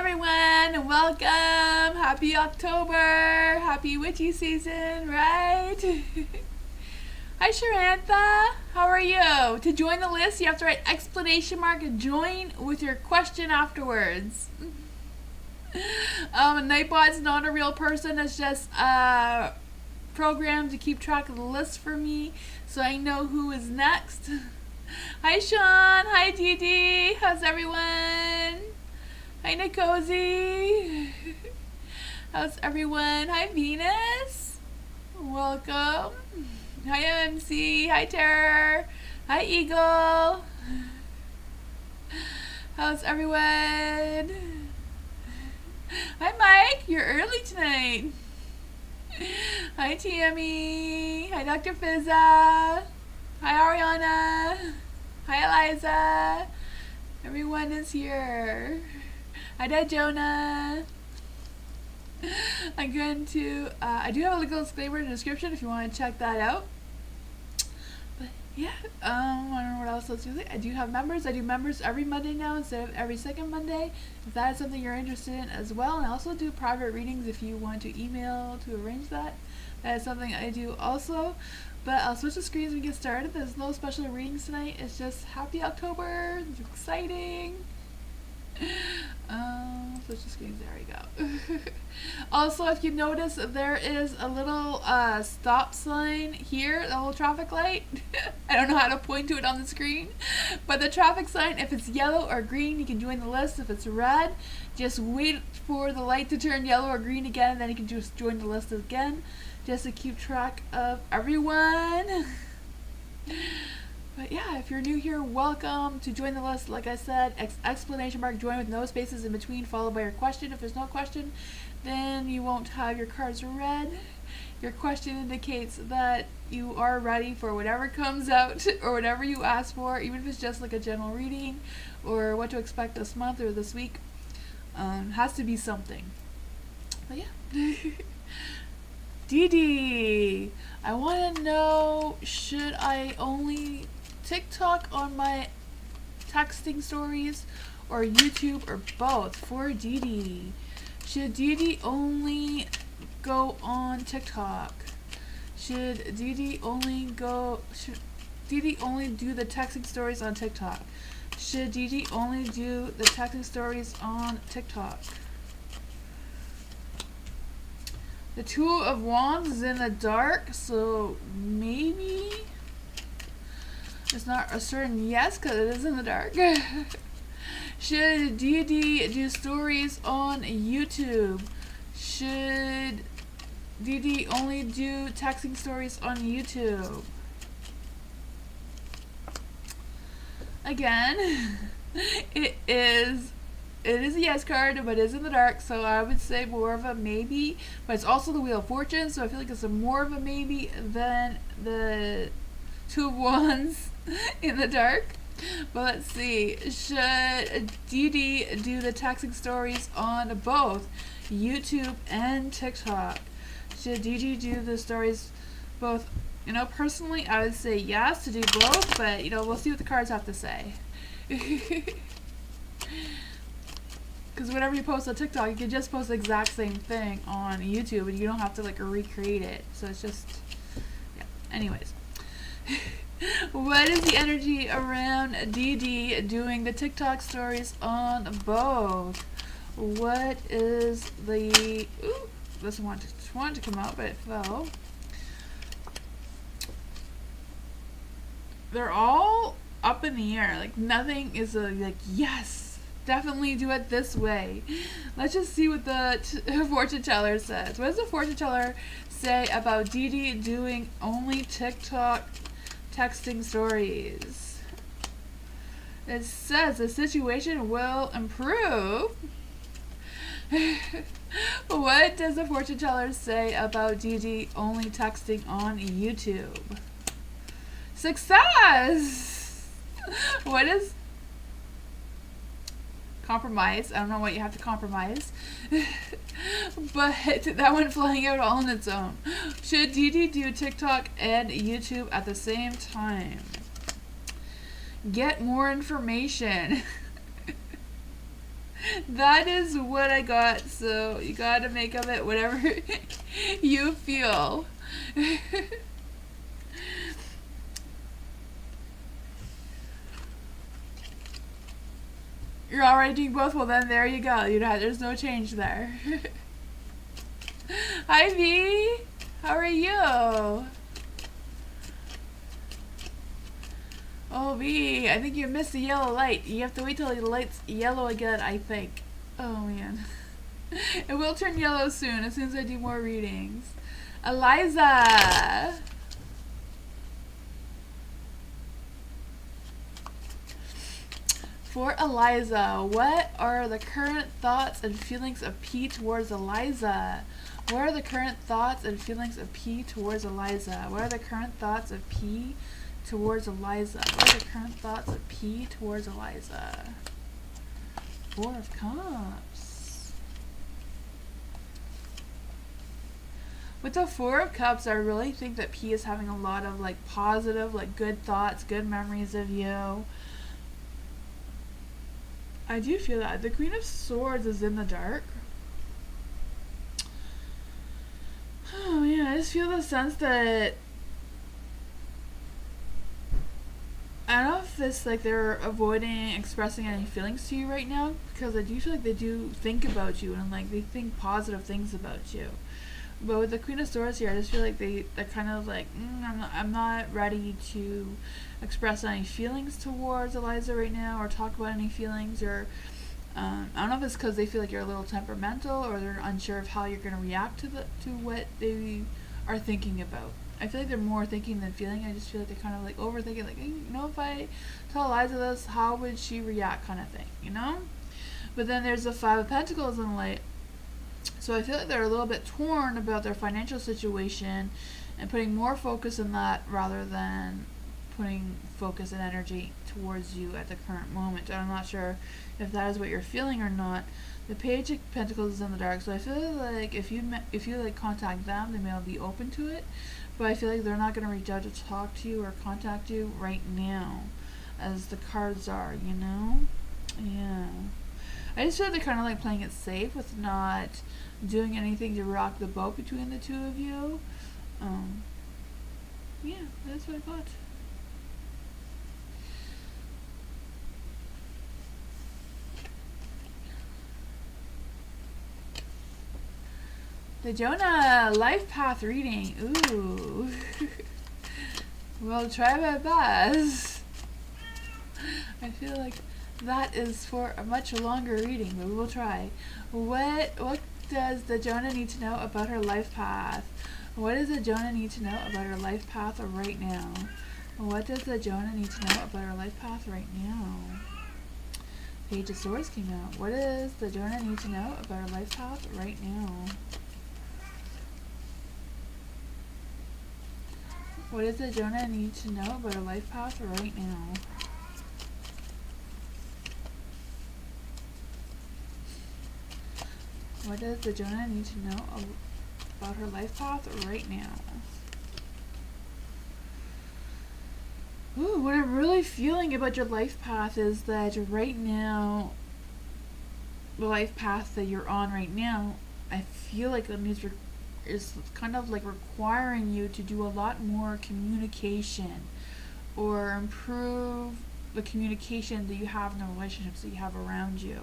everyone, welcome. Happy October. Happy witchy season, right? Hi Sharantha, how are you? To join the list, you have to write exclamation mark join with your question afterwards. Nightbot's not a real person, it's just a program to keep track of the list for me so I know who is next. Hi Sean, hi Dee Dee, how's everyone? Hi Nikosi. How's everyone? Hi Venus. Welcome. Hi MC. Hi Terror. Hi Eagle. How's everyone? Hi Mike. You're early tonight. Hi Tammy. Hi Dr. Fizza. Hi Ariana. Hi Eliza. Everyone is here. Hi Dad Jonah. I'm going to, I do have a legal disclaimer in the description if you want to check that out. But yeah, I don't know what else to do. I do have members. I do members every Monday now instead of every second Monday. If that is something you're interested in as well. And I also do private readings if you want to email to arrange that. That is something I do also. But I'll switch the screens when we get started. There's no special readings tonight. It's just happy October. It's exciting. Switch the screens. There we go. Also, if you notice, there is a little stop sign here, a little traffic light. I don't know how to point to it on the screen. But the traffic sign, if it's yellow or green, you can join the list. If it's red, just wait for the light to turn yellow or green again, and then you can just join the list again. Just to keep track of everyone. But yeah, if you're new here, welcome to join the list. Like I said, exclamation mark join with no spaces in between, followed by your question. If there's no question, then you won't have your cards read. Your question indicates that you are ready for whatever comes out or whatever you ask for, even if it's just like a general reading or what to expect this month or this week. Has to be something. But yeah. Dee Dee, I want to know, should I only TikTok on my texting stories or YouTube or both for Dee Dee? Should Dee Dee only go on TikTok? Should Dee Dee only do the texting stories on TikTok? Should Dee Dee only do the texting stories on TikTok? The Two of Wands is in the dark, so maybe it's not a certain yes because it is in the dark. Should Dee Dee do stories on YouTube? Should Dee Dee only do texting stories on YouTube? Again, it is a yes card, but it is in the dark, so I would say more of a maybe. But it's also the Wheel of Fortune, so I feel like it's more of a maybe than the Two of Wands in the dark. But let's see. Should Dee Dee do the texting stories on both YouTube and TikTok? Should Dee Dee do the stories both? You know, personally, I would say yes to do both, but you know, we'll see what the cards have to say. Because whatever you post on TikTok, you can just post the exact same thing on YouTube, and you don't have to like recreate it. So it's just, yeah. Anyways, what is the energy around Dee Dee doing the TikTok stories on both? What is the? Ooh, this wanted to come out, but it fell. They're all up in the air. Like nothing is like yes. Definitely do it this way. Let's just see what the fortune teller says. What does the fortune teller say about Dee Dee doing only TikTok texting stories? It says the situation will improve. What does the fortune teller say about Dee Dee only texting on YouTube? Success! What is compromise? I don't know what you have to compromise. But that went flying out all on its own. Should Dee Dee do TikTok and YouTube at the same time? Get more information. That is what I got, so you gotta make of it whatever you feel. You're already doing both? Well, then there you go. There's no change there. Hi, V. How are you? Oh, V, I think you missed the yellow light. You have to wait till the light's yellow again, I think. Oh, man. It will turn yellow soon, as soon as I do more readings. Eliza! For Eliza, what are the current thoughts and feelings of P towards Eliza? What are the current thoughts and feelings of P towards Eliza? What are the current thoughts of P towards Eliza? What are the current thoughts of P towards Eliza? Four of Cups. With the Four of Cups, I really think that P is having a lot of like positive, like good thoughts, good memories of you. I do feel that. The Queen of Swords is in the dark. Oh man, I just feel the sense that I don't know if this like they're avoiding expressing any feelings to you right now, because I do feel like they do think about you and like they think positive things about you. But with the Queen of Swords here, I just feel like they're kind of like I'm not ready to express any feelings towards Eliza right now, or talk about any feelings, or I don't know if it's because they feel like you're a little temperamental, or they're unsure of how you're going to react to what they are thinking about. I feel like they're more thinking than feeling. I just feel like they're kind of like overthinking, like, you know, if I tell Eliza this, how would she react, kind of thing, you know? But then there's the Five of Pentacles in the light. So I feel like they're a little bit torn about their financial situation and putting more focus in that rather than putting focus and energy towards you at the current moment. I'm not sure if that is what you're feeling or not. The Page of Pentacles is in the dark, so I feel like if you like contact them, they may be open to it, but I feel like they're not going to reach out to talk to you or contact you right now, as the cards are, you know? Yeah. I just feel like they're kind of like playing it safe with not doing anything to rock the boat between the two of you. Yeah, that's what I got. The Jonah life path reading. Ooh. Well, try my best. I feel like that is for a much longer reading, but we will try. What does the Jonah need to know about her life path? What does the Jonah need to know about her life path right now? What does the Jonah need to know about her life path right now? Page of Swords came out. What does the Jonah need to know about her life path right now? What does the Jonah need to know about her life path right now? What does the Jonah need to know about her life path right now? Ooh, what I'm really feeling about your life path is that right now, the life path that you're on right now, I feel like it is kind of like requiring you to do a lot more communication, or improve the communication that you have in the relationships that you have around you.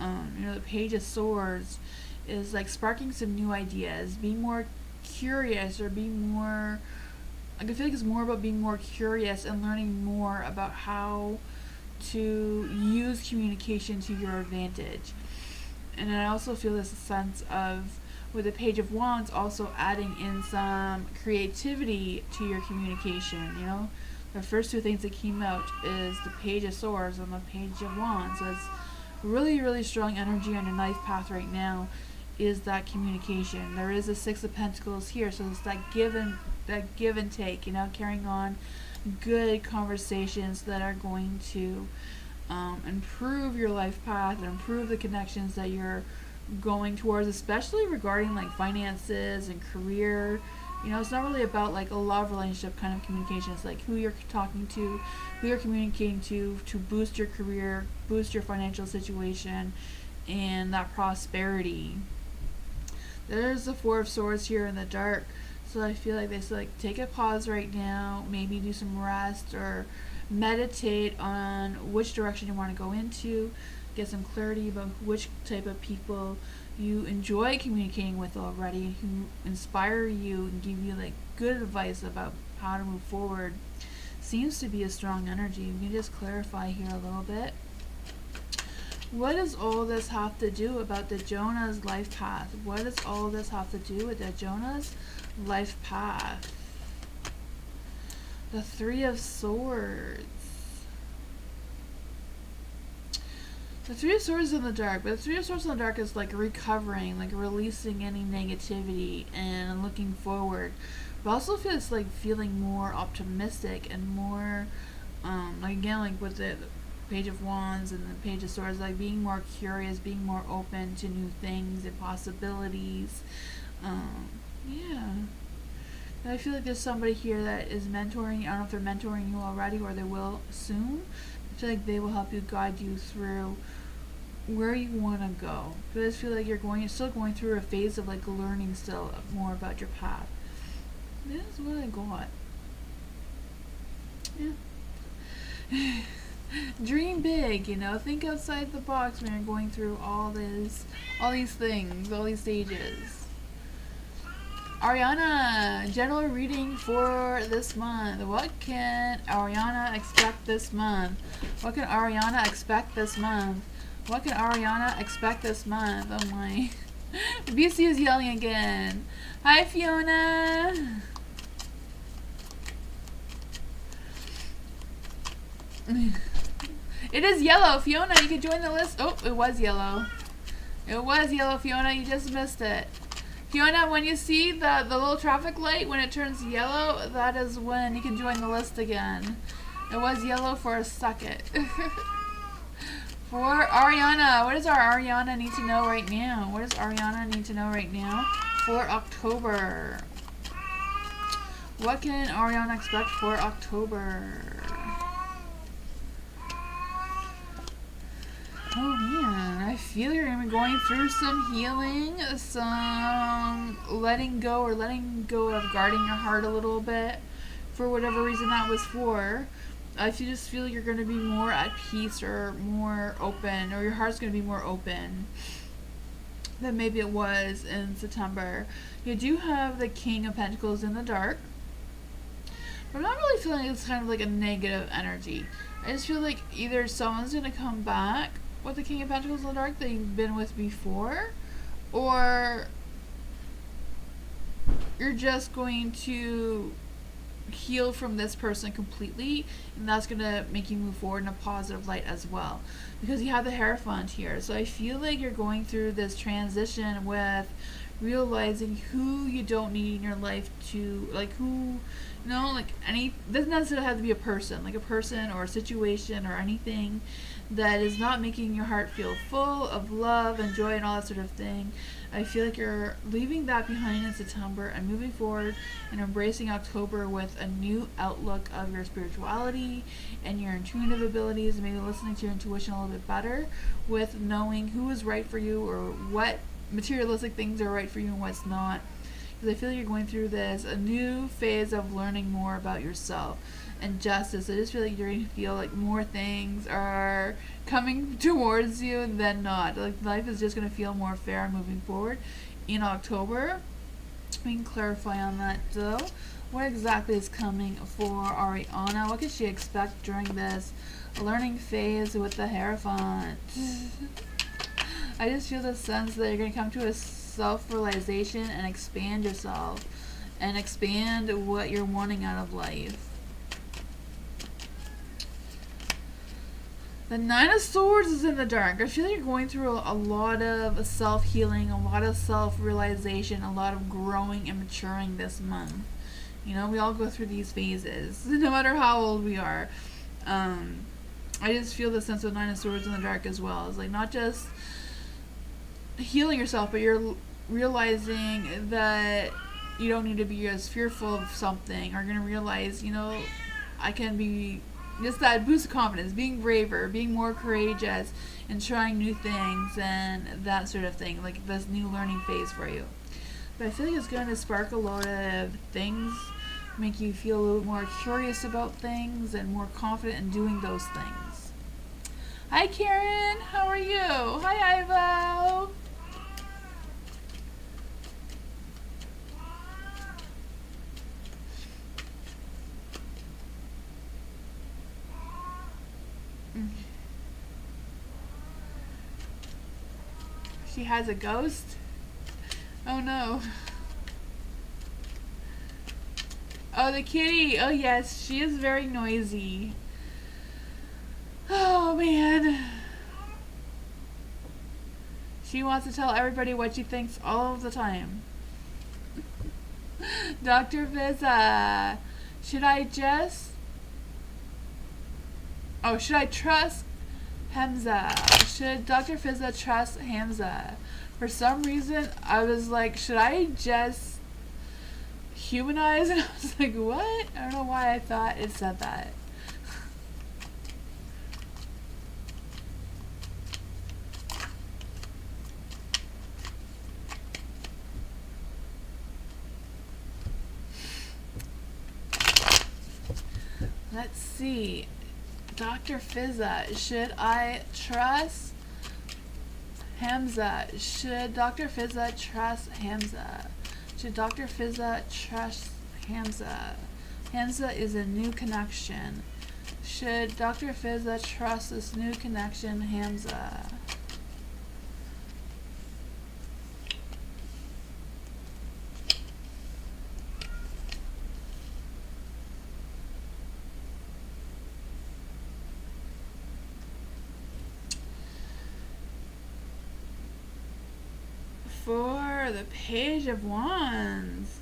You know, the Page of Swords is like sparking some new ideas, being more curious, or being more, like I feel like it's more about being more curious and learning more about how to use communication to your advantage. And I also feel this sense of, with the Page of Wands, also adding in some creativity to your communication, you know? The first two things that came out is the Page of Swords and the Page of Wands. So it's really, really strong energy on your life path right now is that communication. There is a Six of Pentacles here, so it's that give and take, you know, carrying on good conversations that are going to improve your life path and improve the connections that you're going towards, especially regarding like finances and career You know, it's not really about like a love relationship kind of communication. It's like who you're talking to, who you're communicating to boost your career, boost your financial situation, and that prosperity. There's the Four of Swords here in the dark. So I feel like they say like take a pause right now, maybe do some rest or meditate on which direction you want to go into, get some clarity about which type of people you enjoy communicating with already, who inspire you and give you like good advice about how to move forward. Seems to be a strong energy. We can just clarify here a little bit. What does all this have to do about the Jonah's life path? What does all this have to do with the Jonah's life path? The Three of Swords. The Three of Swords in the dark, but the Three of Swords in the dark is like recovering, like releasing any negativity and looking forward. But I also feel it's like feeling more optimistic and more, like again, like with the Page of Wands and the Page of Swords, like being more curious, being more open to new things and possibilities. Yeah. I feel like there's somebody here that is mentoring. I don't know if they're mentoring you already or they will soon. I feel like they will help you, guide you through where you want to go. But I just feel like you're still going through a phase of like learning still more about your path. This is what I got. Yeah. Dream big, you know. Think outside the box when you're going through all these things, all these stages. Ariana, general reading for this month. What can Ariana expect this month? What can Ariana expect this month? What can Ariana expect this month? Oh my. BC is yelling again. Hi, Fiona. It is yellow, Fiona. You can join the list. Oh, it was yellow. It was yellow, Fiona. You just missed it. Fiona, when you see the little traffic light, when it turns yellow, that is when you can join the list again. It was yellow for a second. For Ariana, what does our Ariana need to know right now? What does Ariana need to know right now for October? What can Ariana expect for October? Oh man, I feel you're going to be going through some healing, some letting go of guarding your heart a little bit for whatever reason that was for. I just feel you're going to be more at peace or more open, or your heart's going to be more open than maybe it was in September. You do have the King of Pentacles in the dark, but I'm not really feeling it's kind of like a negative energy. I just feel like either someone's going to come back with the King of Pentacles in the dark that you've been with before, or you're just going to heal from this person completely, and that's going to make you move forward in a positive light as well, because you have the Hierophant here. So I feel like you're going through this transition with realizing who you don't need in your life to, like who, you know, like any, doesn't necessarily have to be a person, like a person or a situation or anything that is not making your heart feel full of love and joy and all that sort of thing. I feel like you're leaving that behind in September and moving forward and embracing October with a new outlook of your spirituality and your intuitive abilities, and maybe listening to your intuition a little bit better, with knowing who is right for you or what materialistic things are right for you and what's not. Because I feel like you're going through a new phase of learning more about yourself and justice. I just feel like you're going to feel like more things are coming towards you than not. Like life is just going to feel more fair moving forward in October. We can clarify on that though. What exactly is coming for Ariana? What can she expect during this learning phase with the Hierophant? I just feel the sense that you're going to come to a self-realization and expand yourself and expand what you're wanting out of life. The Nine of Swords is in the dark. I feel like you're going through a lot of self-healing, a lot of self-realization, a lot of growing and maturing this month. You know, we all go through these phases, no matter how old we are. I just feel the sense of Nine of Swords in the dark as well. It's like not just healing yourself, but you're realizing that you don't need to be as fearful of something, are going to realize, you know, I can be just that boost of confidence, being braver, being more courageous, and trying new things and that sort of thing, like this new learning phase for you. But I feel like it's going to spark a lot of things, make you feel a little more curious about things and more confident in doing those things. Hi Karen, how are you? Hi Ivo. She has a ghost? Oh no. Oh, the kitty. Oh yes, she is very noisy. Oh man. She wants to tell everybody what she thinks all of the time. Dr. Visa, should I just... Oh, should I trust Hamza? Should Dr. Fizza trust Hamza? For some reason, I was like, should I just humanize? And I was like, what? I don't know why I thought it said that. Let's see. Dr. Fizza, should I trust Hamza? Should Dr. Fizza trust Hamza? Should Dr. Fizza trust Hamza? Hamza is a new connection. Should Dr. Fizza trust this new connection, Hamza? For the Page of Wands.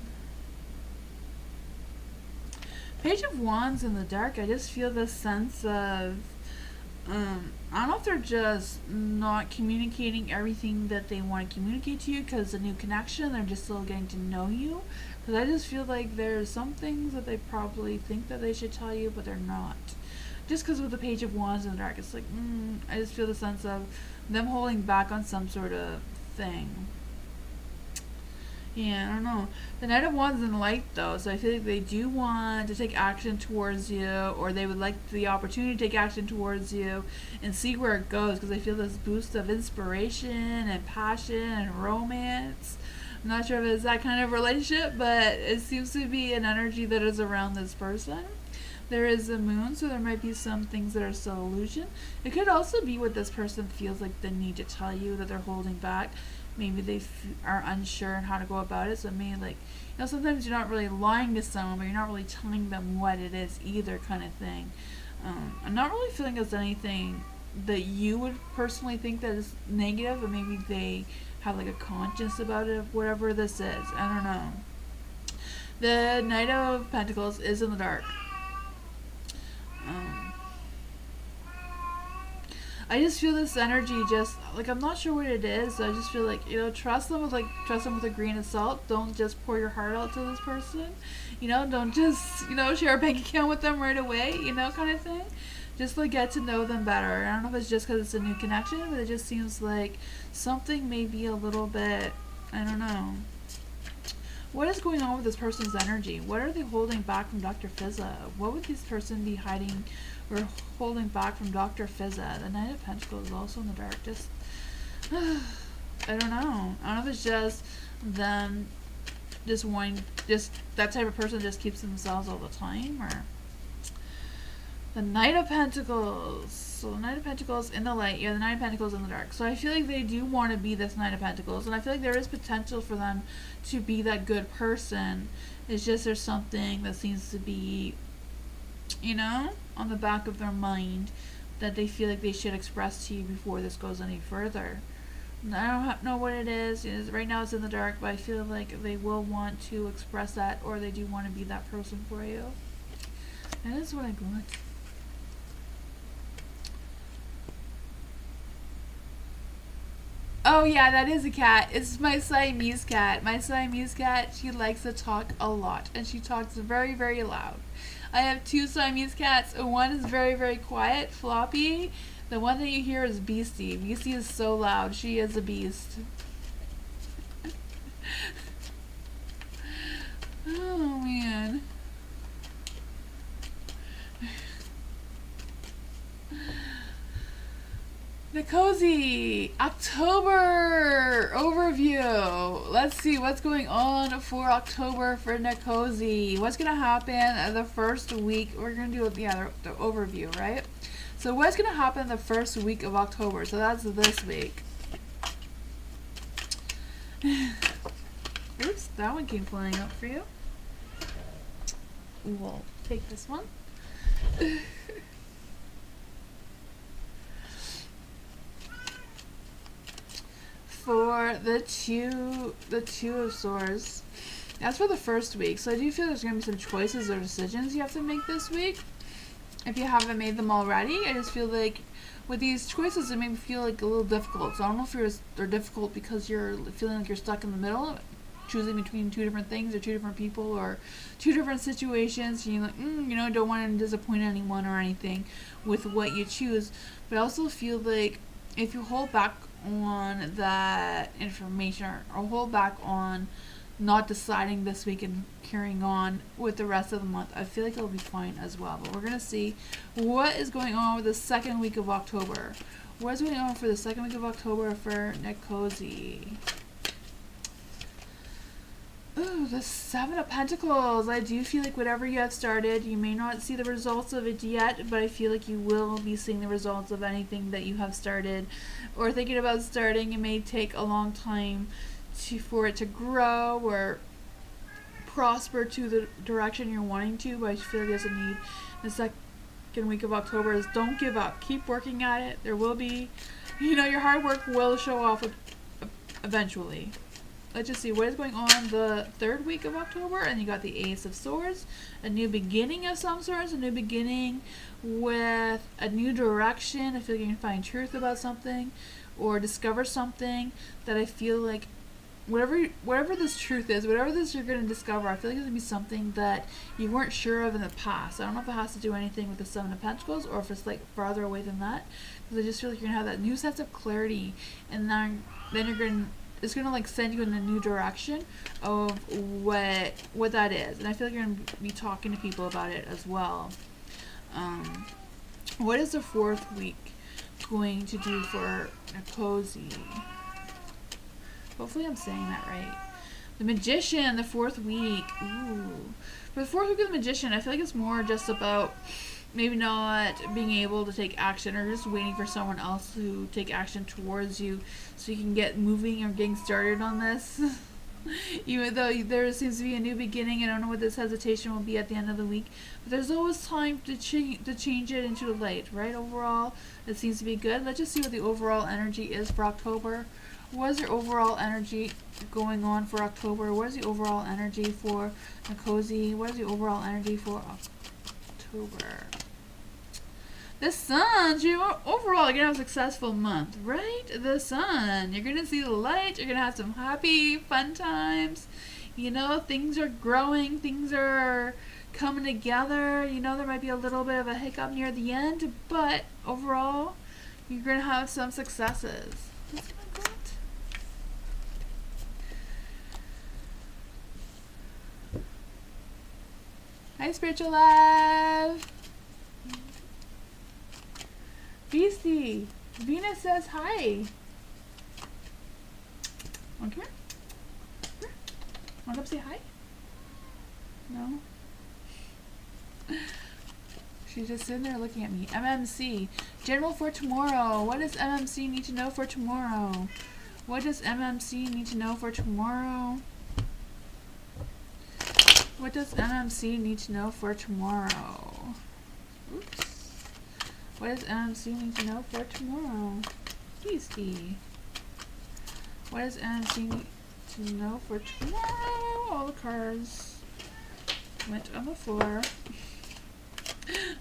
Page of Wands in the dark, I just feel this sense of, I don't know if they're just not communicating everything that they want to communicate to you because a new connection, they're just still getting to know you. Because I just feel like there's some things that they probably think that they should tell you, but they're not. Just because with the Page of Wands in the dark, it's like, I just feel the sense of them holding back on some sort of thing. Yeah, I don't know. The Knight of Wands in the light, though, so I feel like they do want to take action towards you, or they would like the opportunity to take action towards you and see where it goes, because I feel this boost of inspiration and passion and romance. I'm not sure if it's that kind of relationship, but it seems to be an energy that is around this person. There is a moon, so there might be some things that are still illusion. It could also be what this person feels like they need to tell you that they're holding back. Maybe they are unsure on how to go about it, so maybe, like, you know, sometimes you're not really lying to someone, but you're not really telling them what it is either, kind of thing. I'm not really feeling there's anything that you would personally think that is negative, but maybe they have like a conscience about it, whatever this is. I don't know. The Knight of Pentacles is in the dark. I just feel this energy, just like, I'm not sure what it is, so I just feel like, you know, trust them with a grain of salt. Don't just pour your heart out to this person, you know. Don't just, you know, share a bank account with them right away, you know, kind of thing. Just like get to know them better. I don't know if it's just because it's a new connection, but it just seems like something may be a little bit, I don't know. What is going on with this person's energy? What are they holding back from Dr. Fizza? What would this person be hiding or holding back from Dr. Fizza? The Knight of Pentacles is also in the dark. Just, I don't know. I don't know if it's just them just wanting, just that type of person just keeps themselves all the time, or the Knight of Pentacles. So the Knight of Pentacles in the light, yeah, the Knight of Pentacles in the dark. So I feel like they do want to be this Knight of Pentacles, and I feel like there is potential for them to be that good person. It's just there's something that seems to be, you know, on the back of their mind that they feel like they should express to you before this goes any further. I don't know what it is. Right now it's in the dark, but I feel like they will want to express that, or they do want to be that person for you. That is what I got. Oh yeah, that is a cat. It's my Siamese cat. My Siamese cat, she likes to talk a lot, and she talks very, very loud. I have two Siamese cats. One is very, very quiet, Floppy. The one that you hear is Beastie. Beastie is so loud. She is a beast. Oh man. The Cozy October overview. Let's see what's going on for October for Nikosi. What's gonna happen the first week? We're gonna do the overview, right? So what's gonna happen the first week of October? So that's this week. Oops, that one came flying up for you. We'll take this one. For the two of swords, that's for the first week. So I do feel there's gonna be some choices or decisions you have to make this week. If you haven't made them already, I just feel like with these choices, it may feel like a little difficult. So I don't know if they're difficult because you're feeling like you're stuck in the middle, choosing between two different things or two different people or two different situations. And you're like, don't want to disappoint anyone or anything with what you choose. But I also feel like if you hold back on that information or hold back on not deciding this week and carrying on with the rest of the month, I feel like it'll be fine as well. But we're going to see what is going on with the second week of October. What is going on for the second week of October for Nikosi? Ooh, the Seven of Pentacles. I do feel like whatever you have started, you may not see the results of it yet, but I feel like you will be seeing the results of anything that you have started or thinking about starting. It may take a long time for it to grow or prosper to the direction you're wanting to, but I feel like there's a need. The second week of October is don't give up. Keep working at it. There will be, your hard work will show off eventually. Let's just see what is going on the third week of October. And you got the Ace of Swords, a new beginning of some sorts, a new beginning with a new direction. I feel like you can find truth about something or discover something that I feel like whatever this truth is, whatever this you're going to discover, I feel like it's going to be something that you weren't sure of in the past. I don't know if it has to do anything with the Seven of Pentacles or if it's like farther away than that, because I just feel like you're going to have that new sense of clarity, and then it's going to like send you in a new direction of what that is. And I feel like you're going to be talking to people about it as well. What is the fourth week going to do for Nikosi? Hopefully I'm saying that right. The Magician, the fourth week. Ooh. For the fourth week of the Magician, I feel like it's more just about maybe not being able to take action or just waiting for someone else to take action towards you so you can get moving or getting started on this. Even though there seems to be a new beginning, I don't know what this hesitation will be at the end of the week. But there's always time to change it into the light, right? Overall, it seems to be good. Let's just see what the overall energy is for October. What is your overall energy going on for October? What is the overall energy for Nikosi? What is the overall energy for October? The Sun. Overall, you're going to have a successful month, right? The Sun. You're going to see the light. You're going to have some happy, fun times. Things are growing. Things are coming together. There might be a little bit of a hiccup near the end, but overall, you're going to have some successes. That's what I got. Hi, Spiritual Love. Beastie. Venus says hi. Want to come here? Want to come say hi? No? She's just sitting there looking at me. MMC. General for tomorrow. What does MMC need to know for tomorrow? What does MMC need to know for tomorrow? What does MMC need to know for tomorrow? Oops. What does MMC need to know for tomorrow? Beastie. What does MMC need to know for tomorrow? All the cards went on the floor.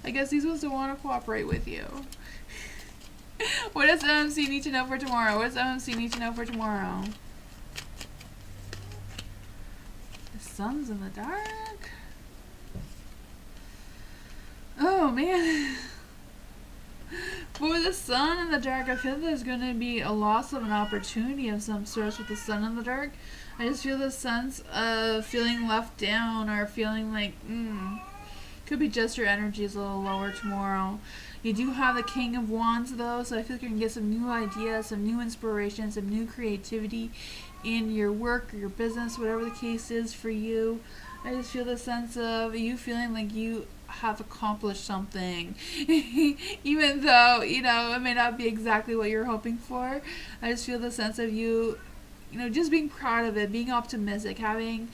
I guess these ones don't want to cooperate with you. What does MMC need to know for tomorrow? What does MMC need to know for tomorrow? The sun's in the dark. Oh man. For the sun in the dark, I feel there's going to be a loss of an opportunity of some sort with the sun in the dark. I just feel this sense of feeling left down or feeling like, could be just your energy is a little lower tomorrow. You do have the King of Wands though, so I feel like you're going to get some new ideas, some new inspiration, some new creativity in your work or your business, whatever the case is for you. I just feel the sense of you feeling like you have accomplished something. Even though, you know, it may not be exactly what you're hoping for. I just feel the sense of you, you know, just being proud of it, being optimistic, having,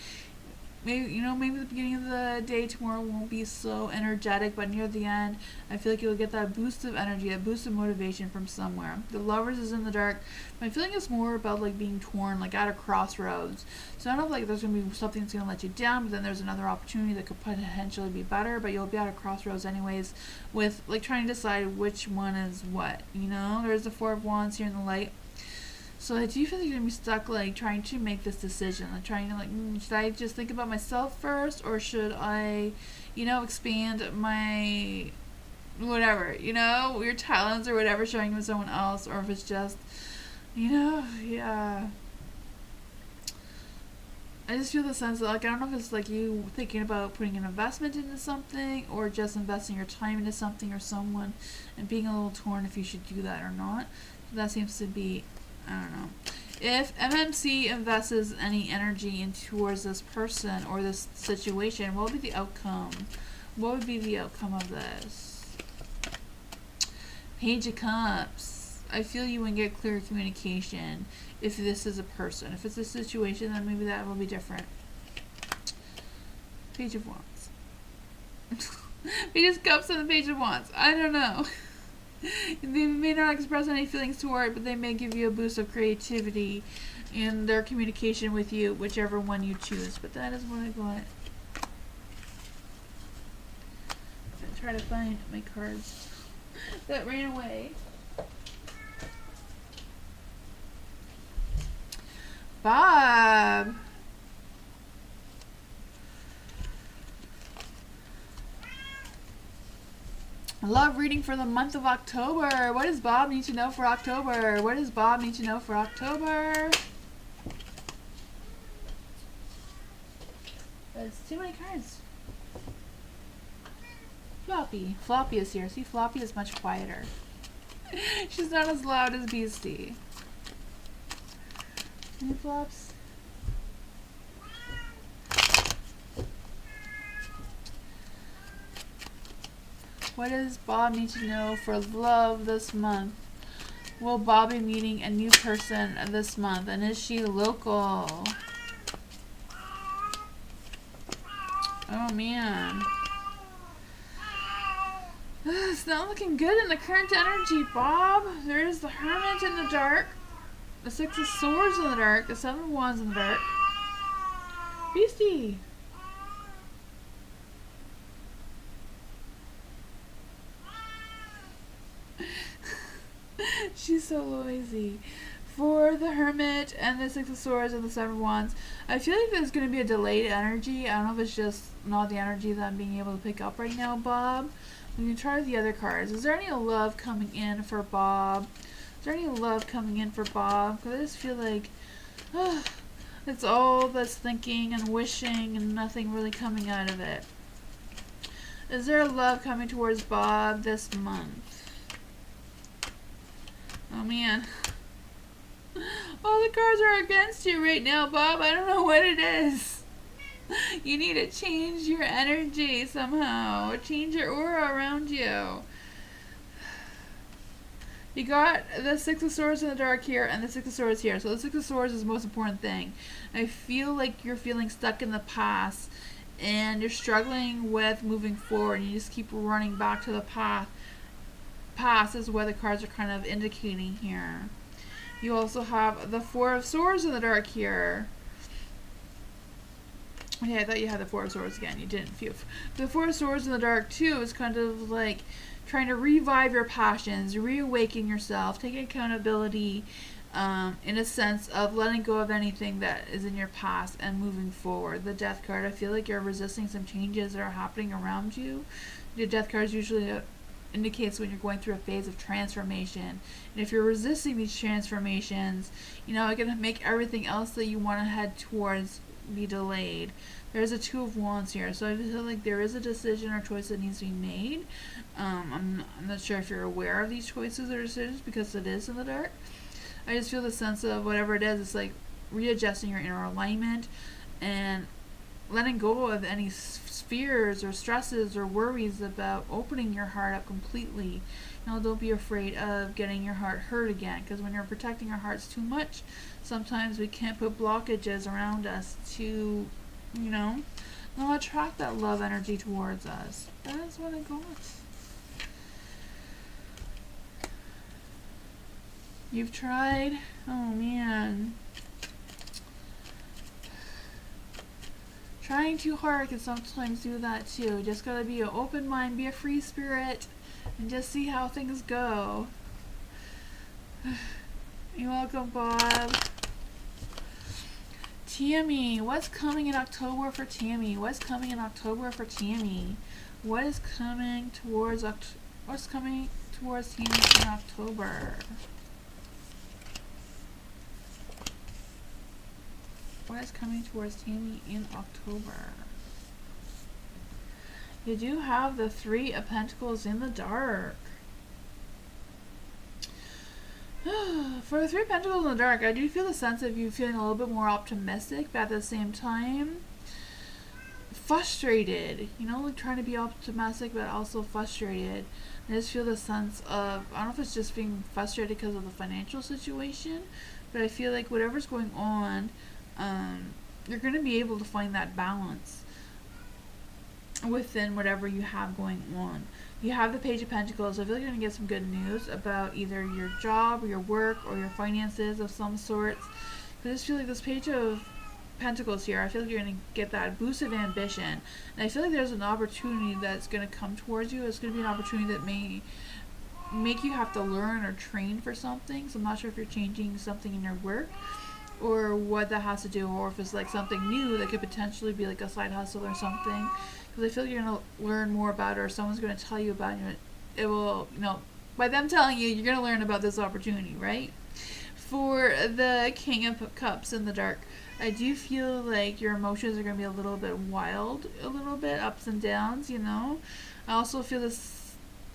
maybe, you know, maybe the beginning of the day tomorrow won't be so energetic, but near the end, I feel like you'll get that boost of energy, that boost of motivation from somewhere. The Lovers is in the dark. My feeling is more about like being torn, like at a crossroads. So I don't know if like there's going to be something that's going to let you down, but then there's another opportunity that could potentially be better, but you'll be at a crossroads anyways with like trying to decide which one is what, you know? There's the Four of Wands here in the light. So I do feel like you're going to be stuck, like, trying to make this decision. Like, trying to, like, should I just think about myself first? Or should I, you know, expand my, whatever, you know, your talents or whatever, showing them to someone else? Or if it's just, you know, yeah. I just feel the sense that, like, I don't know if it's, like, you thinking about putting an investment into something or just investing your time into something or someone and being a little torn if you should do that or not. So that seems to be, I don't know. If MMC invests any energy in towards this person or this situation, what would be the outcome? What would be the outcome of this? Page of Cups. I feel you wouldn't get clear communication if this is a person. If it's a situation, then maybe that will be different. Page of Wands. Page of Cups and the Page of Wands. I don't know. They may not express any feelings toward, but they may give you a boost of creativity in their communication with you, whichever one you choose. But that is what I got. I'm trying to find my cards that ran away. Bob. I love reading for the month of October. What does Bob need to know for October? What does Bob need to know for October? That's too many cards. Floppy. Floppy is here. See, Floppy is much quieter. She's not as loud as Beastie. Any flops? What does Bob need to know for love this month? Will Bob be meeting a new person this month? And is she local? Oh man. It's not looking good in the current energy, Bob. There is the Hermit in the dark. The Six of Swords in the dark. The Seven of Wands in the dark. Beastie. She's so noisy. For the Hermit and the Six of Swords and the Seven of Wands, I feel like there's going to be a delayed energy. I don't know if it's just not the energy that I'm being able to pick up right now, Bob. We can try the other cards. Is there any love coming in for Bob? Is there any love coming in for Bob? Because I just feel like it's all this thinking and wishing and nothing really coming out of it. Is there love coming towards Bob this month? Oh man. All the cards are against you right now, Bob. I don't know what it is. You need to change your energy somehow. Or change your aura around you. You got the Six of Swords in the dark here and the Six of Swords here. So the Six of Swords is the most important thing. I feel like you're feeling stuck in the past and you're struggling with moving forward. You just keep running back to the past is what the cards are kind of indicating here. You also have the Four of Swords in the dark here. Okay, I thought you had the Four of Swords again. You didn't. Phew. The Four of Swords in the dark too is kind of like trying to revive your passions, reawaken yourself, take accountability, in a sense of letting go of anything that is in your past and moving forward. The Death card, I feel like you're resisting some changes that are happening around you. The Death card is usually indicates when you're going through a phase of transformation. And if you're resisting these transformations, you know, it can make everything else that you want to head towards be delayed. There's a Two of Wands here, so I feel like there is a decision or choice that needs to be made. I'm not sure if you're aware of these choices or decisions because it is in the dark. I just feel the sense of whatever it is, it's like readjusting your inner alignment and letting go of any fears or stresses or worries about opening your heart up completely. You know, don't be afraid of getting your heart hurt again, because when you're protecting our hearts too much, sometimes we can't put blockages around us to, you know, not attract that love energy towards us. That's what I got. You've tried? Oh man. Trying too hard can sometimes do that too. Just gotta be an open mind, be a free spirit, and just see how things go. You're welcome, Bob. Tammy, what's coming in October for Tammy? What's coming in October for Tammy? What is coming towards Tammy in October? What is coming towards Tammy in October? You do have the Three of Pentacles in the dark. For the Three of Pentacles in the dark, I do feel the sense of you feeling a little bit more optimistic, but at the same time, frustrated. You know, like trying to be optimistic, but also frustrated. I just feel the sense of, I don't know if it's just being frustrated because of the financial situation, but I feel like whatever's going on, you're going to be able to find that balance within whatever you have going on. You have the Page of Pentacles, so I feel like you're going to get some good news about either your job or your work or your finances of some sorts. I just feel like this Page of Pentacles here, I feel like you're going to get that boost of ambition. And I feel like there's an opportunity that's going to come towards you. It's going to be an opportunity that may make you have to learn or train for something. So I'm not sure if you're changing something in your work or what that has to do, or if it's like something new that could potentially be like a side hustle or something, because I feel like you're going to learn more about it, or someone's going to tell you about it. It will, you know, by them telling you, you're going to learn about this opportunity, right? For the King of Cups in the dark, I do feel like your emotions are going to be a little bit wild, a little bit ups and downs, you know. I also feel this,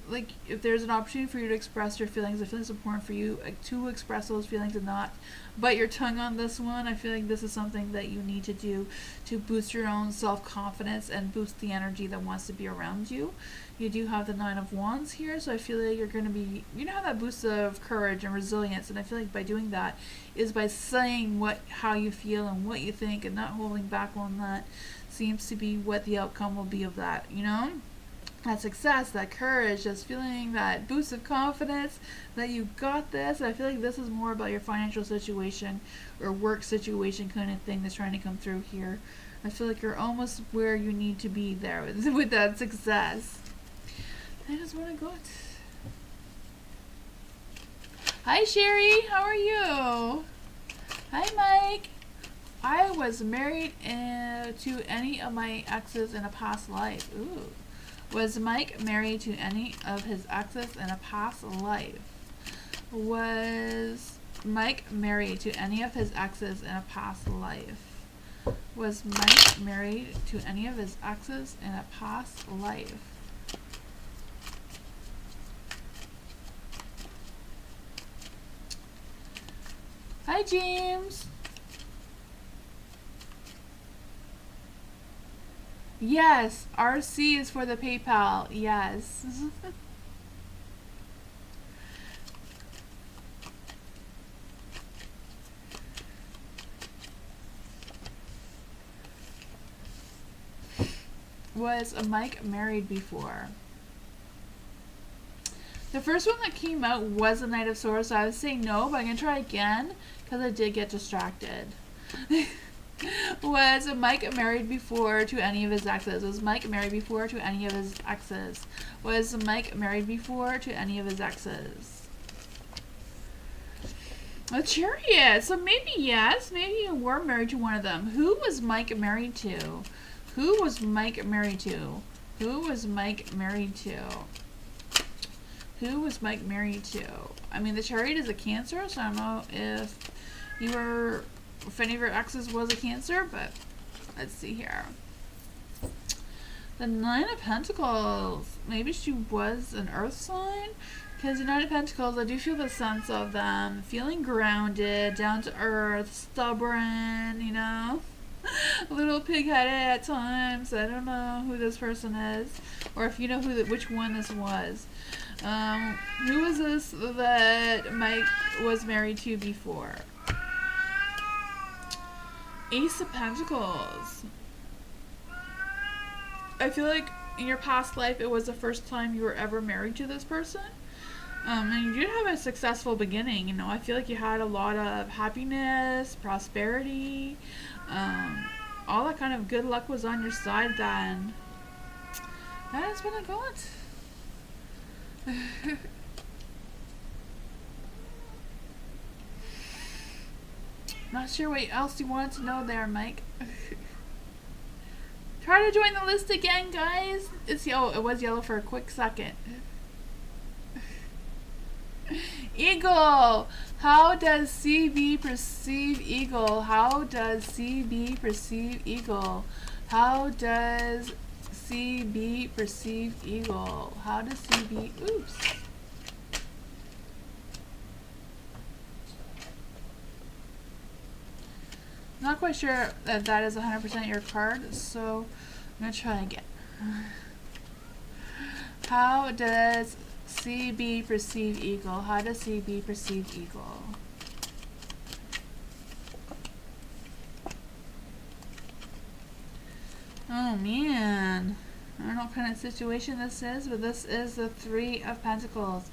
like, if there's an opportunity for you to express your feelings, I feel it's important for you to express those feelings and not bite your tongue on this one. I feel like this is something that you need to do to boost your own self-confidence and boost the energy that wants to be around you. You do have the Nine of Wands here, so I feel like you're going to be, you know, have that boost of courage and resilience, and I feel like by doing that is by saying how you feel and what you think and not holding back on that seems to be what the outcome will be of that, you know? That success, that courage, just feeling that boost of confidence that you got this. I feel like this is more about your financial situation or work situation kind of thing that's trying to come through here. I feel like you're almost where you need to be there with that success. That is what I got. Hi Sherry, how are you? Hi Mike. I was married to any of my exes in a past life. Ooh. Was Mike married to any of his exes in a past life? Was Mike married to any of his exes in a past life? Was Mike married to any of his exes in a past life? Hi James. Yes, RC is for the PayPal. Yes. Was Mike married before? The first one that came out was the Knight of Swords, so I would say no, but I'm going to try again because I did get distracted. Was Mike married before to any of his exes? Was Mike married before to any of his exes? Was Mike married before to any of his exes? A Chariot. So maybe yes. Maybe you were married to one of them. Who was Mike married to? Who was Mike married to? Who was Mike married to? Who was Mike married to? I mean, the Chariot is a Cancer, so I don't know if you were, if any of your exes was a Cancer, but let's see here. The Nine of Pentacles. Maybe she was an Earth sign? Because the Nine of Pentacles, I do feel the sense of them feeling grounded, down to earth, stubborn, you know? A little pig-headed at times. I don't know who this person is, or if you know which one this was. Who was this that Mike was married to before? Ace of Pentacles. I feel like in your past life it was the first time you were ever married to this person. And you did have a successful beginning, you know. I feel like you had a lot of happiness, prosperity, all that kind of good luck was on your side then. That is what I got. Not sure what else you wanted to know there, Mike. Try to join the list again, guys. It's yellow. It was yellow for a quick second. Eagle. How does CB perceive eagle? How does CB perceive eagle? How does CB perceive eagle? How does CB... Oops. Not quite sure that that is 100% your card, so I'm going to try again. How does CB perceive eagle? How does CB perceive eagle? Oh man. I don't know what kind of situation this is, but this is the Three of Pentacles.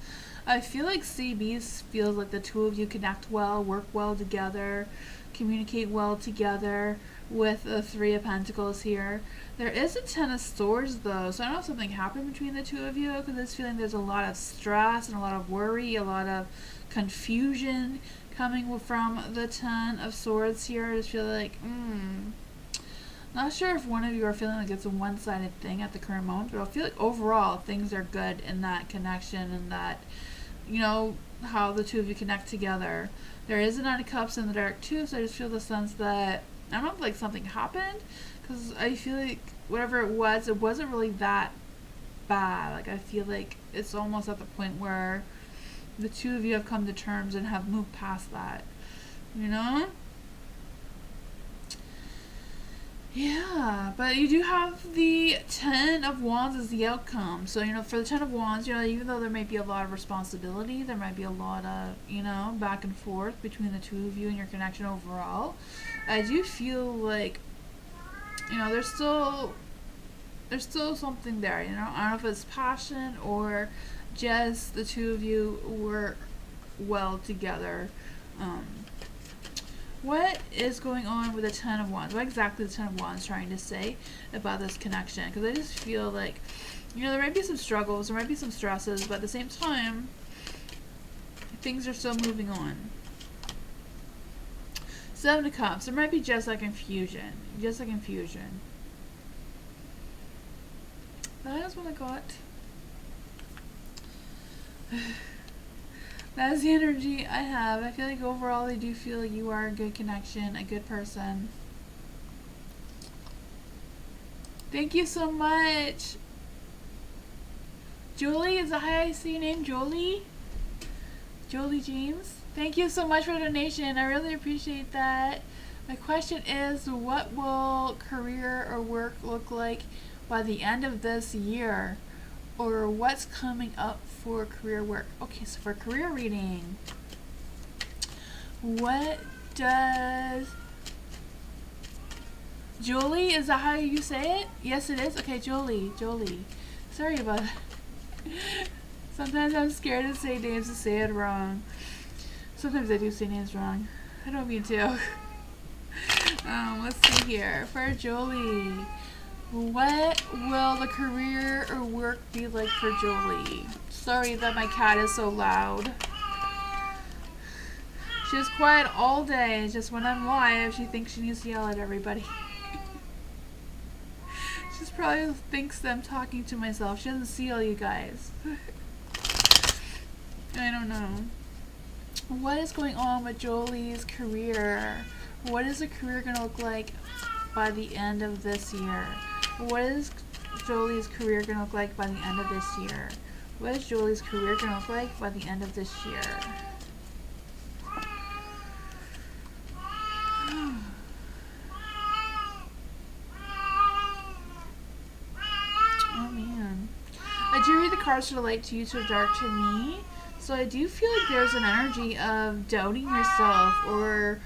I feel like CB feels like the two of you connect well, work well together, communicate well together with the Three of Pentacles here. There is a Ten of Swords though, so I don't know if something happened between the two of you, because this feeling there's a lot of stress and a lot of worry, a lot of confusion coming from the Ten of Swords here. I just feel like, not sure if one of you are feeling like it's a one-sided thing at the current moment, but I feel like overall things are good in that connection and that, you know, how the two of you connect together. There is a Nine of Cups in the dark too, so I just feel the sense that, I don't know if like something happened, because I feel like whatever it wasn't really that bad. Like I feel like it's almost at the point where the two of you have come to terms and have moved past that, you know? Yeah, but you do have the Ten of Wands as the outcome. So, you know, for the Ten of Wands, you know, even though there might be a lot of responsibility, there might be a lot of, you know, back and forth between the two of you and your connection overall, I do feel like, you know, there's still something there, you know. I don't know if it's passion or just the two of you work well together. What is going on with the Ten of Wands? What exactly is the Ten of Wands trying to say about this connection? Because I just feel like, you know, there might be some struggles, there might be some stresses, but at the same time, things are still moving on. Seven of Cups. There might be just like confusion. Just like confusion. That is what I got. That's the energy I have. I feel like overall I do feel like you are a good connection, a good person. Thank you so much. Julie, is that how I see your name? Jolie? Jolie James? Thank you so much for the donation. I really appreciate that. My question is, what will career or work look like by the end of this year? Or what's coming up for career work? Okay, so for career reading, what does Jolie, is that how you say it? Yes, it is. Okay, Jolie. Sorry about that. Sometimes I'm scared to say names to say it wrong. Sometimes I do say names wrong. I don't mean to. Let's see here. For Jolie, what will the career or work be like for Jolie? Sorry that my cat is so loud. She was quiet all day. Just when I'm live, she thinks she needs to yell at everybody. She probably thinks that I'm talking to myself. She doesn't see all you guys. I don't know. What is going on with Jolie's career? What is the career going to look like by the end of this year? What is Jolie's career going to look like by the end of this year? What is Jolie's career going to look like by the end of this year? Oh man. I do read the cards to the light to you, to the dark to me. So I do feel like there's an energy of doubting yourself or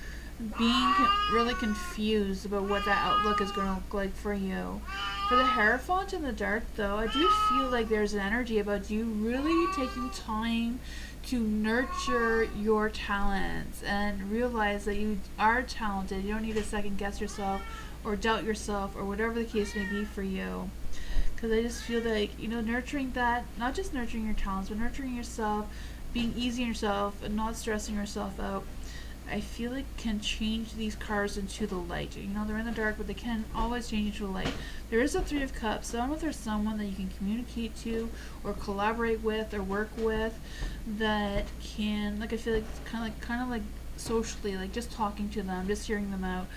being really confused about what that outlook is going to look like for you. For the Hierophant in the dark, though, I do feel like there's an energy about you really taking time to nurture your talents and realize that you are talented. You don't need to second guess yourself or doubt yourself or whatever the case may be for you. Because I just feel like, nurturing that, not just nurturing your talents, but nurturing yourself, being easy on yourself, and not stressing yourself out, I feel like can change these cards into the light. They're in the dark, but they can always change into the light. There is a Three of Cups. So I don't know if there's someone that you can communicate to or collaborate with or work with that can, I feel like it's kind of like socially, like just talking to them, just hearing them out,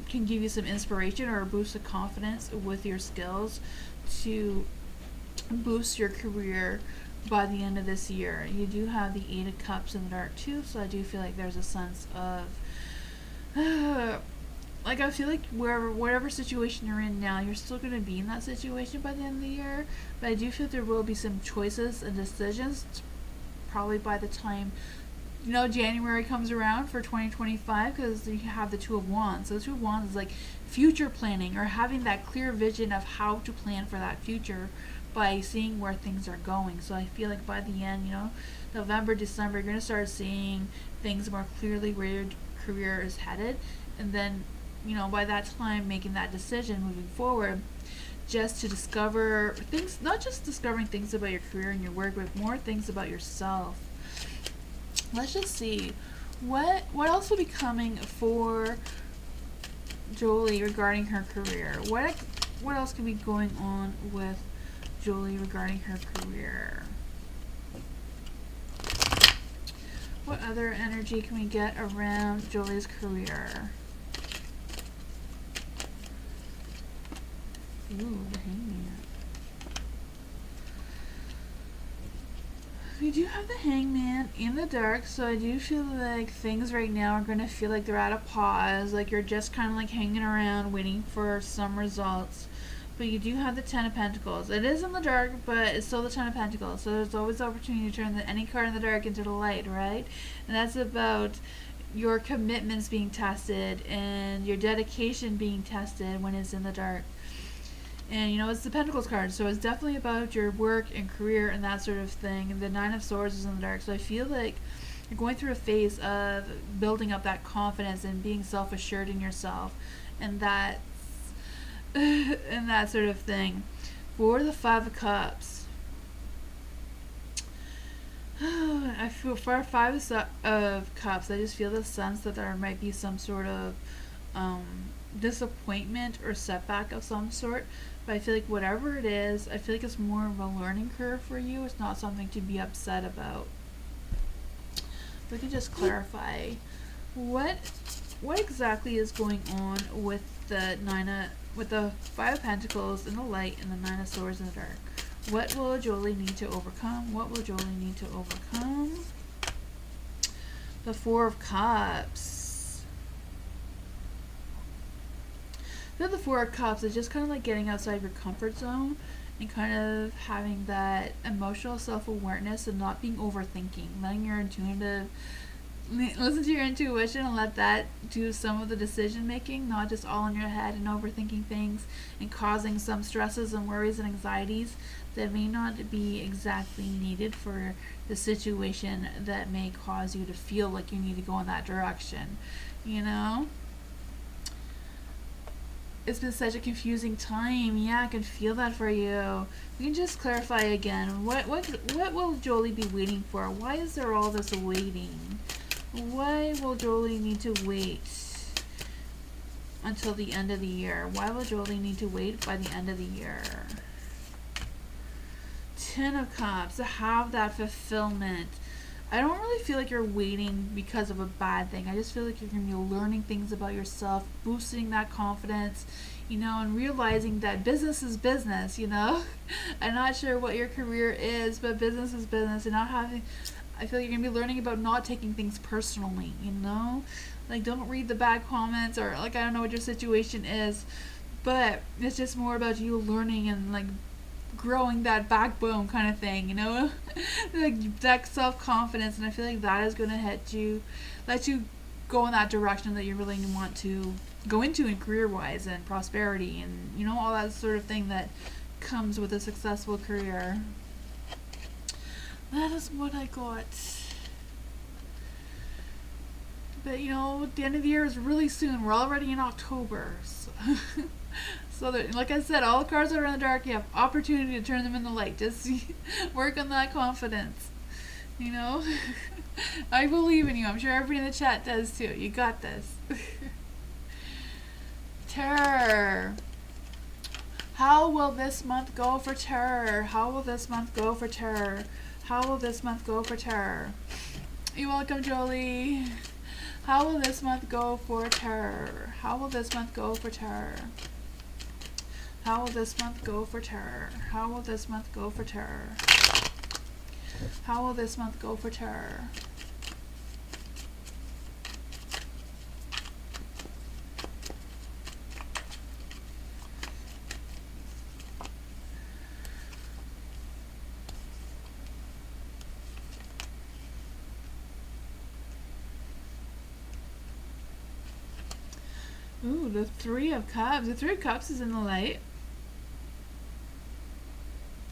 can give you some inspiration or a boost of confidence with your skills to boost your career by the end of this year. You do have the Eight of Cups in the dark too, so I do feel like there's a sense of I feel like whatever situation you're in now, you're still going to be in that situation by the end of the year, but I do feel there will be some choices and decisions probably by the time January comes around for 2025, because you have the Two of Wands. So the Two of Wands is like future planning or having that clear vision of how to plan for that future by seeing where things are going. So I feel like by the end, November, December, you're going to start seeing things more clearly where your career is headed. And then, by that time, making that decision moving forward, just to discover things, not just discovering things about your career and your work, but more things about yourself. Let's just see what else will be coming for Jolie regarding her career. What else can be going on with Jolie regarding her career? What other energy can we get around Jolie's career? Ooh, the Hangman. We do have the Hangman in the dark, so I do feel like things right now are going to feel like they're at a pause, like you're just kind of like hanging around waiting for some results. But you do have the Ten of Pentacles. It is in the dark, but it's still the Ten of Pentacles, so there's always the opportunity to turn any card in the dark into the light, right? And that's about your commitments being tested and your dedication being tested when it's in the dark. And it's the Pentacles card, so it's definitely about your work and career and that sort of thing. And the Nine of Swords is in the dark, so I feel like you're going through a phase of building up that confidence and being self-assured in yourself, and that and that sort of thing. For the Five of Cups, I feel for Five of Cups, I just feel the sense that there might be some sort of disappointment or setback of some sort. But I feel like whatever it is, I feel like it's more of a learning curve for you. It's not something to be upset about. We can just clarify what exactly is going on with the Five of Pentacles in the light and the Nine of Swords in the dark. What will Jolie need to overcome? What will Jolie need to overcome? The Four of Cups. The Four of Cups is just kind of like getting outside your comfort zone and kind of having that emotional self-awareness and not being overthinking, letting your listen to your intuition and let that do some of the decision making, not just all in your head and overthinking things and causing some stresses and worries and anxieties that may not be exactly needed for the situation that may cause you to feel like you need to go in that direction, It's been such a confusing time. Yeah, I can feel that for you. We can just clarify again. What will Jolie be waiting for? Why is there all this waiting? Why will Jolie need to wait until the end of the year? Why will Jolie need to wait by the end of the year? Ten of Cups, to have that fulfillment. I don't really feel like you're waiting because of a bad thing. I just feel like you're going to be learning things about yourself, boosting that confidence, you know, and realizing that business is business, you know. I'm not sure what your career is, but business is business, and not having, I feel like you're going to be learning about not taking things personally, you know. Like, don't read the bad comments, or like, I don't know what your situation is, but it's just more about you learning and like growing that backbone kind of thing, you know. Like that self-confidence, and I feel like that is going to let you go in that direction that you really want to go into in career-wise and prosperity, and you know, all that sort of thing that comes with a successful career. That is what I got. But you know, the end of the year is really soon. We're already in October, so that, like I said, all the cards that are in the dark, you have opportunity to turn them in the light. Just work on that confidence, you know. I believe in you. I'm sure everybody in the chat does too. You got this. Terror. How will this month go for terror? How will this month go for terror? How will this month go for terror? You're welcome, Jolie. How will this month go for terror? How will this month go for terror? How will this month go for terror? How will this month go for terror? How will this month go for terror? Ooh, the Three of Cups. The Three of Cups is in the light.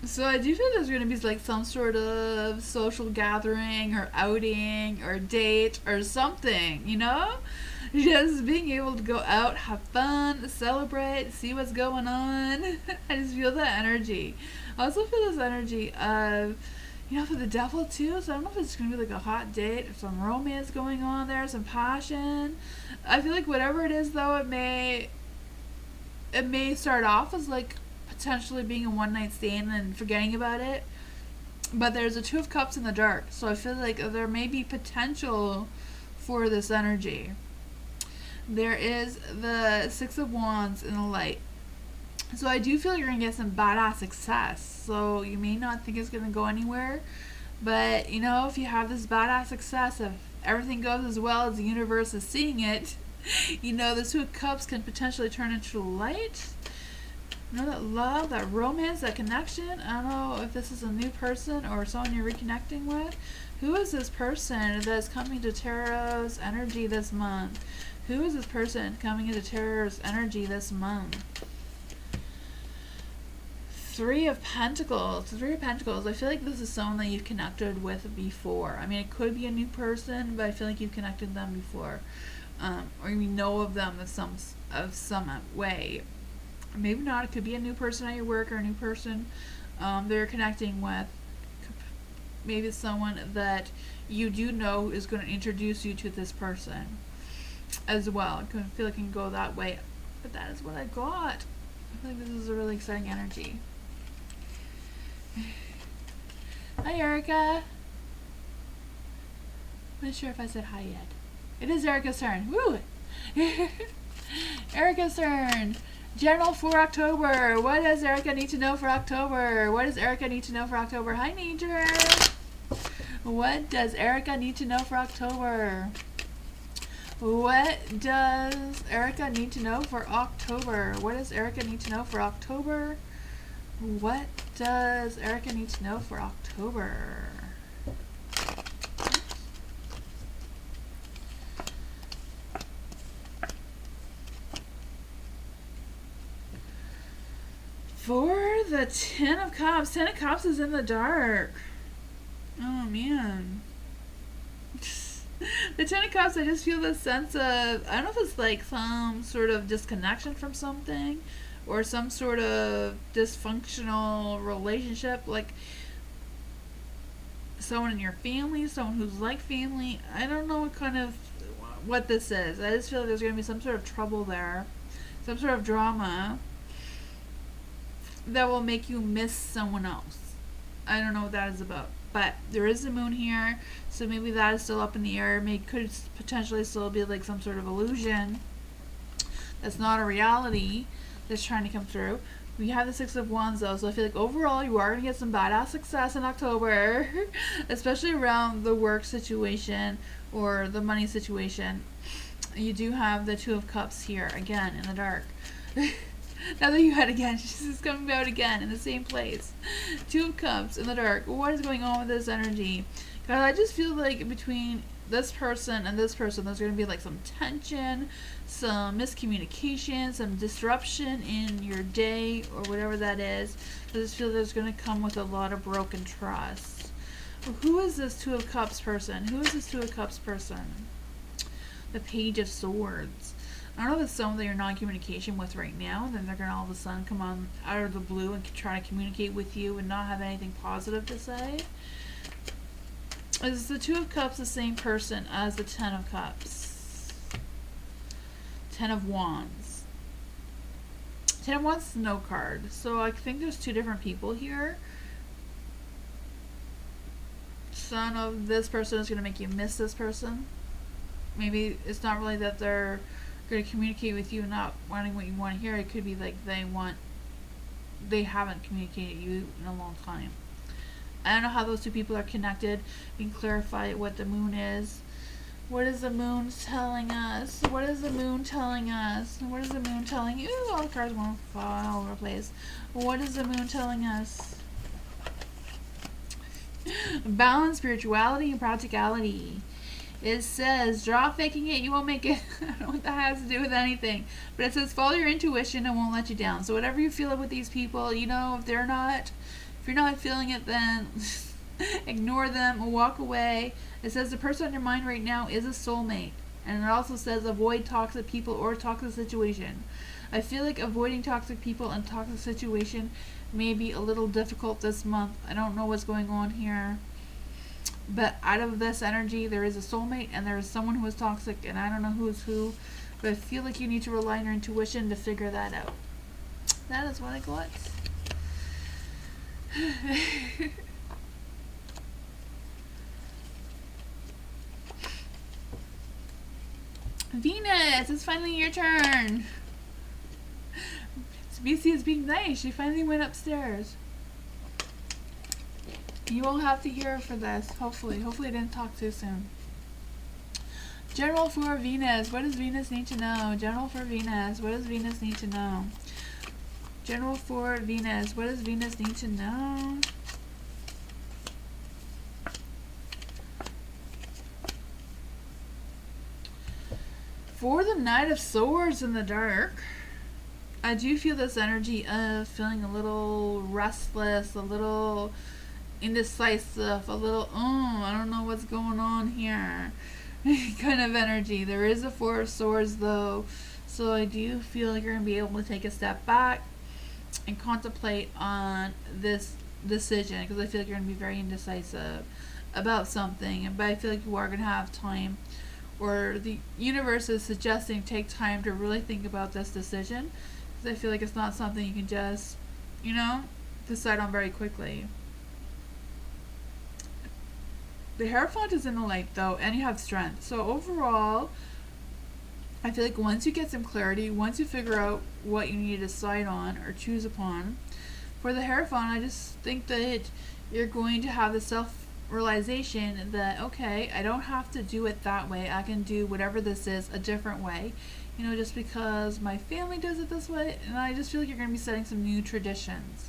So I do feel there's going to be like some sort of social gathering or outing or date or something, you know? Just being able to go out, have fun, celebrate, see what's going on. I just feel that energy. I also feel this energy of, you know, for the devil too. So I don't know if it's going to be like a hot date or some romance going on there, some passion. I feel like whatever it is though, it may start off as like potentially being a one night stand and forgetting about it, but there's a Two of Cups in the dark, so I feel like there may be potential for this energy. There is the Six of Wands in the light, so I do feel you're gonna get some badass success. So you may not think it's gonna go anywhere, but you know, if you have this badass success, if everything goes as well as the universe is seeing it, you know, the Two of Cups can potentially turn into light. You know, that love, that romance, that connection. I don't know if this is a new person or someone you're reconnecting with. Who is this person that's coming to Tarot's energy this month? Who is this person coming into Tarot's energy this month? Three of Pentacles. Three of Pentacles. I feel like this is someone that you've connected with before. I mean, it could be a new person, but I feel like you've connected them before. Or you know of them in some way. Maybe not. It could be a new person at your work or a new person they're connecting with. Maybe it's someone that you do know is going to introduce you to this person as well. I feel like it can go that way. But that is what I got. I feel like this is a really exciting energy. Hi, Erica. I'm not sure if I said hi yet. It is Erica's turn. Woo! Erica's turn. General for October. What does Erica need to know for October? What does Erica need to know for October? Hi, Nature. What does Erica need to know for October? What does Erica need to know for October? What does Erica need to know for October? What does Erica need to know for October? For the Ten of Cups. Ten of Cups is in the dark. Oh, man. The Ten of Cups, I just feel this sense of, I don't know if it's like some sort of disconnection from something or some sort of dysfunctional relationship, like someone in your family, someone who's like family. I don't know what this is. I just feel like there's going to be some sort of trouble there, some sort of drama that will make you miss someone else. I don't know what that is about. But there is the moon here, so maybe that is still up in the air. Maybe could potentially still be like some sort of illusion that's not a reality that's trying to come through. We have the Six of Wands though, so I feel like overall you are going to get some badass success in October, especially around the work situation or the money situation. You do have the Two of Cups here, again, in the dark. Now that you had again, she's just coming out again in the same place. Two of Cups in the dark. What is going on with this energy? God, I just feel like between this person and this person, there's going to be like some tension, some miscommunication, some disruption in your day or whatever that is. I just feel there's going to come with a lot of broken trust. Who is this Two of Cups person? Who is this Two of Cups person? The Page of Swords. I don't know if it's someone that you're not in communication with right now, and then they're going to all of a sudden come on out of the blue and try to communicate with you and not have anything positive to say. Is the Two of Cups the same person as the Ten of Cups? Ten of Wands. Ten of Wands is no card, so I think there's two different people here. Son of this person is going to make you miss this person. Maybe it's not really that they're going to communicate with you not wanting what you want to hear. It could be like they haven't communicated you in a long time. I don't know how those two people are connected. We can clarify what the moon is. What is the moon telling us? What is the moon telling us? What is the moon telling you? Ooh, all the cards want to fall all over the place. What is the moon telling us? Balance, spirituality, and practicality. It says, draw faking it, you won't make it. I don't know what that has to do with anything. But it says, follow your intuition and won't let you down. So whatever you feel with these people, you know, if you're not feeling it, then ignore them or walk away. It says the person on your mind right now is a soulmate. And it also says, avoid toxic people or toxic situation. I feel like avoiding toxic people and toxic situation may be a little difficult this month. I don't know what's going on here. But out of this energy, there is a soulmate and there is someone who is toxic, and I don't know who is who. But I feel like you need to rely on your intuition to figure that out. That is what I got. Venus, it's finally your turn. BC is being nice. She finally went upstairs. You won't have to hear for this, hopefully. Hopefully I didn't talk too soon. General for Venus. What does Venus need to know? General for Venus. What does Venus need to know? General for Venus. What does Venus need to know? For the Knight of Swords in the dark, I do feel this energy of feeling a little restless, a little indecisive, a little, I don't know what's going on here kind of energy. There is a Four of Swords though, so I do feel like you're going to be able to take a step back and contemplate on this decision, because I feel like you're going to be very indecisive about something, but I feel like you are going to have time, or the universe is suggesting take time to really think about this decision, because I feel like it's not something you can just, decide on very quickly. The Hierophant is in the light though, and you have strength. So overall, I feel like once you get some clarity, once you figure out what you need to decide on or choose upon, for the Hierophant, I just think that you're going to have the self-realization that, okay, I don't have to do it that way. I can do whatever this is a different way. Just because my family does it this way, and I just feel like you're going to be setting some new traditions.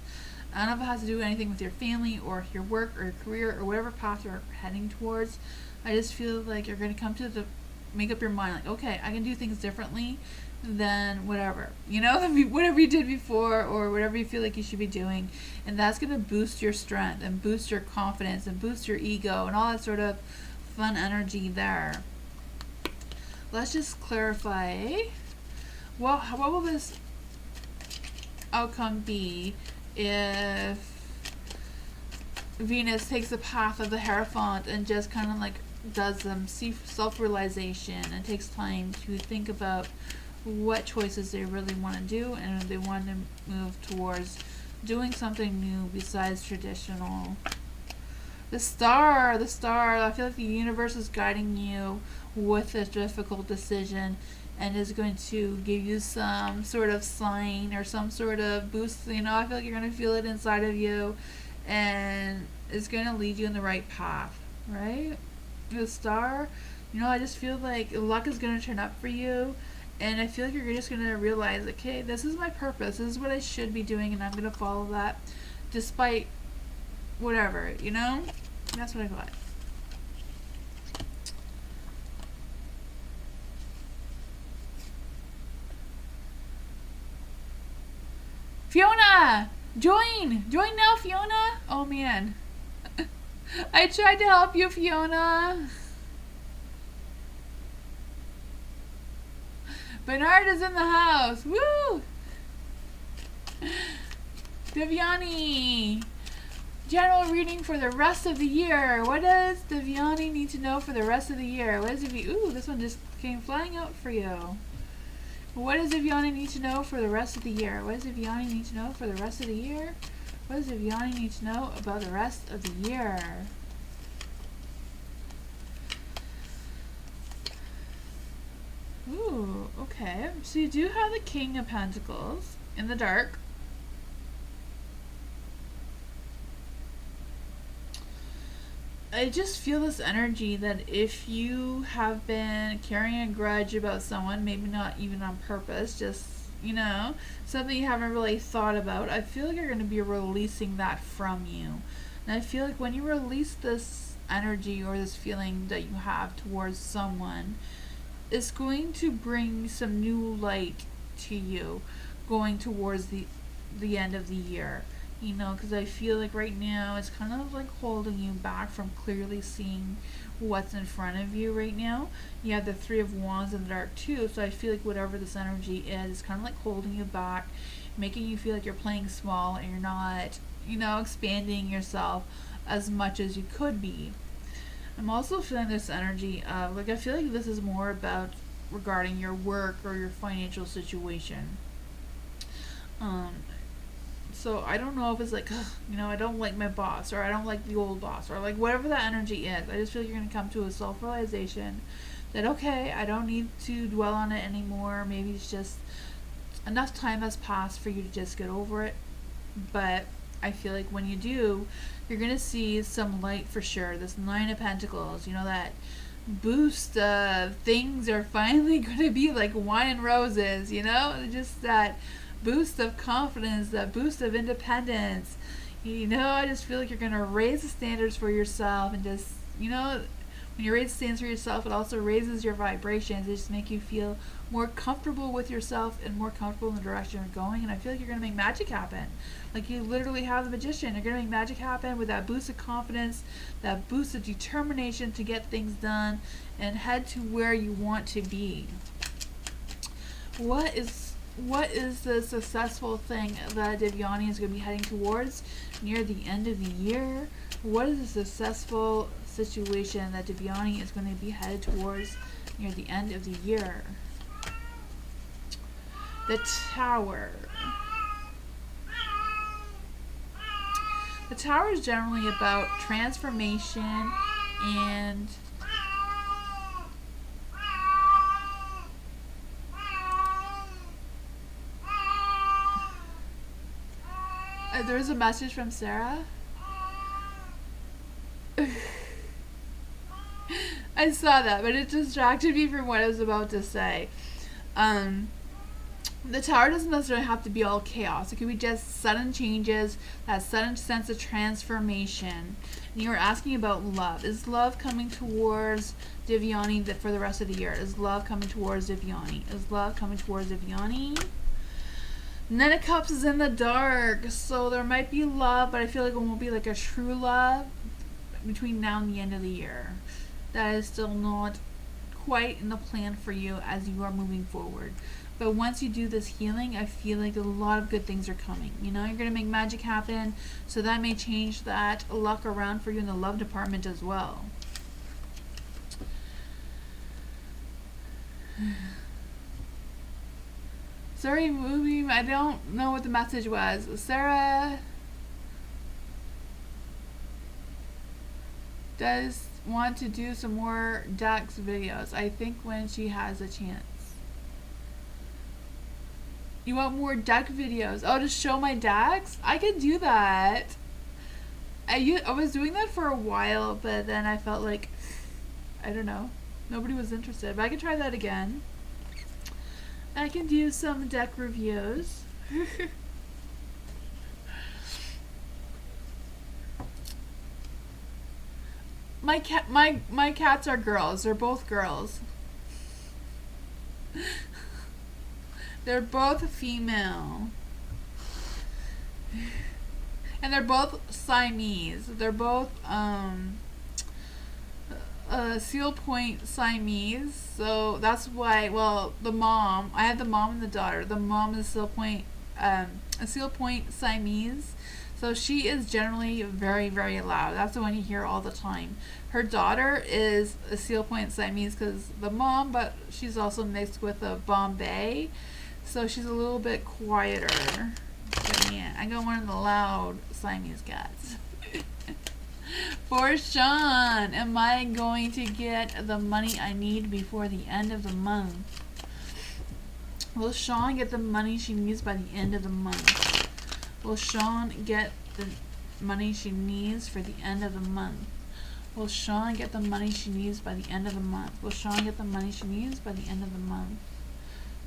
I don't know if it has to do anything with your family or your work or your career or whatever path you're heading towards. I just feel like you're going to come to make up your mind, like, okay, I can do things differently than whatever, whatever you did before or whatever you feel like you should be doing. And that's going to boost your strength and boost your confidence and boost your ego and all that sort of fun energy there. let's just clarify. What will this outcome be if Venus takes the path of the Hierophant and just kind of like does some self-realization and takes time to think about what choices they really want to do and if they want to move towards doing something new besides traditional. The star, I feel like the universe is guiding you with a difficult decision and is going to give you some sort of sign or some sort of boost. You know, I feel like you're going to feel it inside of you and it's going to lead you in the right path, right? The star, you know, I just feel like luck is going to turn up for you. And I feel like you're just going to realize, okay, this is my purpose. This is what I should be doing, and I'm going to follow that despite whatever, you know? That's what I got. Fiona! Join! Join now, Fiona! Oh, man. I tried to help you, Fiona. Bernard is in the house. Woo! Devyani. General reading for the rest of the year. What does Devyani need to know for the rest of the year? What does ooh, this one just came flying out for you. What does Devyani need to know for the rest of the year? What does Devyani need to know for the rest of the year? What does Devyani need to know about the rest of the year? Ooh, okay. So you do have the King of Pentacles in the dark. I just feel this energy that if you have been carrying a grudge about someone, maybe not even on purpose, just, you know, something you haven't really thought about, I feel like you're going to be releasing that from you. And I feel like when you release this energy or this feeling that you have towards someone, it's going to bring some new light to you going towards the end of the year. You know, because I feel like right now it's kind of like holding you back from clearly seeing what's in front of you right now. You have the Three of Wands in the dark too, so I feel like whatever this energy is, it's kind of like holding you back, making you feel like you're playing small and you're not, you know, expanding yourself as much as you could be. I'm also feeling this energy of, like, I feel like this is more about regarding your work or your financial situation. So I don't know if it's like, ugh, you know, I don't like my boss, or I don't like the old boss, or like whatever that energy is. I just feel like you're going to come to a self-realization that, okay, I don't need to dwell on it anymore. Maybe it's just enough time has passed for you to just get over it. But I feel like when you do, you're going to see some light for sure. This Nine of Pentacles, you know, that boost of things are finally going to be like wine and roses, you know, just that boost of confidence, that boost of independence. You know, I just feel like you're going to raise the standards for yourself and just, you know, when you raise the standards for yourself, it also raises your vibrations. It just make you feel more comfortable with yourself and more comfortable in the direction you're going. And I feel like you're going to make magic happen. Like you literally have the magician. You're going to make magic happen with that boost of confidence, that boost of determination to get things done and head to where you want to be. What is the successful thing that Devyani is going to be heading towards near the end of the year? What is the successful situation that Devyani is going to be headed towards near the end of the year? The Tower. The Tower is generally about transformation and there's a message from Sarah. I saw that, but it distracted me from what I was about to say. The Tower doesn't necessarily have to be all chaos. It could be just sudden changes, that sudden sense of transformation. And you were asking about love. Is love coming towards Devyani for the rest of the year? Is love coming towards Devyani? Is love coming towards Devyani? Nine of Cups is in the dark, so there might be love, but I feel like it won't be like a true love between now and the end of the year. That is still not quite in the plan for you as you are moving forward. But once you do this healing, I feel like a lot of good things are coming. You know, you're going to make magic happen. So that may change that luck around for you in the love department as well. Sorry, movie. I don't know what the message was. Sarah does want to do some more Dax videos. I think when she has a chance. You want more deck videos? Oh, to show my decks? I can do that. I was doing that for a while, but then I felt like, I don't know, nobody was interested. But I can try that again. I can do some deck reviews. My cats are girls. They're both girls. They're both female. And they're both Siamese. They're both Seal Point Siamese. So that's why, well, the mom, I have the mom and the daughter. The mom is a Seal Point Siamese. So she is generally very, very loud. That's the one you hear all the time. Her daughter is a Seal Point Siamese because the mom, but she's also mixed with a Bombay. So she's a little bit quieter. But yeah, I got one of the loud Siamese cats. For Sean, am I going to get the money I need before the end of the month? Will Sean get the money she needs by the end of the month? Will Sean get the money she needs for the end of the month? Will Sean get the money she needs by the end of the month? Will Sean get the money she needs by the end of the month?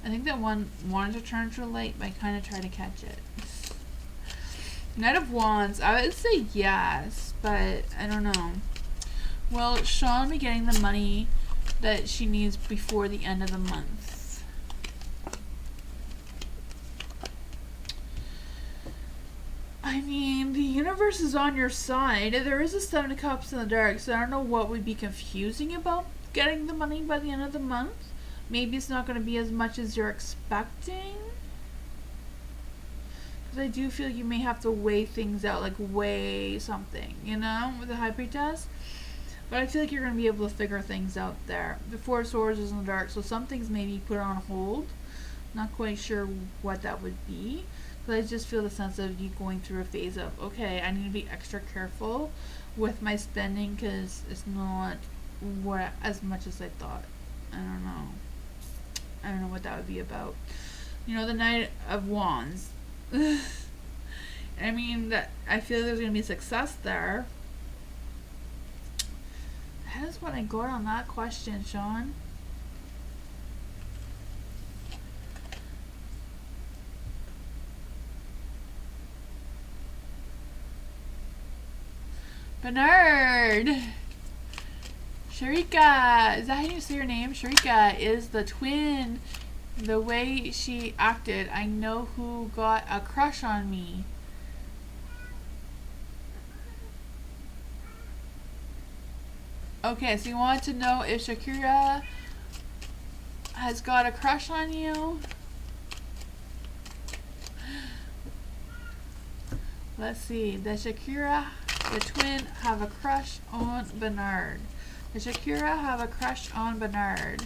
I think that one wanted to turn too late, but I kind of tried to catch it. Knight of Wands, I would say yes, but I don't know. Will Sean be getting the money that she needs before the end of the month? I mean, the universe is on your side. There is a Seven of Cups in the dark, so I don't know what would be confusing about getting the money by the end of the month. Maybe it's not going to be as much as you're expecting. Because I do feel you may have to weigh things out, like weigh something, you know, with the High Priestess. But I feel like you're going to be able to figure things out there. The Four of Swords is in the dark, so some things may be put on hold. Not quite sure what that would be. But I just feel the sense of you going through a phase of, okay, I need to be extra careful with my spending because it's not as much as I thought. I don't know. I don't know what that would be about. You know, the Knight of Wands. I mean, that I feel there's going to be success there. That is what I got on that question, Sean. Bernard! Sharika! Is that how you say your name? Sharika is the twin. The way she acted, I know who got a crush on me. Okay, so you want to know if Shakira has got a crush on you? Let's see. Does Shakira, the twin, have a crush on Bernard? Does Shakira have a crush on Bernard?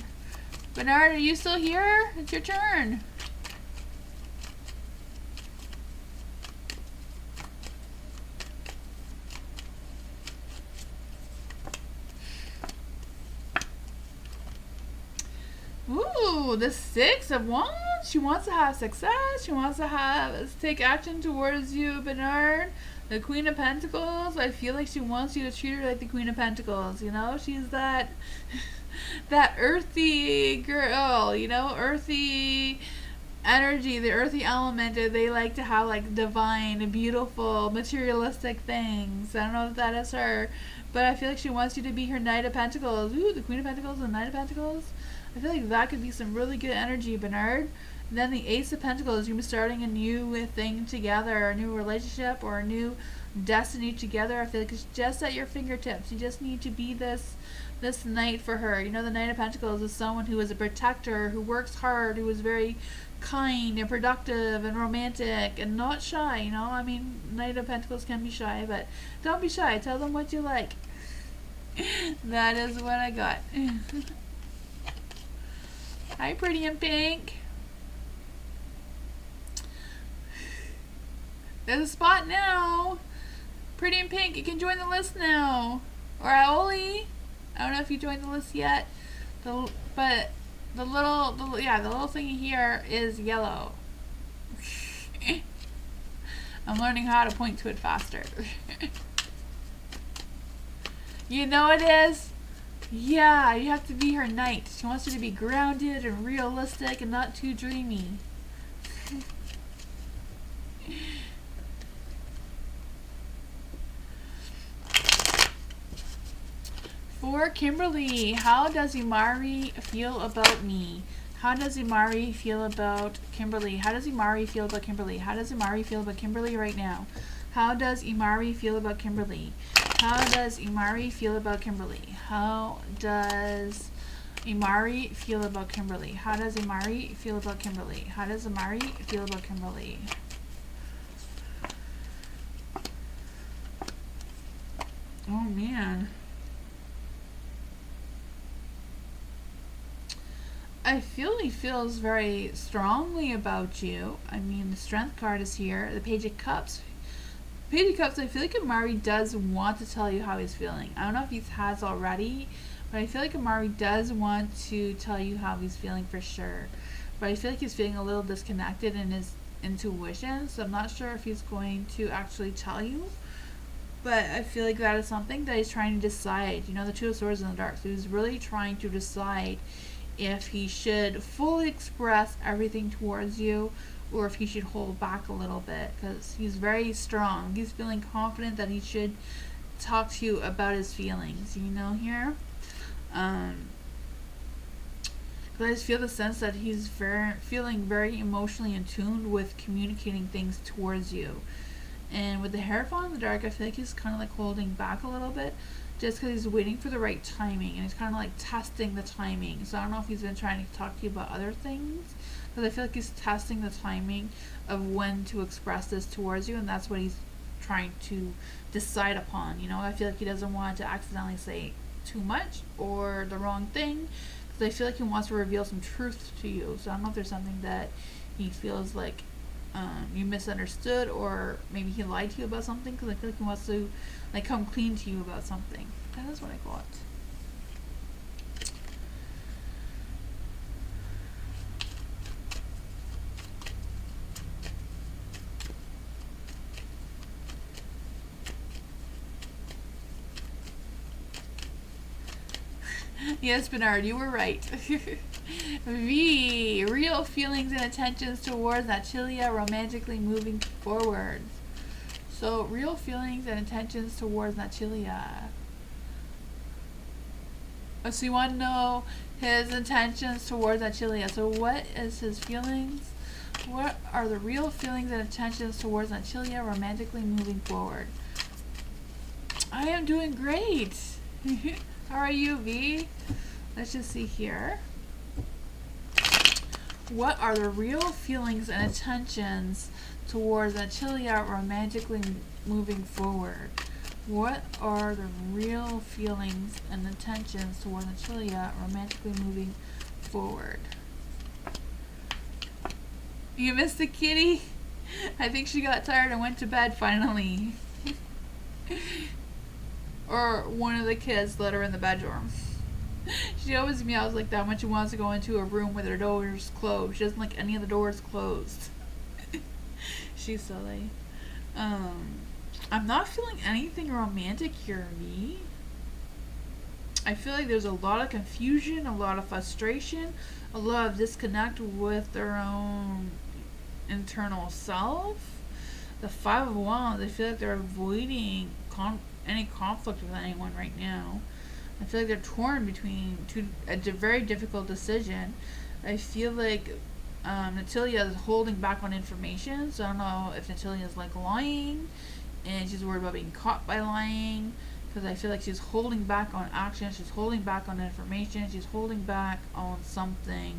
Bernard, are you still here? It's your turn. Ooh, the Six of Wands. She wants to have success. She wants to take action towards you, Bernard. The Queen of Pentacles. I feel like she wants you to treat her like the Queen of Pentacles. You know, she's that that earthy girl. You know, earthy energy, the earthy element. They like to have like divine, beautiful, materialistic things. I don't know if that is her, but I feel like she wants you to be her Knight of Pentacles. Ooh, the Queen of Pentacles and the Knight of Pentacles. I feel like that could be some really good energy, Bernard. And then the Ace of Pentacles, you're going to be starting a new thing together, a new relationship or a new destiny together. I feel like it's just at your fingertips. You just need to be this this Knight for her. You know, the Knight of Pentacles is someone who is a protector, who works hard, who is very kind and productive and romantic and not shy. You know, I mean, Knight of Pentacles can be shy, but don't be shy. Tell them what you like. That is what I got. Hi, Pretty in Pink. There's a spot now. Pretty in Pink, you can join the list now. Or Aoli. I don't know if you joined the list yet. But the little thingy here is yellow. I'm learning how to point to it faster. You know it is? Yeah, you have to be her knight. She wants you to be grounded and realistic and not too dreamy. For Kimberly, how does Imari feel about me? How does Imari feel about Kimberly? How does Imari feel about Kimberly? How does Imari feel about Kimberly right now? How does Imari feel about Kimberly? How does Imari feel about Kimberly? How does Imari feel about Kimberly? How does Imari feel about Kimberly? How does Imari feel about Kimberly? Oh man. I feel he feels very strongly about you. I mean, the Strength card is here. The Page of Cups. Page of Cups, I feel like Amari does want to tell you how he's feeling. I don't know if he has already, but I feel like Amari does want to tell you how he's feeling for sure. But I feel like he's feeling a little disconnected in his intuition, so I'm not sure if he's going to actually tell you. But I feel like that is something that he's trying to decide. You know, the Two of Swords in the Dark. So he's really trying to decide if he should fully express everything towards you or if he should hold back a little bit, because he's very strong. He's feeling confident that he should talk to you about his feelings, you know, here. I just feel the sense that he's feeling very emotionally in tune with communicating things towards you. And with the Hierophant in the Dark, I feel like he's kind of like holding back a little bit, just because he's waiting for the right timing, and he's kind of like testing the timing. So I don't know if he's been trying to talk to you about other things, because I feel like he's testing the timing of when to express this towards you, and that's what he's trying to decide upon. You know, I feel like he doesn't want to accidentally say too much or the wrong thing, because I feel like he wants to reveal some truth to you. So I don't know if there's something that he feels like you misunderstood, or maybe he lied to you about something, because I feel like he wants to like come clean to you about something. That is what I got. Yes, Bernard, you were right. V, real feelings and intentions towards Natalia romantically moving forward. So, real feelings and intentions towards Natalia. So you want to know his intentions towards Natalia. So what is his feelings? What are the real feelings and intentions towards Natalia romantically moving forward? I am doing great. How are you, V? Let's just see here. What are the real feelings and intentions towards Natalia romantically moving forward? What are the real feelings and intentions towards Natalia romantically moving forward? You missed the kitty? I think she got tired and went to bed finally. Or one of the kids let her in the bedroom. She always meows like that when she wants to go into a room with her doors closed. She doesn't like any of the doors closed. She's silly. I'm not feeling anything romantic here, me. I feel like there's a lot of confusion, a lot of frustration, a lot of disconnect with their own internal self. The Five of Wands, I feel like they're avoiding any conflict with anyone right now. I feel like they're torn between a very difficult decision. I feel like Natalia is holding back on information, so I don't know if Natalia is like lying and she's worried about being caught by lying, because I feel like she's holding back on action, she's holding back on information, she's holding back on something,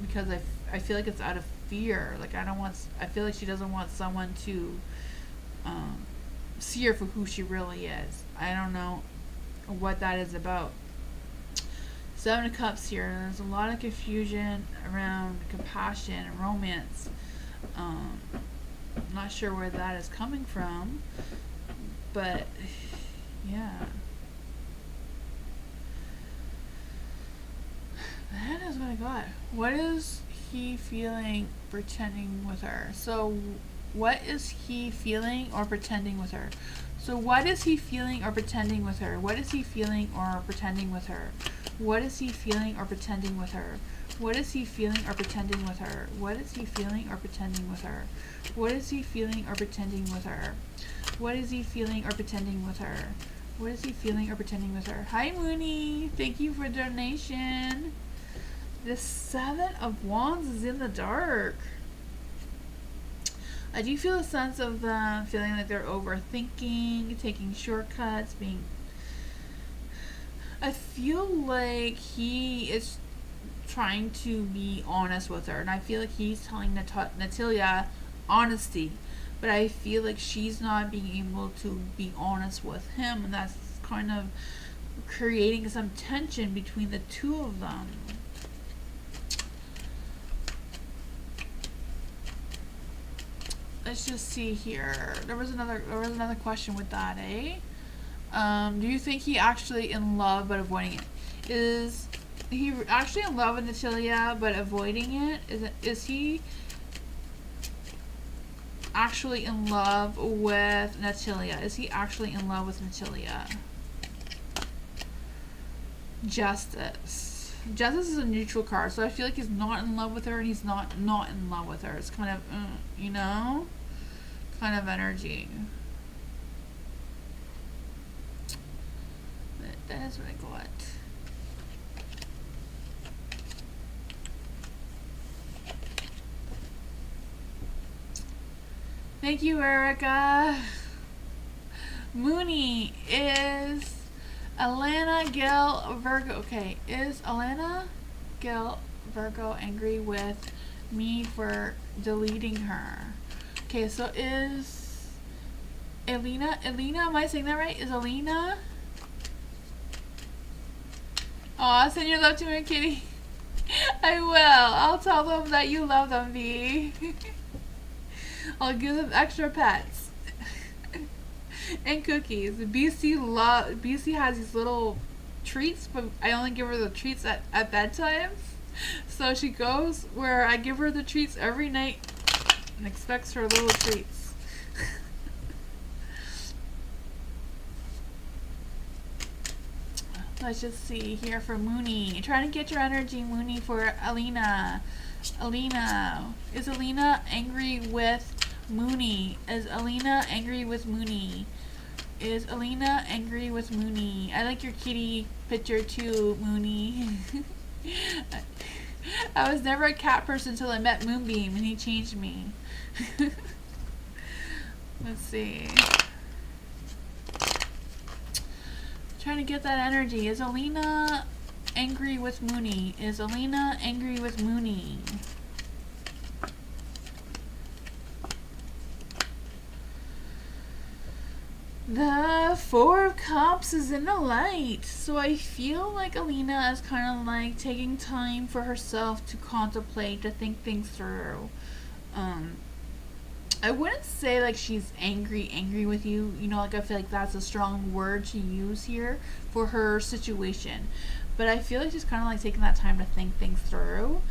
because I feel like it's out of fear. Like I feel like she doesn't want someone to see her for who she really is. I don't know what that is about. Seven of Cups here. There's a lot of confusion around compassion and romance. I'm not sure where that is coming from, but yeah. That is what I got. What is he feeling pretending with her? So what is he feeling or pretending with her? So what is he feeling or pretending with her? What is he feeling or pretending with her? What is he feeling or pretending with her? What is he feeling or pretending with her? What is he feeling or pretending with her? What is he feeling or pretending with her? What is he feeling or pretending with her? What is he feeling or pretending with her? Hi Mooney, thank you for the donation. The Seven of Wands is in the dark. I do feel a sense of them feeling like they're overthinking, taking shortcuts, being... I feel like he is trying to be honest with her, and I feel like he's telling Natalia honesty, but I feel like she's not being able to be honest with him, and that's kind of creating some tension between the two of them. Let's just see here. There was another question with that, eh? Do you think he actually in love but avoiding it? Is he actually in love with Natalia but avoiding it? Is he actually in love with Natalia? Is he actually in love with Natalia? Justice. Justice is a neutral card, so I feel like he's not in love with her and he's not in love with her. It's kind of, you know, kind of energy. But that is what I got. Thank you, Erica. Mooney is Alana Gil Virgo. Okay, is Alana Gil Virgo angry with me for deleting her? Okay, so is Elena, am I saying that right? Is Elena? Aw, send your love to me, kitty. I will. I'll tell them that you love them, V. I'll give them extra pets. And cookies. BC has these little treats, but I only give her the treats at bedtime. So she goes where I give her the treats every night and expects her little treats. Let's just see here for Mooney. Trying to get your energy, Mooney, for Alina. Alina. Is Alina angry with Mooney? Is Alina angry with Mooney? Is Alina angry with Mooney? I like your kitty picture too, Mooney. I was never a cat person until I met Moonbeam and he changed me. Let's see. Trying to get that energy. Is Alina angry with Mooney? Is Alina angry with Mooney? The Four of Cups is in the light. So I feel like Alina is kind of like taking time for herself to contemplate, to think things through. I wouldn't say like she's angry with you. You know, like I feel like that's a strong word to use here for her situation. But I feel like she's kind of like taking that time to think things through.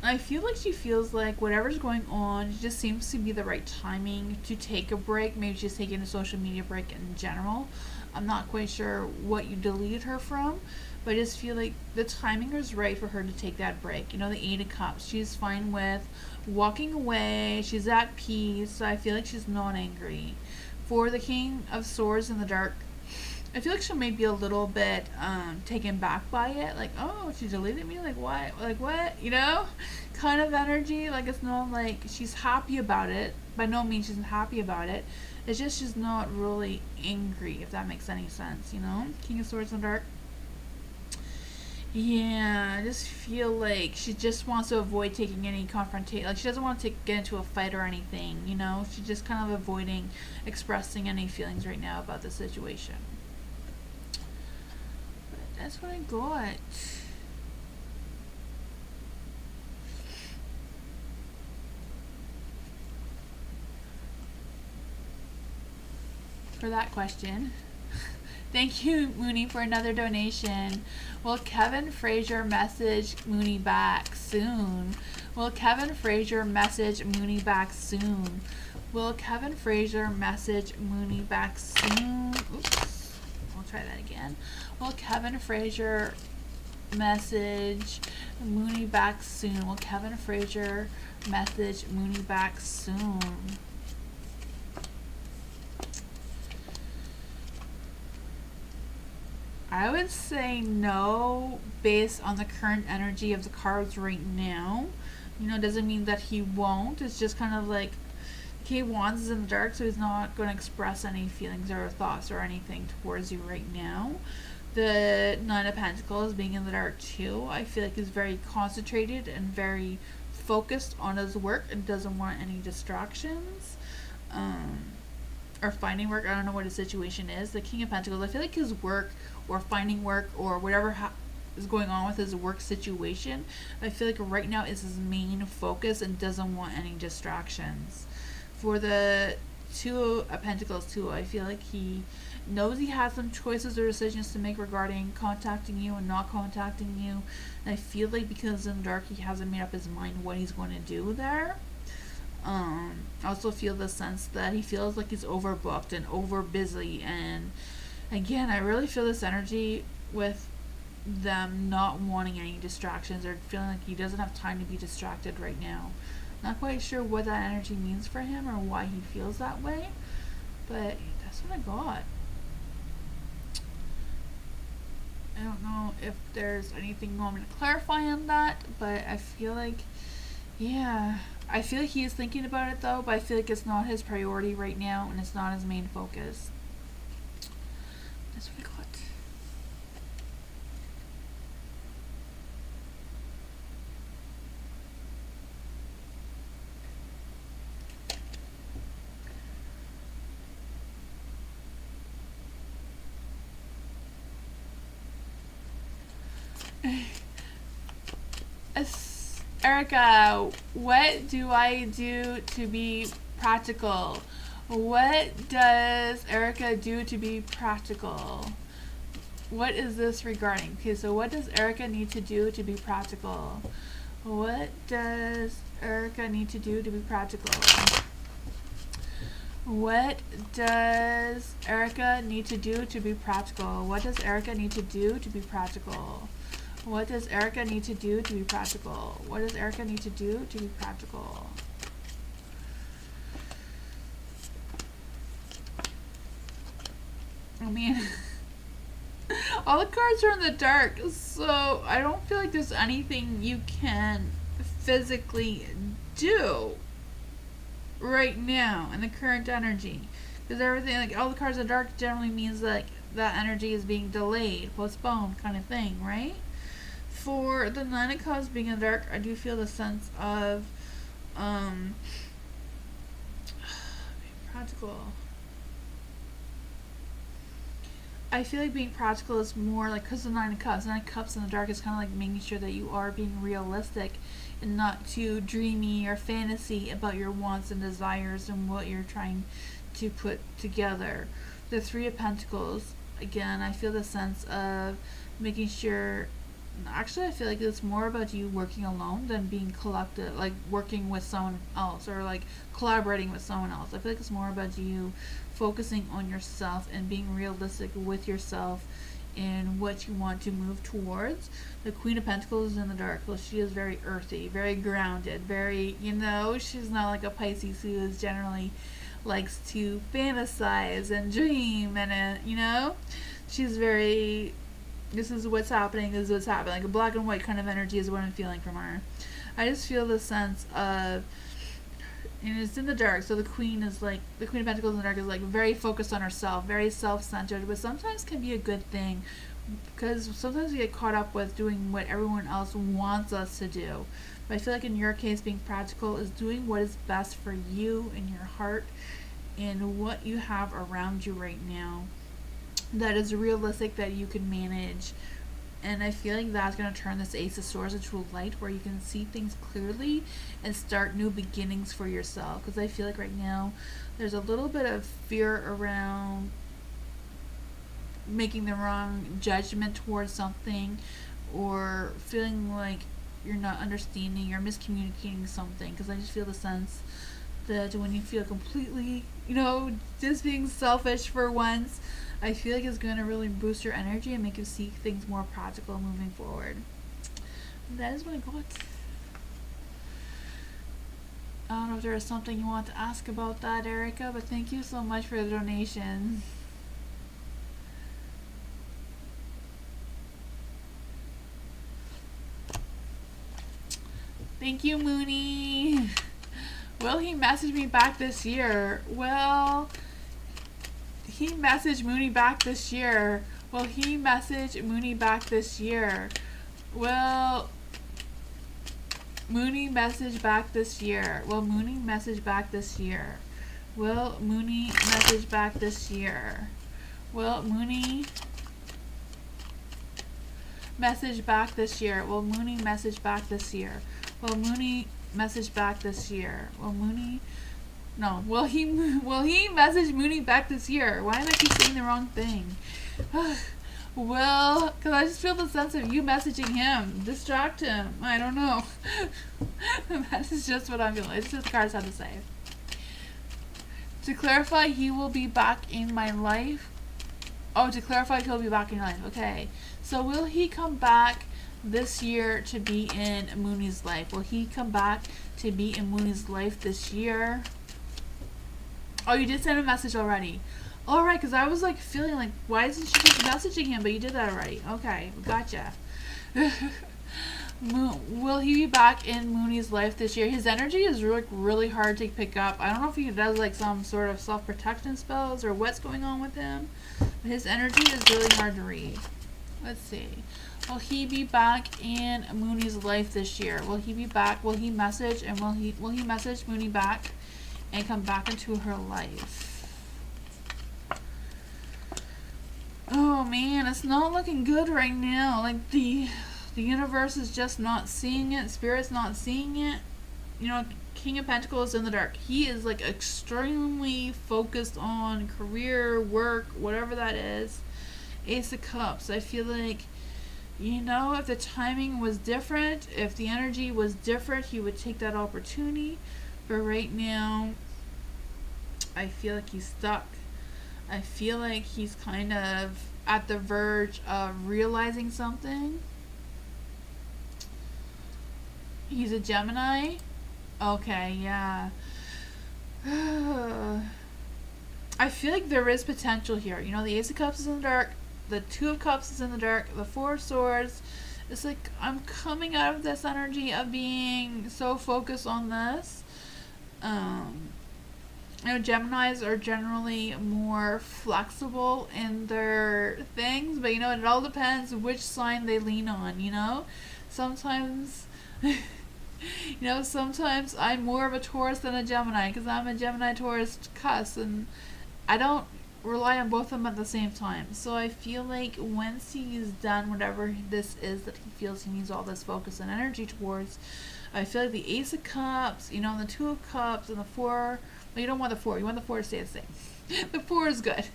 I feel like she feels like whatever's going on, it just seems to be the right timing to take a break. Maybe she's taking a social media break in general. I'm not quite sure what you deleted her from, but I just feel like the timing is right for her to take that break. You know, the Eight of Cups, she's fine with walking away. She's at peace, so I feel like she's not angry. For the King of Swords in the dark, I feel like she may be a little bit taken back by it, like, oh, she deleted me, like what, you know, kind of energy. Like, it's not like she's happy about it. By no means she's happy about it. It's just she's not really angry, if that makes any sense, you know. King of Swords in the dark. Yeah, I just feel like she just wants to avoid taking any confrontation. Like, she doesn't want to get into a fight or anything, you know. She's just kind of avoiding expressing any feelings right now about the situation. But that's what I got. For that question. Thank you, Mooney, for another donation. Will Kevin Frazier message Mooney back soon? Will Kevin Frazier message Mooney back soon? Will Kevin Frazier message Mooney back soon? Oops. I'll try that again. Will Kevin Frazier message Mooney back soon? Will Kevin Frazier message Mooney back soon? I would say no, based on the current energy of the cards right now. You know, doesn't mean that he won't. It's just kind of like King of Wands is in the dark, so he's not going to express any feelings or thoughts or anything towards you right now. The Nine of Pentacles being in the dark too, I feel like he's very concentrated and very focused on his work and doesn't want any distractions. Or finding work. I don't know what his situation is. The King of Pentacles, I feel like his work or finding work or whatever is going on with his work situation, I feel like right now is his main focus and doesn't want any distractions. For the Two of Pentacles too, I feel like he knows he has some choices or decisions to make regarding contacting you and not contacting you. And I feel like because in the dark he hasn't made up his mind what he's going to do there. I also feel the sense that he feels like he's overbooked and over busy, and again, I really feel this energy with them not wanting any distractions or feeling like he doesn't have time to be distracted right now. Not quite sure what that energy means for him or why he feels that way, but that's what I got. I don't know if there's anything you want me to clarify on that, but I feel like, yeah, I feel like he is thinking about it though, but I feel like it's not his priority right now and it's not his main focus. That's what I got. Erica, what do I do to be practical? What does Erica do to be practical? What is this regarding? Okay, so what does Erica need to do to be practical? What does Erica need to do to be practical? What does Erica need to do to be practical? What does Erica need to do to be practical? What does Erica need to do to be practical? What does Erica need to do to be practical? I mean, all the cards are in the dark, so I don't feel like there's anything you can physically do right now in the current energy. Because everything, like all the cards in the dark generally means like that energy is being delayed, postponed kind of thing, right? For the Nine of Cups being in the dark, I do feel the sense of being practical. I feel like being practical is more like, because the Nine of Cups in the dark is kind of like making sure that you are being realistic and not too dreamy or fantasy about your wants and desires and what you're trying to put together. The Three of Pentacles, again, I feel the sense of making sure, actually I feel like it's more about you working alone than being collective, like working with someone else or like collaborating with someone else. I feel like it's more about you focusing on yourself and being realistic with yourself and what you want to move towards. The Queen of Pentacles is in the dark. Well, she is very earthy, very grounded, very, you know, she's not like a Pisces who is generally likes to fantasize and dream and, you know. She's very, this is what's happening, this is what's happening. Like a black and white kind of energy is what I'm feeling from her. I just feel the sense of, and it's in the dark, so the Queen is like, the Queen of Pentacles in the dark is like very focused on herself, very self-centered, but sometimes can be a good thing, because sometimes we get caught up with doing what everyone else wants us to do. But I feel like in your case, being practical is doing what is best for you and your heart and what you have around you right now that is realistic, that you can manage. And I feel like that's going to turn this Ace of Swords into a light where you can see things clearly and start new beginnings for yourself. Because I feel like right now there's a little bit of fear around making the wrong judgment towards something, or feeling like you're not understanding or miscommunicating something. Because I just feel the sense that when you feel completely, just being selfish for once, I feel like it's going to really boost your energy and make you see things more practical moving forward. That is what I got. I don't know if there is something you want to ask about that, Erica, but thank you so much for the donation. Thank you, Mooney. Will he message me back this year? Well, he messaged Mooney back this year. Will he message Mooney back this year? Will Mooney message back this year? Will Mooney message back this year? Will Mooney message back this year? Will Mooney message back this year? Will Mooney message back this year? Will Mooney message back this year? Will Mooney... No, will he message Mooney back this year? Why am I keep saying the wrong thing? Well, because I just feel the sense of you messaging him. Distract him. I don't know. That is just what I'm feeling. It's just the cards have to say. To clarify, he will be back in my life. Oh, to clarify, he'll be back in your life. Okay. So will he come back this year to be in Mooney's life? Will he come back to be in Mooney's life this year? Oh, you did send a message already. Alright, because I was like feeling like, why isn't she just messaging him? But you did that already. Okay, gotcha. Will he be back in Mooney's life this year? His energy is really hard to pick up. I don't know if he does like some sort of self-protection spells or what's going on with him. But his energy is really hard to read. Let's see. Will he be back in Mooney's life this year? Will he be back? Will he message? And will he message Mooney back and come back into her life? Oh man, it's not looking good right now. Like the universe is just not seeing it. Spirit's not seeing it. King of Pentacles in the dark. He is like extremely focused on career, work, whatever that is. Ace of Cups. I feel like, if the timing was different, if the energy was different, he would take that opportunity. But right now, I feel like he's stuck. I feel like he's kind of at the verge of realizing something. He's a Gemini. Okay, yeah. I feel like there is potential here. The Ace of Cups is in the dark. The Two of Cups is in the dark. The Four of Swords. It's like I'm coming out of this energy of being so focused on this. Geminis are generally more flexible in their things, but it all depends which sign they lean on. Sometimes sometimes I'm more of a Taurus than a Gemini, because I'm a Gemini Taurus cusp, and I don't rely on both of them at the same time. So I feel like once he's done whatever this is that he feels he needs all this focus and energy towards, I feel like the Ace of Cups, the Two of Cups, and the Four. Well, you don't want the Four. You want the Four to stay the same. The Four is good.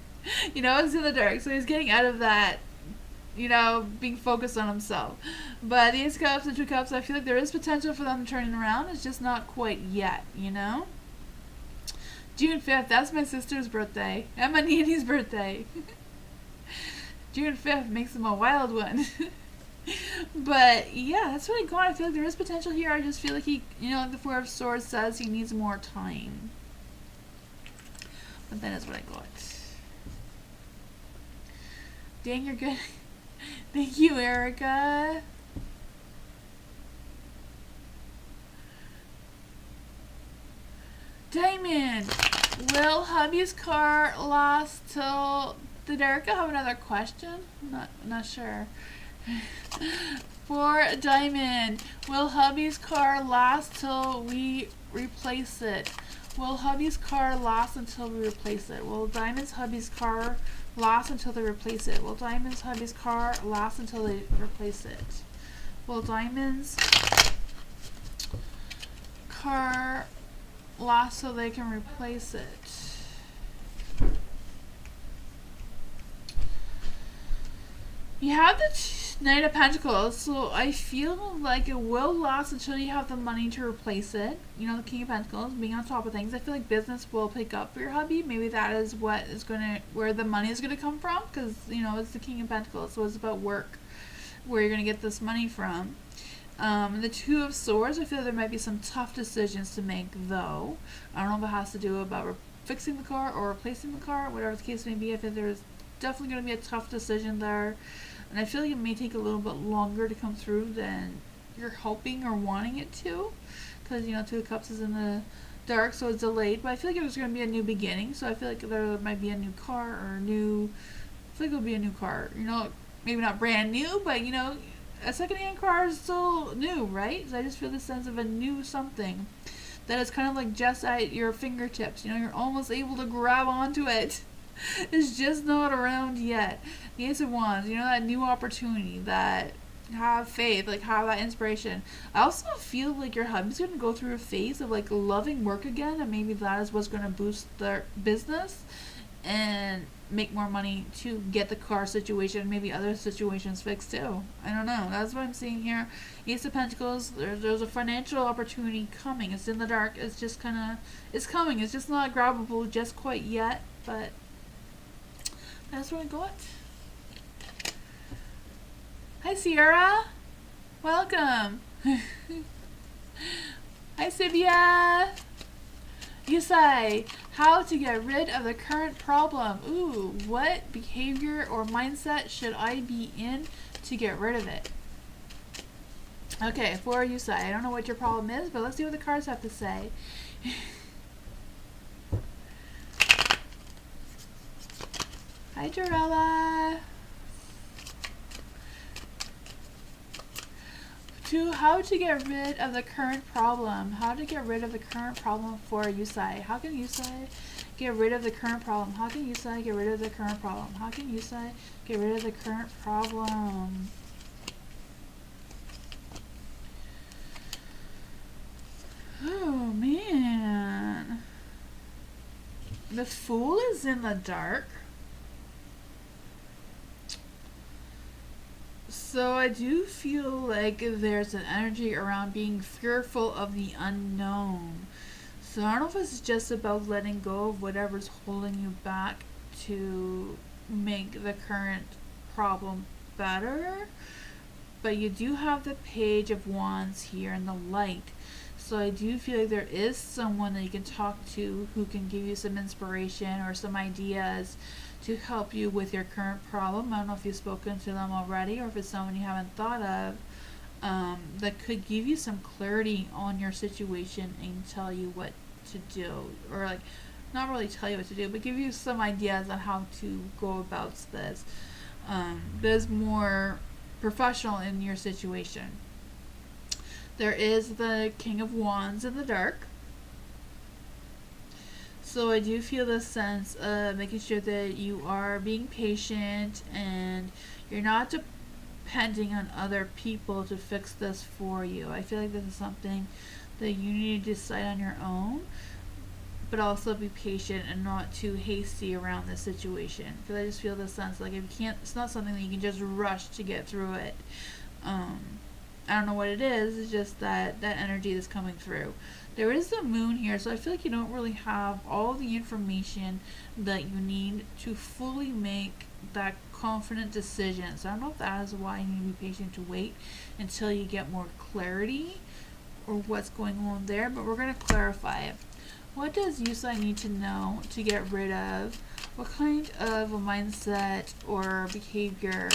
It's in the dark. So he's getting out of that, being focused on himself. But the Ace of Cups and Two of Cups, I feel like there is potential for them turning around. It's just not quite yet, June 5th, that's my sister's birthday. And my nanny's birthday. June 5th makes him a wild one. But yeah, that's what I got. I feel like there is potential here. I just feel like he, like the Four of Swords says, he needs more time. But that is what I got. Dang, you're good. Thank you, Erica. Diamond, will hubby's car last till... Did Erica have another question? I'm not sure. For Diamond, will hubby's car last till we replace it? Will hubby's car last until we replace it? Will Diamond's hubby's car last until they replace it? Will Diamond's hubby's car last until they replace it? Will Diamond's car last so they can replace it? You have the Knight of Pentacles, so I feel like it will last until you have the money to replace it. You know, the King of Pentacles, being on top of things. I feel like business will pick up for your hubby. Maybe that is what is where the money is gonna come from, because you know it's the King of Pentacles, so it's about work, where you're gonna get this money from. The Two of Swords, I feel there might be some tough decisions to make, though. I don't know if it has to do about fixing the car or replacing the car, whatever the case may be. I feel there's definitely going to be a tough decision there, and I feel like it may take a little bit longer to come through than you're hoping or wanting it to, because you know Two of Cups is in the dark, so it's delayed. But I feel like there's going to be a new beginning, so I feel like there might be a new car or I feel like it'll be a new car. You know, maybe not brand new, but you know, a second-hand car is still new, right? So I just feel the sense of a new something that is kind of like just at your fingertips. You know, you're almost able to grab onto it. It's just not around yet. The Ace of Wands, you know, that new opportunity, that have faith, like have that inspiration. I also feel like your hubby's going to go through a phase of like loving work again, and maybe that is what's going to boost their business and make more money to get the car situation, maybe other situations fixed too. I don't know. That's what I'm seeing here. Ace of Pentacles, there's a financial opportunity coming. It's in the dark. It's just kind of, it's coming. It's just not grabbable just quite yet, but that's what I got. Hi, Sierra. Welcome. Hi, Sylvia. You say, how to get rid of the current problem. Ooh, what behavior or mindset should I be in to get rid of it? Okay, for you say, I don't know what your problem is, but let's see what the cards have to say. Hi, Jarella. How to get rid of the current problem. How to get rid of the current problem for Yusai. How can Yusai get rid of the current problem? How can Yusai get rid of the current problem? How can Yusai get rid of the current problem? Oh, man. The Fool is in the dark. So I do feel like there's an energy around being fearful of the unknown. So I don't know if it's just about letting go of whatever's holding you back to make the current problem better. But you do have the Page of Wands here in the light. So I do feel like there is someone that you can talk to who can give you some inspiration or some ideas to help you with your current problem. I don't know if you've spoken to them already or if it's someone you haven't thought of, that could give you some clarity on your situation and tell you what to do, or like not really tell you what to do, but give you some ideas on how to go about this. That is more professional in your situation. There is the King of Wands in the dark. So I do feel the sense of making sure that you are being patient and you're not depending on other people to fix this for you. I feel like this is something that you need to decide on your own, but also be patient and not too hasty around this situation. Because I just feel the sense like if you can't, it's not something that you can just rush to get through it. I don't know what it is. It's just that energy that's coming through. There is the Moon here, so I feel like you don't really have all the information that you need to fully make that confident decision. So I don't know if that is why you need to be patient to wait until you get more clarity or what's going on there, but we're going to clarify it. What does Yusai need to know to get rid of? What kind of a mindset or behavior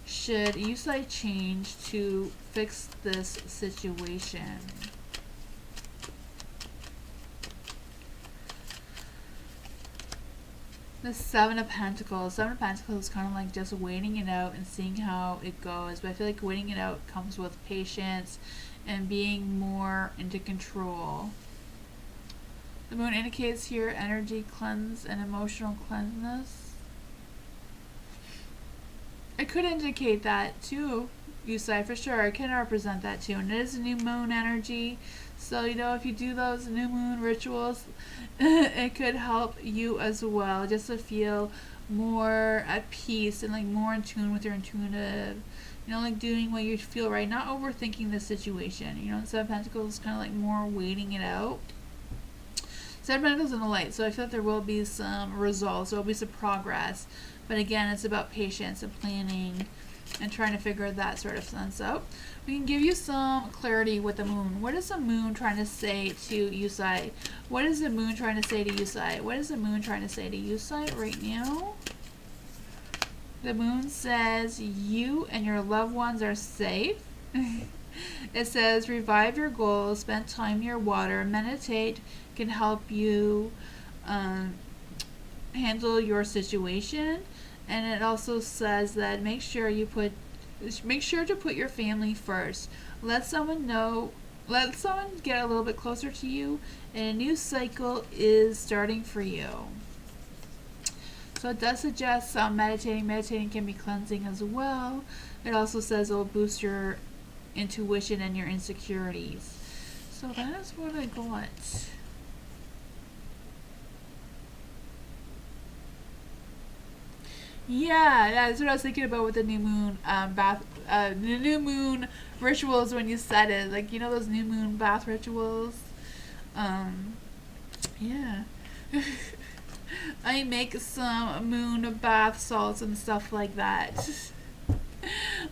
should Yusai change to fix this situation? The Seven of Pentacles. Seven of Pentacles is kind of like just waiting it out and seeing how it goes. But I feel like waiting it out comes with patience and being more into control. The moon indicates here energy cleanse and emotional cleanliness. It could indicate that too, Yusai, for sure. It can represent that too. And it is a new moon energy. So, you know, if you do those new moon rituals, it could help you as well, just to feel more at peace and like more in tune with your intuitive, you know, like doing what you feel right, not overthinking the situation. You know, Seven of Pentacles is kind of like more waiting it out. Seven of Pentacles in the light, so I feel like there will be some results, there will be some progress, but again, it's about patience and planning and trying to figure that sort of sense out. We can give you some clarity with the moon. What is the moon trying to say to Yusai? What is the moon trying to say to Yusai? What is the moon trying to say to Yusai right now? The moon says you and your loved ones are safe. It says revive your goals, spend time near water, meditate can help you handle your situation. And it also says that make sure to put your family first. Let someone get a little bit closer to you, and a new cycle is starting for you. So it does suggest meditating. Meditating can be cleansing as well. It also says it will boost your intuition and your insecurities. So that is what I got. Yeah, that's what I was thinking about with the new moon the new moon rituals when you said it. Like, you know, those new moon bath rituals. Yeah. I make some moon bath salts and stuff like that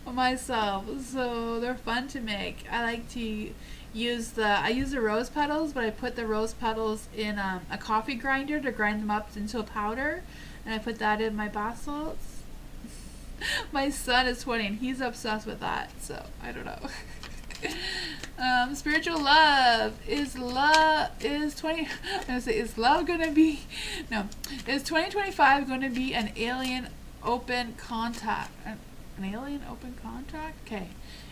myself, so they're fun to make. I like to use the rose petals, but I put the rose petals in a coffee grinder to grind them up into a powder, and I put that in my bath salts. My son is 20 and he's obsessed with that, so I don't know. Spiritual love is 2025 going to be an alien open contact? An alien open contract? Okay.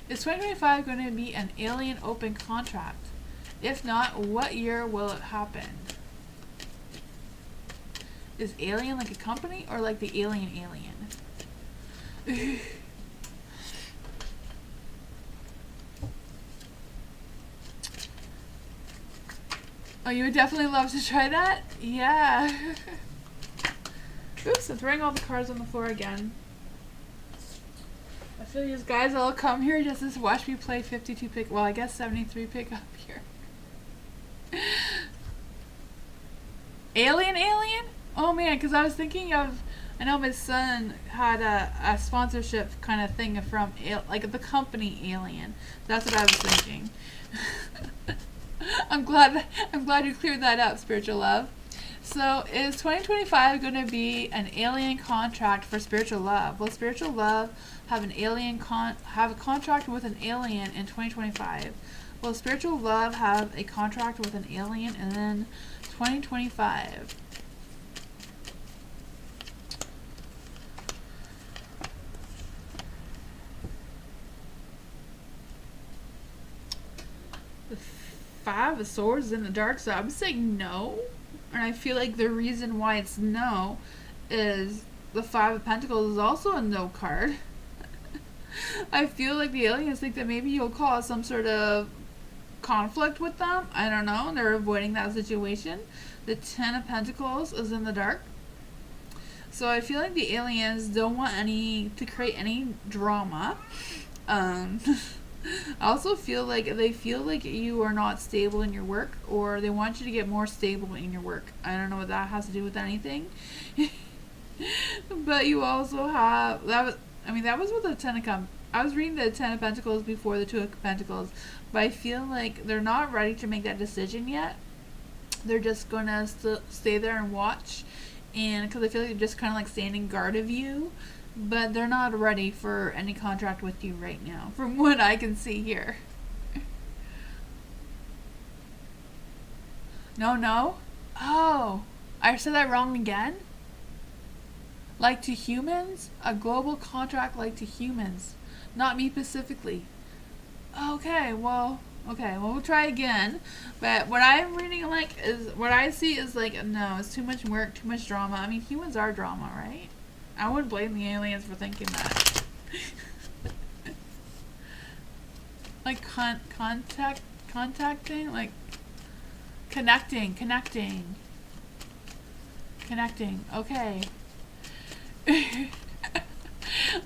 Is 2025 going to be an alien open contract? If not, what year will it happen? Is alien like a company or like the alien? Oh, you would definitely love to try that? Yeah. Oops, I'm throwing all the cards on the floor again. I feel these guys all come here just to watch me play 52 pick, well, I guess 73 pick up here. Alien? Oh man, because I was thinking of, I know my son had a sponsorship kind of thing from, like the company Alien. That's what I was thinking. I'm glad you cleared that up, spiritual love. So is 2025 going to be an alien contract for spiritual love? Will spiritual love have have a contract with an alien in 2025? Will spiritual love have a contract with an alien in 2025? The Five of Swords in the dark side. I'm saying no. And I feel like the reason why it's no is the Five of Pentacles is also a no card. I feel like the aliens think that maybe you'll cause some sort of conflict with them. I don't know. They're avoiding that situation. The Ten of Pentacles is in the dark. So I feel like the aliens don't want to create any drama. I also feel like they feel like you are not stable in your work, or they want you to get more stable in your work. I don't know what that has to do with anything. But you also have that was with the Ten of Cups. I was reading the Ten of Pentacles before the Two of Pentacles, but I feel like they're not ready to make that decision yet. they're just gonna stay there and watch, and because I feel like they're just kind of like standing guard of you, but they're not ready for any contract with you right now, from what I can see here. No. Oh, I said that wrong again. Like to humans, a global contract like to humans, not me specifically. Okay, well, we'll try again. But what I'm reading like is what I see is like, no, it's too much work, too much drama. I mean, humans are drama, right? I wouldn't blame the aliens for thinking that. Like contacting, like connecting. Okay.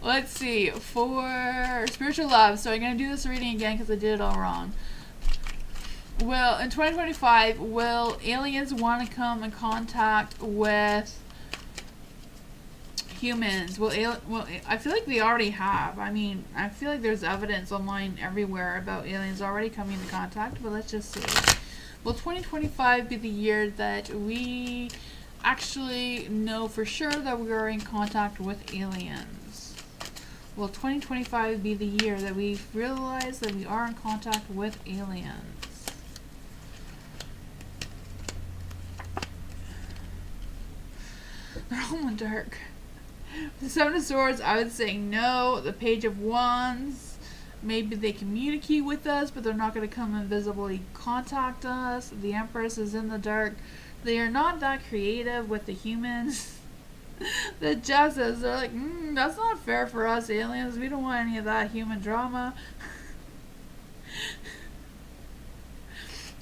Let's see. For spiritual love, so I'm going to do this reading again because I did it all wrong. Well, in 2025, will aliens want to come in contact with humans? I feel like they already have. I mean, I feel like there's evidence online everywhere about aliens already coming into contact, but let's just see. Will 2025 be the year that we actually know for sure that we are in contact with aliens? Will 2025 be the year that we realize that we are in contact with aliens? They're all in the dark. The Seven of Swords, I would say no. The Page of Wands, maybe they communicate with us, but they're not going to come and visibly contact us. The Empress is in the dark. They are not that creative with the humans. The Justice, they're like, that's not fair for us aliens. We don't want any of that human drama.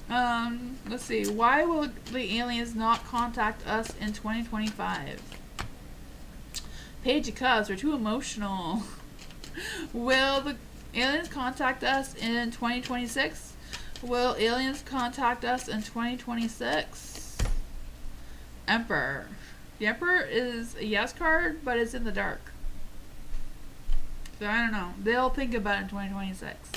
Let's see. Why will the aliens not contact us in 2025? Page of Cups, they're too emotional. Will the aliens contact us in 2026? Will aliens contact us in 2026? Emperor. The Emperor is a yes card, but it's in the dark. So I don't know. They'll think about it in 2026.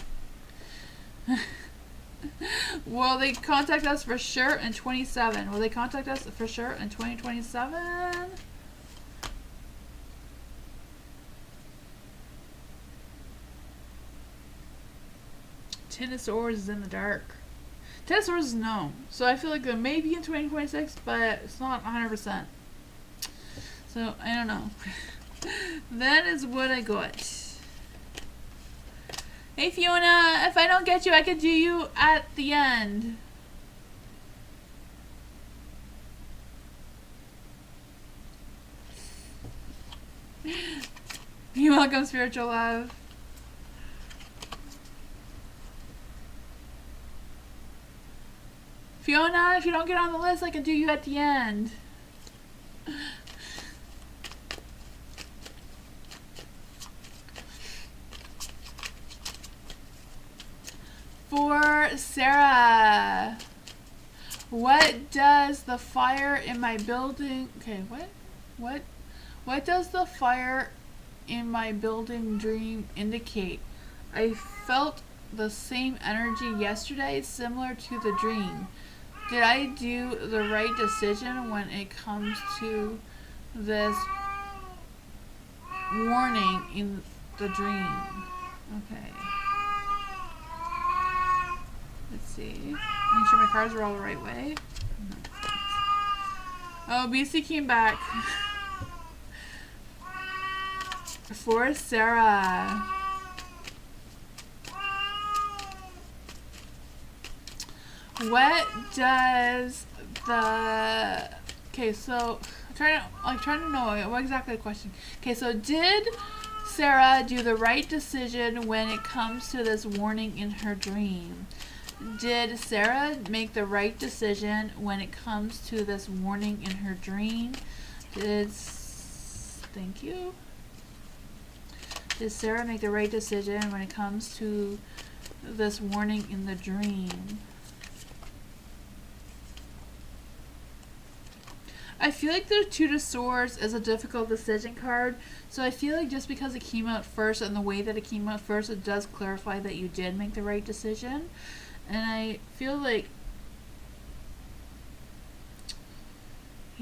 Will they contact us for sure in 27? Will they contact us for sure in 2027? Ten of Swords is in the dark. Ten of Swords is no. So I feel like they may be in 2026, but it's not 100%. So I don't know. That is what I got. Hey Fiona, if I don't get you, I can do you at the end. You're welcome, spiritual love. Fiona, if you don't get on the list, I can do you at the end. For Sarah, what does the fire in my building... Okay, what does the fire in my building dream indicate? I felt the same energy yesterday, similar to the dream. Did I do the right decision when it comes to this warning in the dream? Okay. Let's see. Make sure my cards are all the right way. Oh, BC came back. For Sarah. What does the... Okay, so I'm trying to know what exactly the question. Okay, so did Sarah do the right decision when it comes to this warning in her dream? Did Sarah make the right decision when it comes to this warning in her dream? Thank you. Did Sarah make the right decision when it comes to this warning in the dream? I feel like the Two of Swords is a difficult decision card, so I feel like just because it came out first and the way that it came out first, it does clarify that you did make the right decision. And I feel like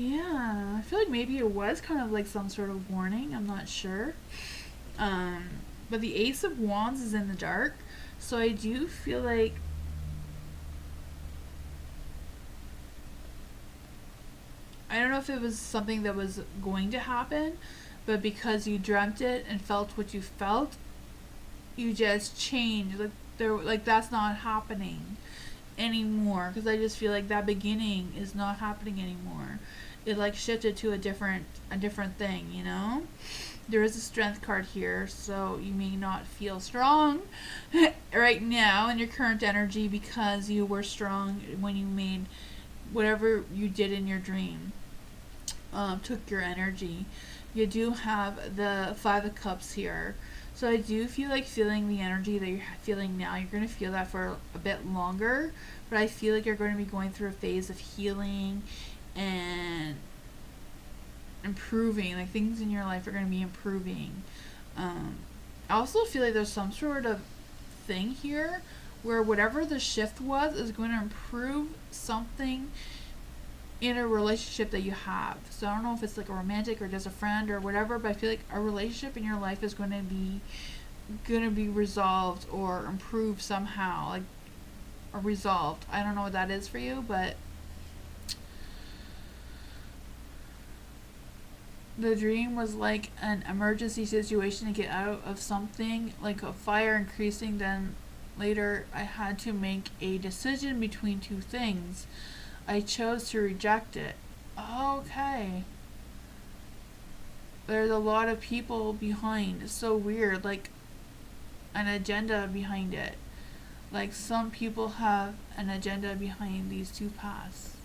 Yeah, I feel like maybe it was kind of like some sort of warning. I'm not sure. Um, but the Ace of Wands is in the dark, so I do feel like I don't know if it was something that was going to happen, but because you dreamt it and felt what you felt, you just changed. Like there, like that's not happening anymore. Because I just feel like that beginning is not happening anymore. It like shifted to a different thing. You know, there is a strength card here, so you may not feel strong right now in your current energy because you were strong when you made whatever you did in your dream. Took your energy. You do have the Five of Cups here. So I do feel like feeling the energy that you're feeling now. You're going to feel that for a bit longer. But I feel like you're going to be going through a phase of healing and improving. Like things in your life are going to be improving. I also feel like there's some sort of thing here where whatever the shift was is going to improve something in a relationship that you have. So I don't know if it's like a romantic or just a friend or whatever, but I feel like a relationship in your life is going to be resolved or improved somehow, like or resolved. I don't know what that is for you, but the dream was like an emergency situation to get out of something, like a fire increasing. Then later I had to make a decision between two things. I chose to reject it. Okay. There's a lot of people behind. It's so weird. Like an agenda behind it. Like some people have an agenda behind these two paths.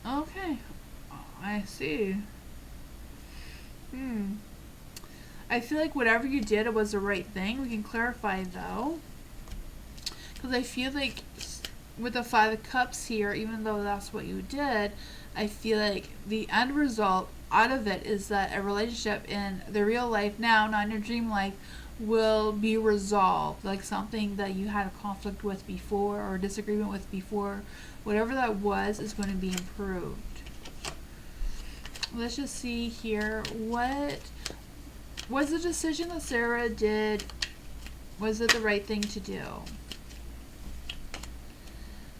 Okay. I see. I feel like whatever you did, it was the right thing. We can clarify though. Because I feel like with the Five of Cups here, even though that's what you did, I feel like the end result out of it is that a relationship in the real life now, not in your dream life, will be resolved. Like something that you had a conflict with before or disagreement with before, whatever that was is going to be improved. Let's just see here. What was the decision that Sarah did? Was it the right thing to do?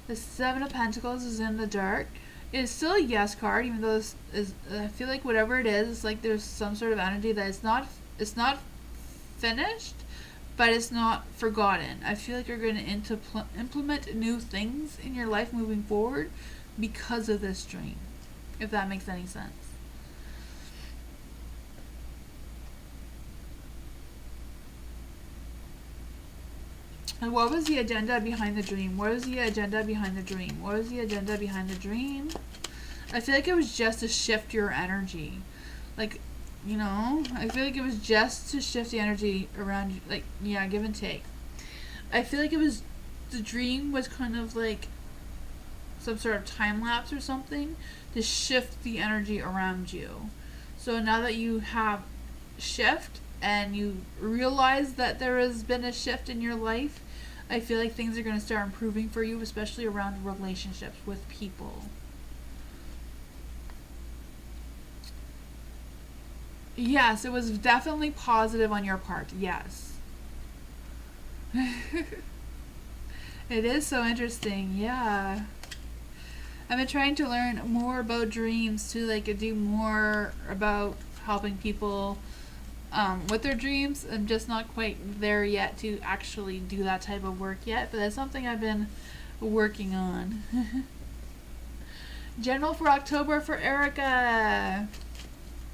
The Seven of Pentacles is in the dark. It's still a yes card, even though this is. I feel like whatever it is, it's like there's some sort of energy that it's not finished, but it's not forgotten. I feel like you're going to implement new things in your life moving forward because of this dream, if that makes any sense. And what was the agenda behind the dream? What was the agenda behind the dream? What was the agenda behind the dream? I feel like it was just to shift your energy. Like, you know, I feel like it was just to shift the energy around you. Like, yeah, give and take. I feel like it was, the dream was kind of like some sort of time lapse or something to shift the energy around you. So now that you have shift and you realize that there has been a shift in your life, I feel like things are going to start improving for you, especially around relationships with people. Yes, it was definitely positive on your part. Yes. It is so interesting. Yeah. I've been trying to learn more about dreams to like do more about helping people with their dreams. I'm just not quite there yet to actually do that type of work yet, but that's something I've been working on. General for October for Erica.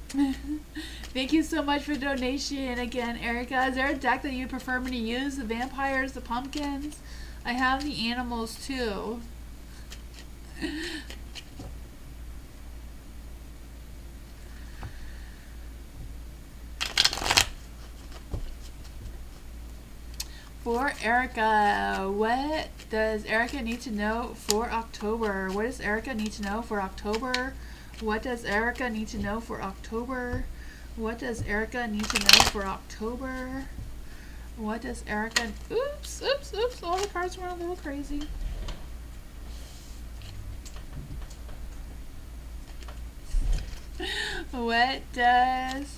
Thank you so much for the donation. Again, Erica, is there a deck that you prefer me to use? The vampires, the pumpkins? I have the animals too. For Erica, what does Erica need to know for October? What does Erica need to know for October? What does Erica need to know for October? What does Erica need to know for October? What does Erica... Oops. All the cards went a little crazy. What does...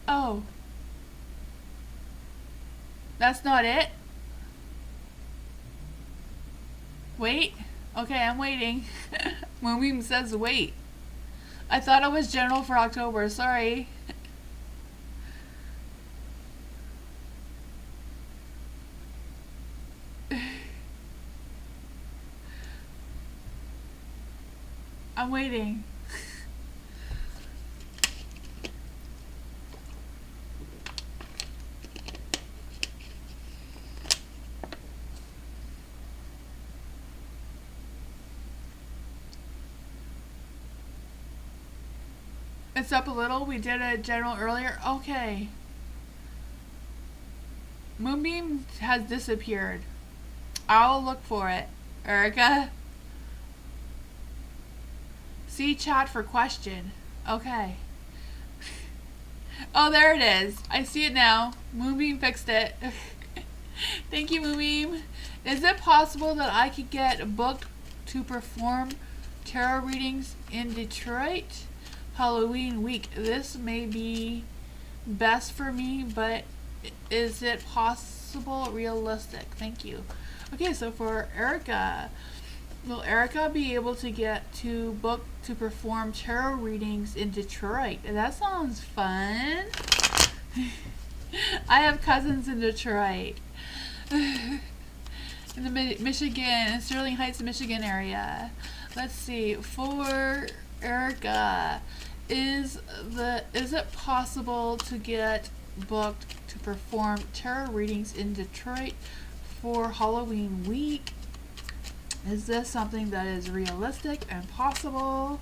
Oh. That's not it? Wait. Okay, I'm waiting. Moonbeam says wait. I thought it was general for October. Sorry. I'm waiting. It's up a little. We did a general earlier. Okay. Moonbeam has disappeared. I'll look for it. Erica? See chat for question. Okay. Oh, there it is. I see it now. Moonbeam fixed it. Thank you, Moonbeam. Is it possible that I could get booked to perform tarot readings in Detroit Halloween week? This may be best for me, but is it possible, realistic? Thank you. Okay, so for Erica, will Erica be able to get to book to perform tarot readings in Detroit? That sounds fun. I have cousins in Detroit. In the Michigan, Sterling Heights, Michigan area. Let's see. For Erica, is it possible to get booked to perform tarot readings in Detroit for Halloween week? Is this something that is realistic and possible?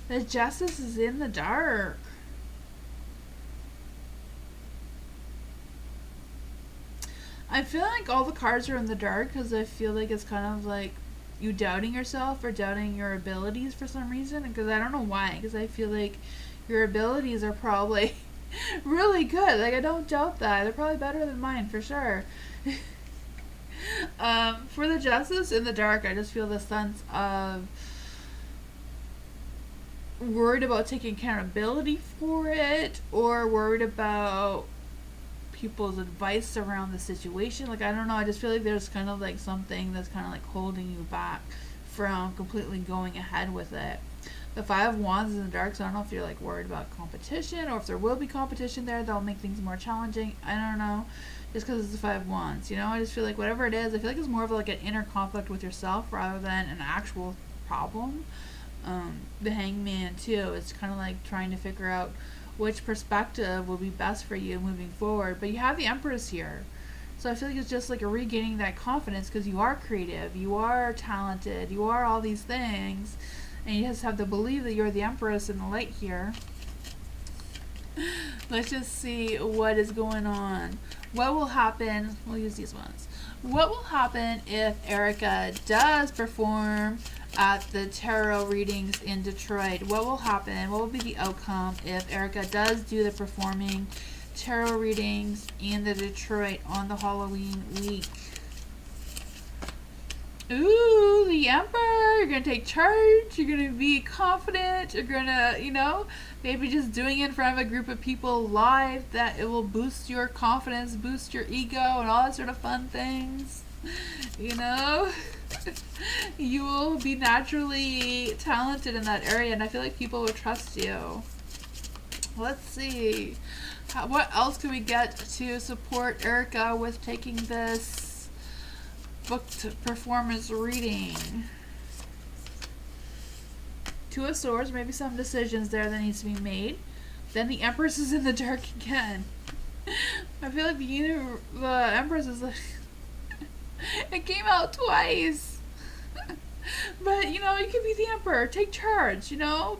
The justice is in the dark. I feel like all the cards are in the dark because I feel like it's kind of like you doubting yourself or doubting your abilities for some reason. Because I don't know why. Because I feel like your abilities are probably really good. Like, I don't doubt that. They're probably better than mine for sure. For the justice in the dark, I just feel the sense of worried about taking accountability for it, or worried about people's advice around the situation. Like, I don't know, I just feel like there's kind of like something that's kind of like holding you back from completely going ahead with it. The Five of Wands is in the dark, so I don't know if you're like worried about competition, or if there will be competition there that'll make things more challenging. I don't know, just because it's the Five of Wands, you know. I just feel like whatever it is, I feel like it's more of like an inner conflict with yourself rather than an actual problem. The Hangman too, it's kind of like trying to figure out which perspective will be best for you moving forward. But you have the Empress here, so I feel like it's just like a regaining that confidence, because you are creative, you are talented, you are all these things, and you just have to believe that you're the Empress in the light here. Let's just see what is going on. What will happen? We'll use these ones. What will happen if Erica does perform at the tarot readings in Detroit? What will happen? What will be the outcome if Erica does do the performing tarot readings in the Detroit on the Halloween week? Ooh, the Emperor. You're going to take charge. You're going to be confident. You're going to, you know, maybe just doing it in front of a group of people live, that it will boost your confidence, boost your ego, and all that sort of fun things. You know? You will be naturally talented in that area, and I feel like people will trust you. Let's see. What else can we get to support Erica with taking this booked performance reading? Two of Swords, maybe some decisions there that needs to be made. Then the Empress is in the dark again. I feel like the Empress is like it came out twice. But, you know, you could be the Emperor. Take charge, you know?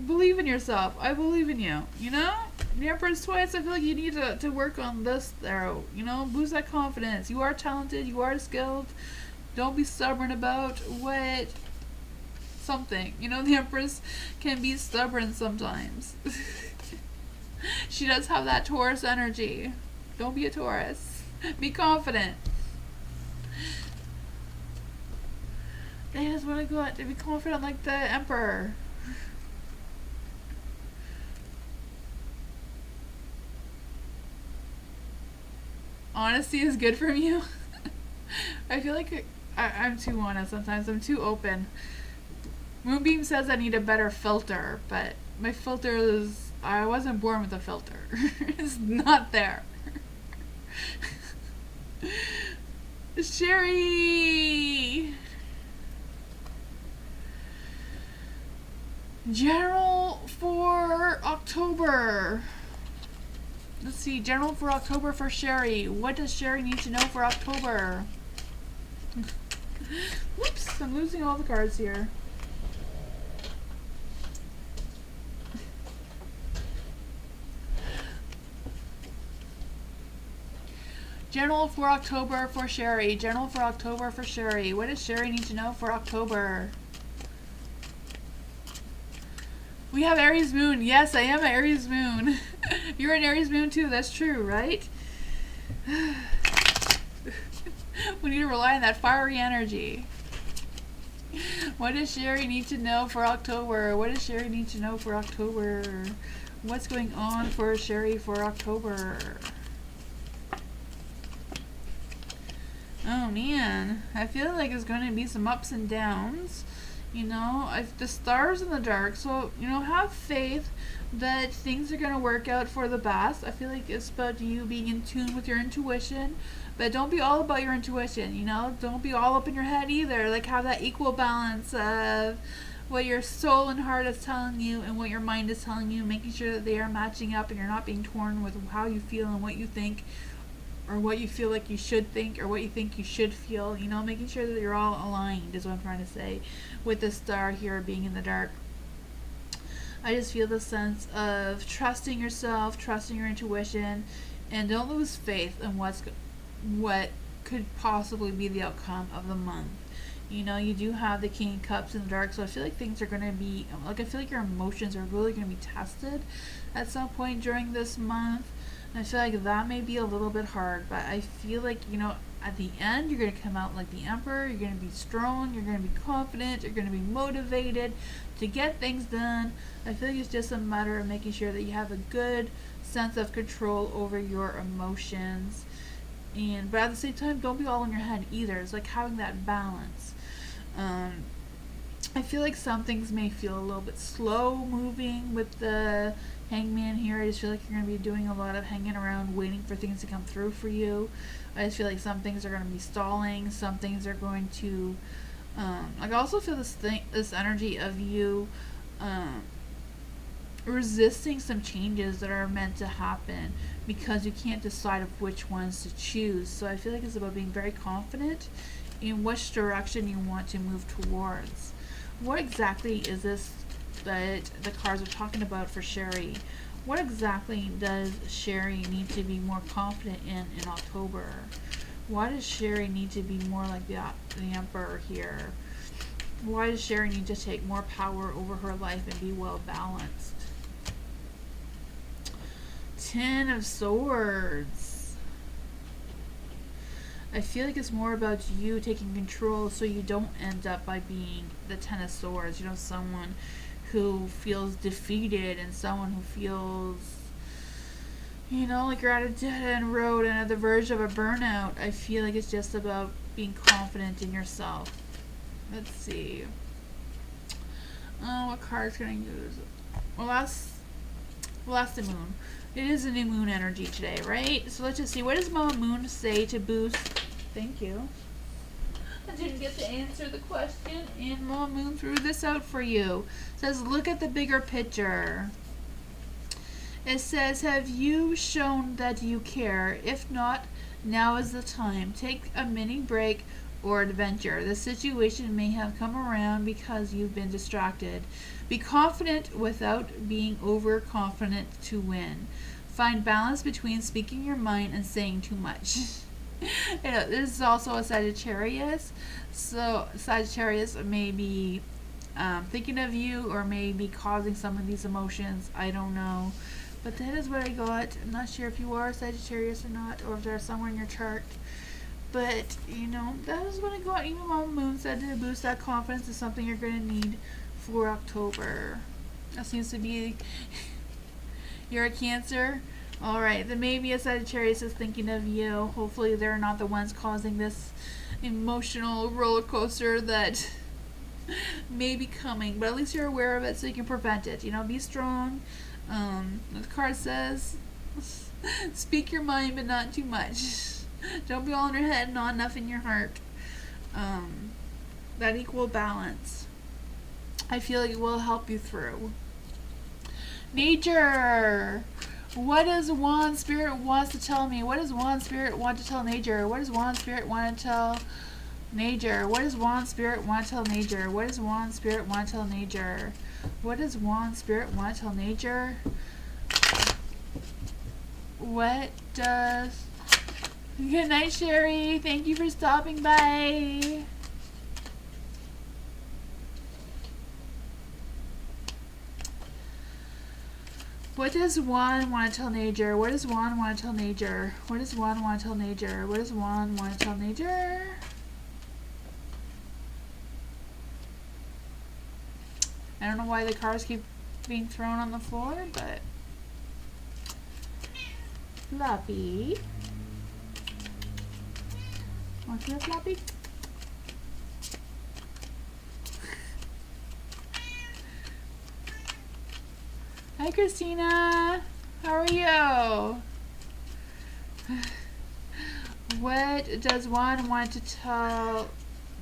Believe in yourself. I believe in you. You know? The Empress twice, I feel like you need to work on this there. You know? Boost that confidence. You are talented. You are skilled. Don't be stubborn about what something. You know, the Empress can be stubborn sometimes. She does have that Taurus energy. Don't be a Taurus. Be confident. That is what I got. To be confident like the Emperor. Honesty is good from you. I feel like I'm too honest sometimes. I'm too open. Moonbeam says I need a better filter, but my filter is... I wasn't born with a filter. It's not there. Sherry! General for October. Let's see, general for October for Sherry. What does Sherry need to know for October? Whoops, I'm losing all the cards here. General for October for Sherry. General for October for Sherry. What does Sherry need to know for October? We have Aries Moon. Yes, I am an Aries Moon. You're an Aries Moon too. That's true, right? We need to rely on that fiery energy. What does Sherry need to know for October? What does Sherry need to know for October? What's going on for Sherry for October? Oh man, I feel like there's going to be some ups and downs. You know, the stars in the dark. So, you know, have faith that things are going to work out for the best. I feel like it's about you being in tune with your intuition. But don't be all about your intuition, you know? Don't be all up in your head either. Like, have that equal balance of what your soul and heart is telling you and what your mind is telling you. Making sure that they are matching up and you're not being torn with how you feel and what you think. Or what you feel like you should think, or what you think you should feel, you know, making sure that you're all aligned is what I'm trying to say with the star here being in the dark. I just feel the sense of trusting yourself, trusting your intuition, and don't lose faith in what could possibly be the outcome of the month. You know, you do have the King of Cups in the dark, so I feel like things are going to be, like, I feel like your emotions are really going to be tested at some point during this month. I feel like that may be a little bit hard, but I feel like, you know, at the end, you're going to come out like the Emperor. You're going to be strong. You're going to be confident. You're going to be motivated to get things done. I feel like it's just a matter of making sure that you have a good sense of control over your emotions. But at the same time, don't be all in your head either. It's like having that balance. I feel like some things may feel a little bit slow moving with the Hangman here. I just feel like you're going to be doing a lot of hanging around, waiting for things to come through for you. I just feel like some things are going to be stalling. Some things are going to... I also feel this energy of you resisting some changes that are meant to happen because you can't decide of which ones to choose. So I feel like it's about being very confident in which direction you want to move towards. What exactly is this that the cards are talking about for Sherry? What exactly does Sherry need to be more confident in October? Why does Sherry need to be more like the Emperor here? Why does Sherry need to take more power over her life and be well balanced? Ten of Swords. I feel like it's more about you taking control so you don't end up by being the Ten of Swords. You know, someone who feels defeated and someone who feels, you know, like you're at a dead-end road and at the verge of a burnout. I feel like it's just about being confident in yourself. Let's see. What cards can I use? Well, that's the moon. It is a new moon energy today, right? So let's just see. What does Mama Moon say to boost? Thank you. I didn't get to answer the question, and Mama Moon threw this out for you. It says, look at the bigger picture. It says, have you shown that you care? If not, now is the time. Take a mini break or adventure. The situation may have come around because you've been distracted. Be confident without being overconfident to win. Find balance between speaking your mind and saying too much. This is also a Sagittarius. So Sagittarius may be thinking of you, or may be causing some of these emotions. I don't know. But that is what I got. I'm not sure if you are Sagittarius or not, or if there's somewhere in your chart. But, you know, that is what I got. Even Mama Moon said to boost that confidence is something you're going to need for October. That seems to be... You're a Cancer? Alright, then maybe a Sagittarius is thinking of you. Hopefully they're not the ones causing this emotional roller coaster that may be coming. But at least you're aware of it so you can prevent it. You know, be strong. The card says, speak your mind but not too much. Don't be all in your head and not enough in your heart. That equal balance, I feel like it will help you through. Nature. What does Wand Spirit wants to tell me? What does Wand Spirit want to tell Nature? What does Wand Spirit want to tell Nature? What does Wand Spirit want to tell Nature? What does Wand Spirit want to tell Nature? What does Wand Spirit want to tell Nature? What does... Good night, Sherry. Thank you for stopping by. What does Wand want to tell Nature? What does Wand want to tell Nature? What does Wand want to tell Nature? What does Wand want to tell Nature? I don't know why the cards keep being thrown on the floor, but... Floppy. Want to hear Floppy? Hi, Christina. How are you? What does Wand want to tell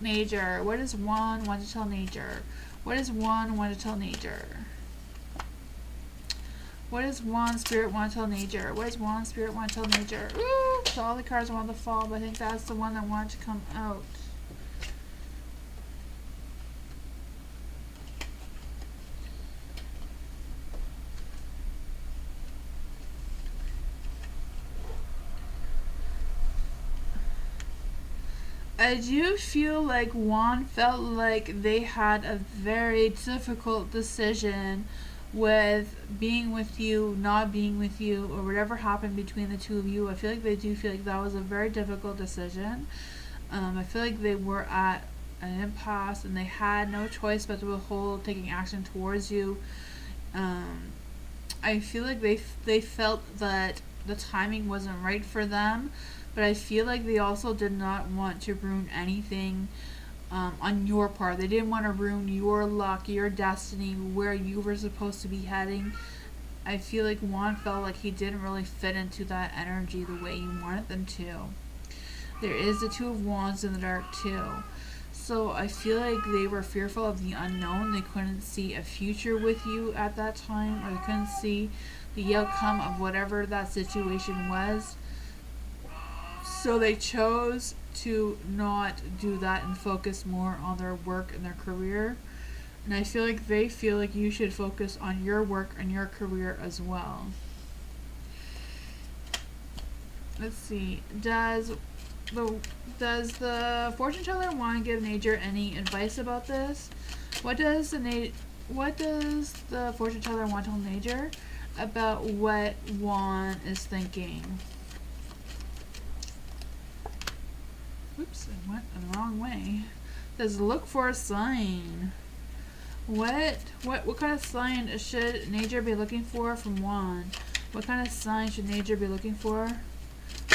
Nature? What does Wand want to tell Nature? What does Wand want to tell Nature? What does Wand Spirit want to tell Nature? What does Wand Spirit want to tell Nature? Ooh, so all the cards want to fall, but I think that's the one that wanted to come out. I do feel like Wand felt like they had a very difficult decision with being with you, not being with you, or whatever happened between the two of you. I feel like they do feel like that was a very difficult decision. I feel like they were at an impasse and they had no choice but to withhold taking action towards you. I feel like they felt that the timing wasn't right for them, but I feel like they also did not want to ruin anything on your part. They didn't want to ruin your luck, your destiny, where you were supposed to be heading. I feel like Wand felt like he didn't really fit into that energy the way you wanted them to. There is the Two of Wands in the dark too. So I feel like they were fearful of the unknown. They couldn't see a future with you at that time, or they couldn't see the outcome of whatever that situation was. So they chose to not do that and focus more on their work and their career. And I feel like they feel like you should focus on your work and your career as well. Let's see. Does the fortune teller want to give Nature any advice about this? What does the fortune teller want to tell Nature about what Wand is thinking? Oops, I went the wrong way. It says look for a sign. What kind of sign should Nature be looking for from Wand? What kind of sign should Nature be looking for?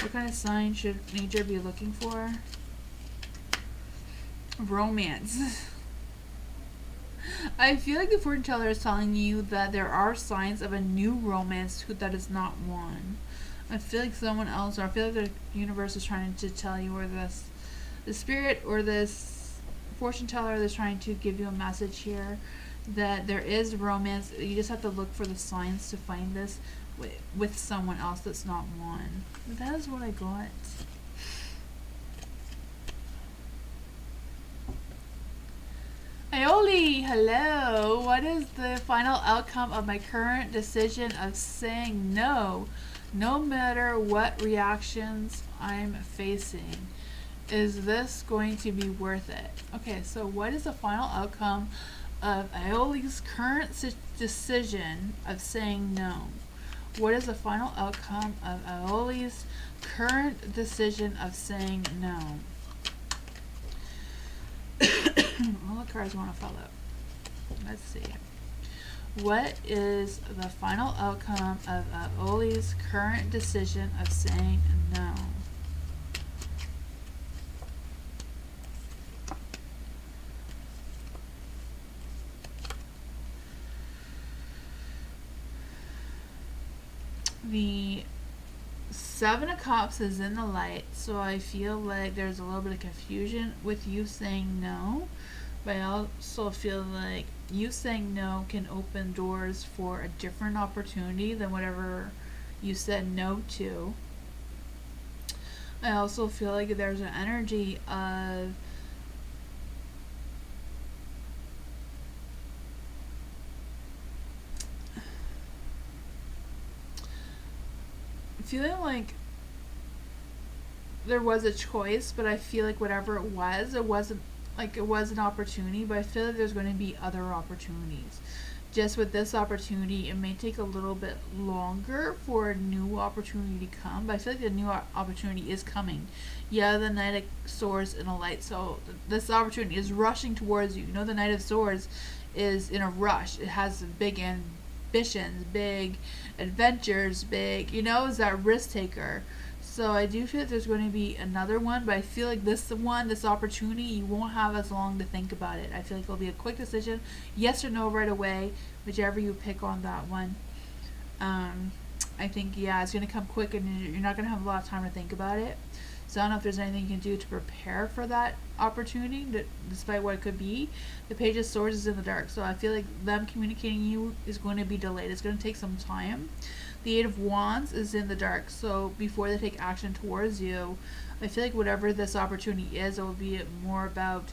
What kind of sign should Nature be looking for? Romance. I feel like the fortune teller is telling you that there are signs of a new romance that is not Wand. I feel like someone else, or I feel like the universe is trying to tell you, or the spirit or this fortune teller is trying to give you a message here that there is romance. You just have to look for the signs to find this with someone else that's not Wand. That is what I got. Ioli, hello. What is the final outcome of my current decision of saying no, no matter what reactions I'm facing? Is this going to be worth it? Okay, so what is the final outcome of Ioli's current decision of saying no? What is the final outcome of Ioli's current decision of saying no? All the cards want to follow. Let's see. What is the final outcome of Ioli's current decision of saying no? The Seven of Cups is in the light, so I feel like there's a little bit of confusion with you saying no, but I also feel like you saying no can open doors for a different opportunity than whatever you said no to. I also feel like there's an energy of feeling like there was a choice, but I feel like whatever it wasn't like it was an opportunity, but I feel like there's going to be other opportunities. Just with this opportunity, it may take a little bit longer for a new opportunity to come, but I feel like the new opportunity is coming. Yeah, the Knight of Swords in a light, so this opportunity is rushing towards you. You know, the Knight of Swords is in a rush. It has big ambitions, big adventures, big, you know, is that risk taker. So I do feel that there's going to be another one, but I feel like this opportunity, you won't have as long to think about it. I feel like it'll be a quick decision, yes or no right away, whichever you pick on that one. I think, yeah, it's going to come quick and you're not going to have a lot of time to think about it. So I don't know if there's anything you can do to prepare for that opportunity, despite what it could be. The Page of Swords is in the dark, so I feel like them communicating you is going to be delayed. It's going to take some time. The Eight of Wands is in the dark, so before they take action towards you, I feel like whatever this opportunity is, it will be more about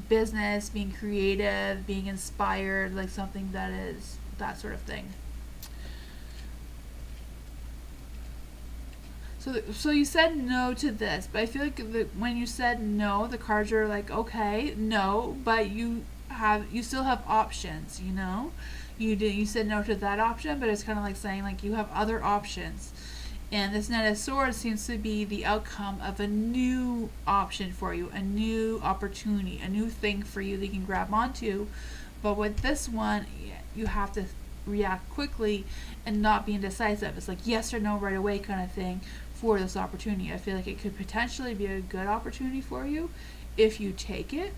business, being creative, being inspired, like something that is that sort of thing. So you said no to this, but I feel like when you said no, the cards are like, okay, no, but you still have options, you know? You said no to that option, but it's kind of like saying like you have other options. And this Knight of Swords seems to be the outcome of a new option for you, a new opportunity, a new thing for you that you can grab onto. But with this one, you have to react quickly and not be indecisive. It's like yes or no right away kind of thing for this opportunity. I feel like it could potentially be a good opportunity for you if you take it.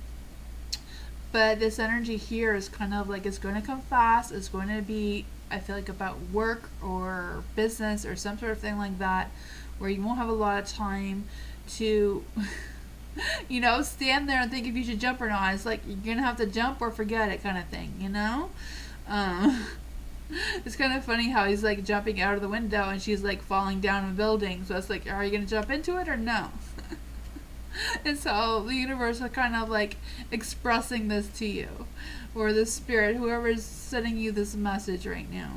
But this energy here is kind of like it's going to come fast. It's going to be, I feel like, about work or business or some sort of thing like that, where you won't have a lot of time to, you know, stand there and think if you should jump or not. It's like you're going to have to jump or forget it kind of thing, you know? It's kind of funny how he's like jumping out of the window and she's like falling down a building. So it's like, are you going to jump into it or no? And so the universe is kind of like expressing this to you, or the spirit, whoever's sending you this message right now.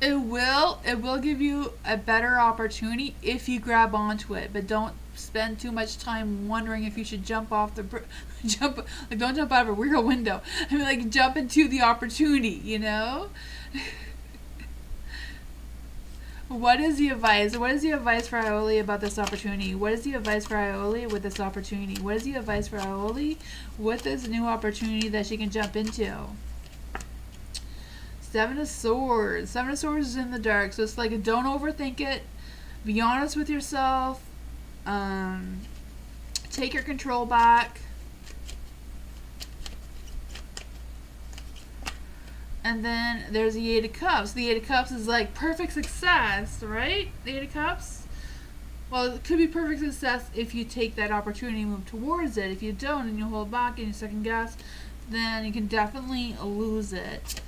It will give you a better opportunity if you grab onto it, but don't spend too much time wondering if you should jump off the don't jump out of a real window. I mean, like, jump into the opportunity, you know? What is the advice? What is the advice for Ioli about this opportunity? What is the advice for Ioli with this opportunity? What is the advice for Ioli with this new opportunity that she can jump into? Seven of Swords. Seven of Swords is in the dark, so it's like, don't overthink it. Be honest with yourself. Take your control back. And then there's the Eight of Cups. The Eight of Cups is like perfect success, right? The Eight of Cups. Well, it could be perfect success if you take that opportunity and move towards it. If you don't and you hold back and you second guess, then you can definitely lose it.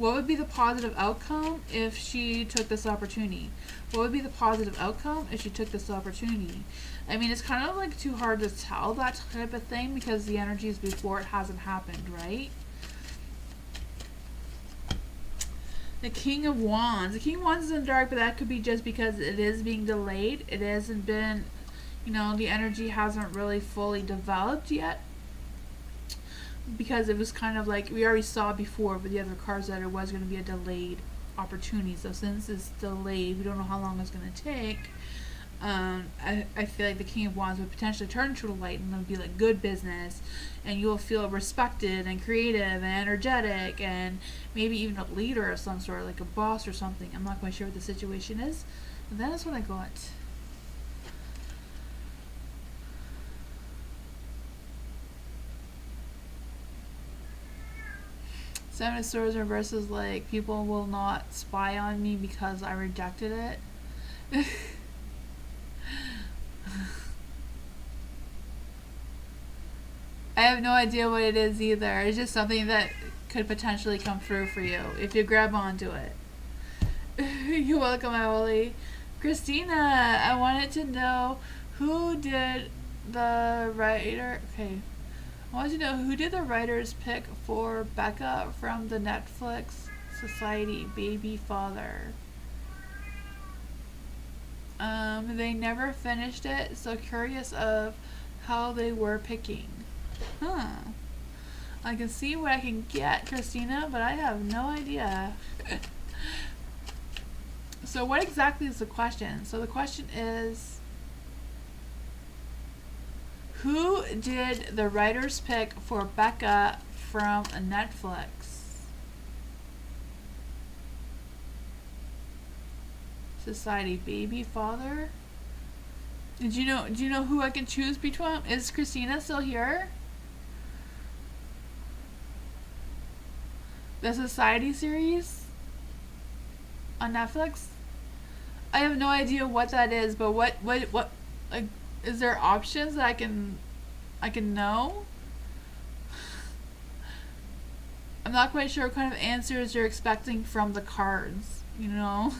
What would be the positive outcome if she took this opportunity? What would be the positive outcome if she took this opportunity? I mean, it's kind of like too hard to tell that type of thing because the energies before it hasn't happened, right? The King of Wands. The King of Wands is in the dark, but that could be just because it is being delayed. It hasn't been, you know, the energy hasn't really fully developed yet. Because it was kind of like, we already saw before with the other cards that it was going to be a delayed opportunity. So since it's delayed, we don't know how long it's going to take. I feel like the King of Wands would potentially turn to the light and it would be like good business, and you'll feel respected and creative and energetic and maybe even a leader of some sort, like a boss or something. I'm not quite sure what the situation is. And that is what I got. Seven of Swords reverse is like, people will not spy on me because I rejected it. I have no idea what it is either. It's just something that could potentially come through for you if you grab onto it. You're welcome, Emily. Christina, I wanted to know who did the writer. Okay. I wanted to know who did the writer's pick for Becca from the Netflix Society Baby Father. They never finished it, so curious of how they were picking. Huh. I can see what I can get, Christina, but I have no idea. So what exactly is the question? So the question is, who did the writer's pick for Becca from Netflix? Society Baby Father? Do you know who I can choose between? Is Christina still here? The Society series on Netflix? I have no idea what that is, but what like, is there options that I can know? I'm not quite sure what kind of answers you're expecting from the cards, you know?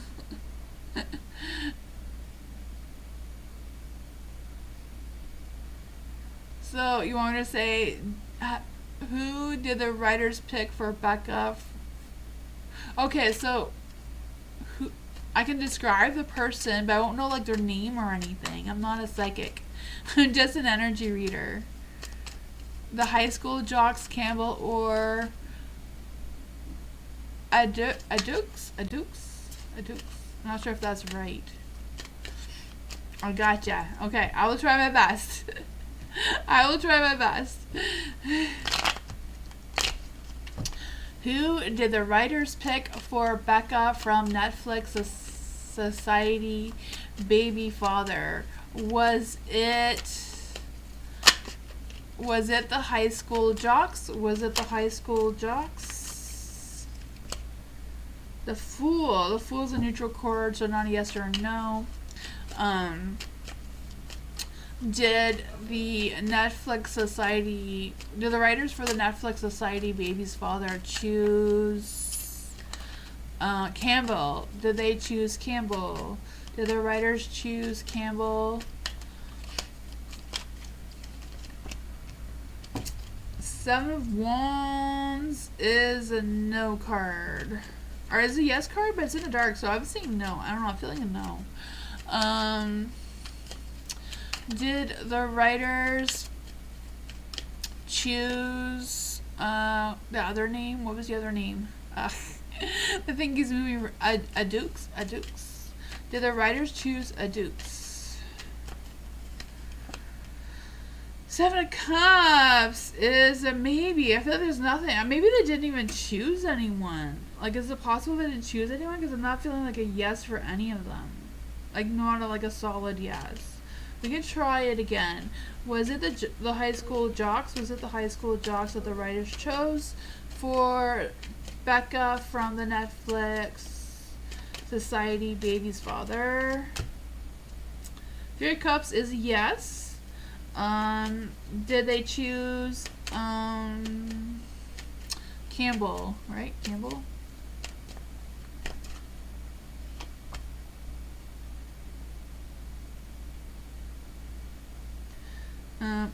So you want me to say, who did the writer's pick for Becca? Okay, so I can describe the person, but I won't know like their name or anything. I'm not a psychic. I'm just an energy reader. The high school jocks, Campbell or Adukes? I'm not sure if that's right. I gotcha. Okay, I will try my best. I will try my best. Who did the writer's pick for Becca from Netflix Society Baby Father? Was it the high school jocks? Was it the high school jocks? The Fool. The Fool's a neutral chord, so not a yes or a no. Did the writers for the Netflix Society Baby's Father choose Campbell? Did they choose Campbell? Did the writers choose Campbell? Seven of Wands is a no card. Or is a yes card, but it's in the dark, so I'm saying no. I don't know, I'm feeling a no. Did the writers choose the other name? What was the other name? I think he's moving. Adukes? Did the writers choose Adukes? Seven of Cups is a maybe. I feel like there's nothing. Maybe they didn't even choose anyone. Like, is it possible they didn't choose anyone? Because I'm not feeling like a yes for any of them. Like, not like a solid yes. We can try it again. Was it the high school jocks? Was it the high school jocks that the writers chose for Becca from the Netflix Society Baby's Father? Three of Cups is a yes. Did they choose Campbell? Right? Campbell?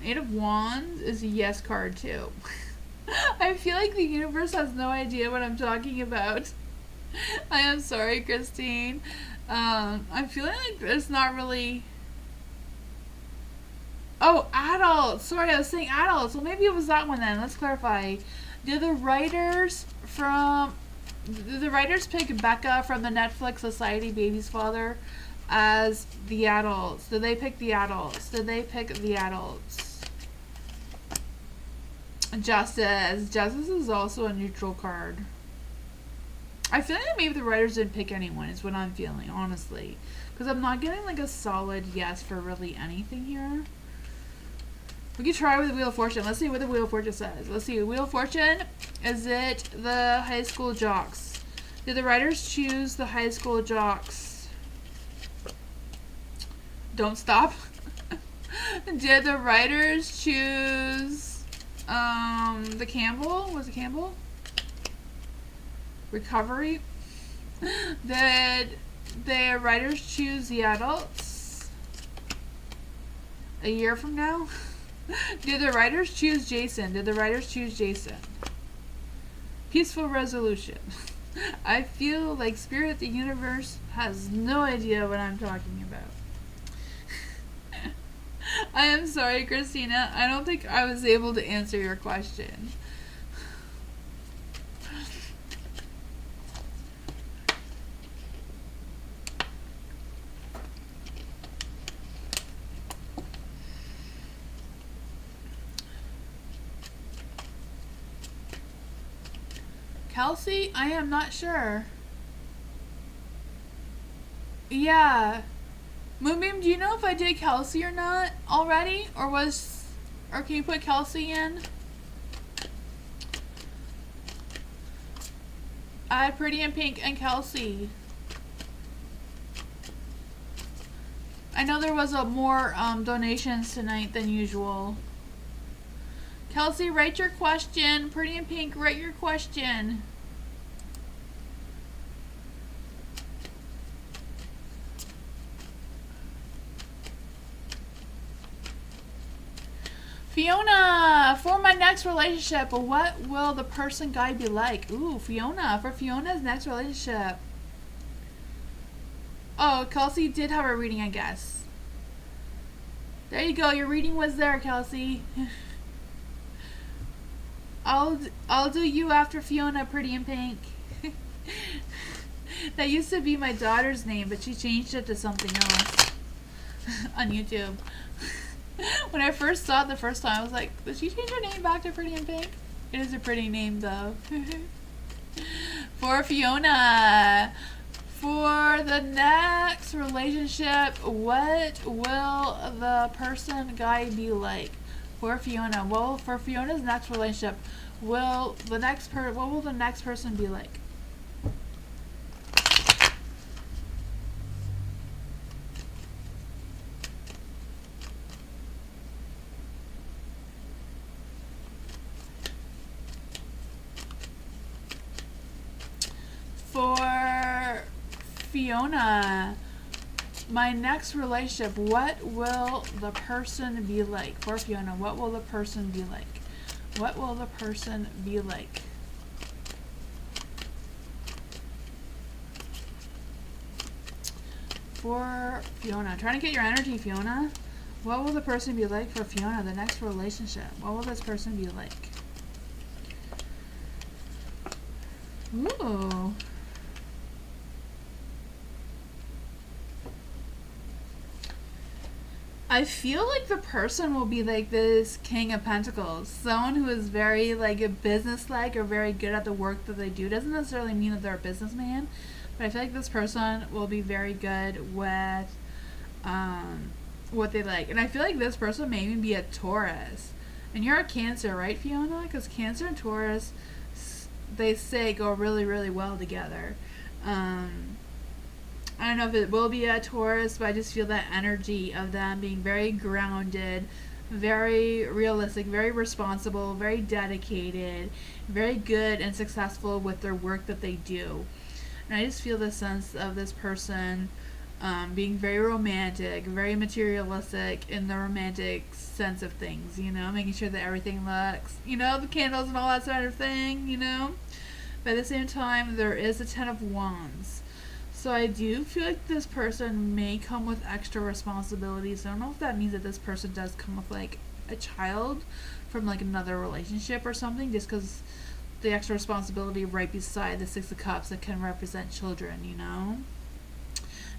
Eight of Wands is a yes card too. I feel like the universe has no idea what I'm talking about. I am sorry, Christine. I'm feeling like there's not really... Oh, adults! Sorry, I was saying adults. Well, maybe it was that one then. Let's clarify. Do the writers pick Becca from the Netflix Society Baby's Father as the adults? Did they pick the adults? Did they pick the adults? Justice. Justice is also a neutral card. I feel like maybe the writers didn't pick anyone is what I'm feeling, honestly. Because I'm not getting like a solid yes for really anything here. We could try with the Wheel of Fortune. Let's see what the Wheel of Fortune says. Let's see. Wheel of Fortune. Is it the high school jocks? Did the writers choose the high school jocks? Don't stop. Did the writers choose the Campbell? Was it Campbell? Recovery. Did the writers choose the adults? A year from now? Did the writers choose Jason? Did the writers choose Jason? Peaceful resolution. I feel like Spirit, the universe, has no idea what I'm talking about. I am sorry, Christina. I don't think I was able to answer your question. Kelsey? I am not sure. Yeah. Moonbeam, do you know if I did Kelsey or not already? Or can you put Kelsey in? I had Pretty in Pink and Kelsey. I know there was more donations tonight than usual. Kelsey, write your question. Pretty in Pink, write your question. Fiona, for my next relationship, what will the person guy be like? Ooh, Fiona, for Fiona's next relationship. Oh, Kelsey did have a reading, I guess. There you go, your reading was there, Kelsey. I'll do you after Fiona, Pretty in Pink. That used to be my daughter's name, but she changed it to something else on YouTube. When I first saw it the first time, I was like, did she change her name back to Pretty in Pink? It is a pretty name, though. For Fiona, for the next relationship, what will the person guy be like? For Fiona, well, for Fiona's next relationship, what will the next person be like? For Fiona, my next relationship, what will the person be like? For Fiona, what will the person be like? What will the person be like? For Fiona, trying to get your energy, Fiona. What will the person be like for Fiona, the next relationship? What will this person be like? Ooh. I feel like the person will be like this King of Pentacles. Someone who is very like a business-like or very good at the work that they do. Doesn't necessarily mean that they're a businessman, but I feel like this person will be very good with what they like. And I feel like this person may even be a Taurus. And you're a Cancer, right, Fiona? Because Cancer and Taurus, they say, go really, really well together. I don't know if it will be a Taurus, but I just feel that energy of them being very grounded, very realistic, very responsible, very dedicated, very good and successful with their work that they do. And I just feel the sense of this person being very romantic, very materialistic in the romantic sense of things, you know, making sure that everything looks, you know, the candles and all that sort of thing, you know. But at the same time, there is a Ten of Wands. So I do feel like this person may come with extra responsibilities. I don't know if that means that this person does come with like a child from like another relationship or something, just because the extra responsibility right beside the Six of Cups that can represent children, you know.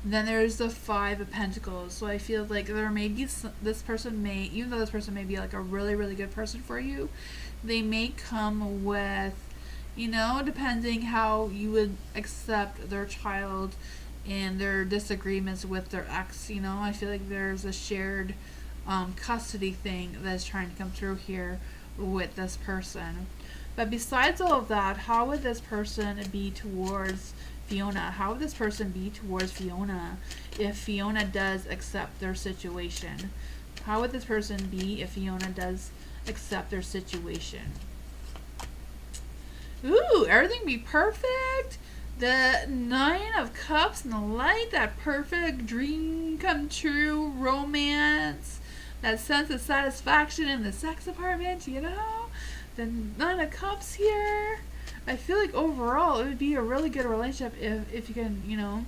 And then there's the Five of Pentacles. So I feel like there may be this person may, even though this person may be like a really, really good person for you, they may come with, you know, depending how you would accept their child and their disagreements with their ex, you know. I feel like there's a shared custody thing that's trying to come through here with this person. But besides all of that, how would this person be towards Fiona? How would this person be towards Fiona if Fiona does accept their situation? How would this person be if Fiona does accept their situation? Ooh, everything be perfect. The Nine of Cups and the Light, that perfect dream come true romance, that sense of satisfaction in the sex apartment, you know? The Nine of Cups here. I feel like overall it would be a really good relationship if you can, you know,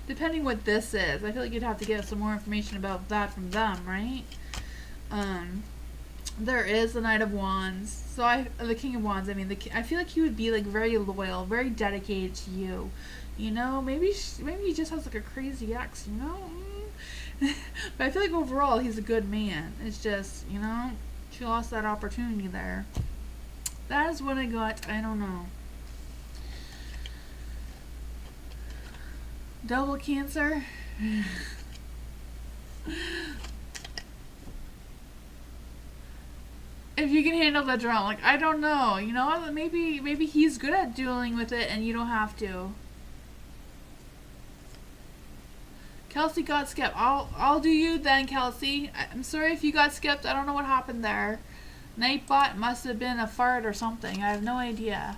depending what this is. I feel like you'd have to get some more information about that from them, right? There is the Knight of Wands. So the King of Wands. I mean, I feel like he would be like very loyal, very dedicated to you. You know, maybe he just has like a crazy ex. You know, but I feel like overall he's a good man. It's just, you know, she lost that opportunity there. That is what I got. I don't know. Double Cancer. If you can handle the drama, like, I don't know, you know, maybe he's good at dealing with it and you don't have to. Kelsey got skipped. I'll do you then, Kelsey. I'm sorry if you got skipped. I don't know what happened there. Nightbot must have been a fart or something. I have no idea.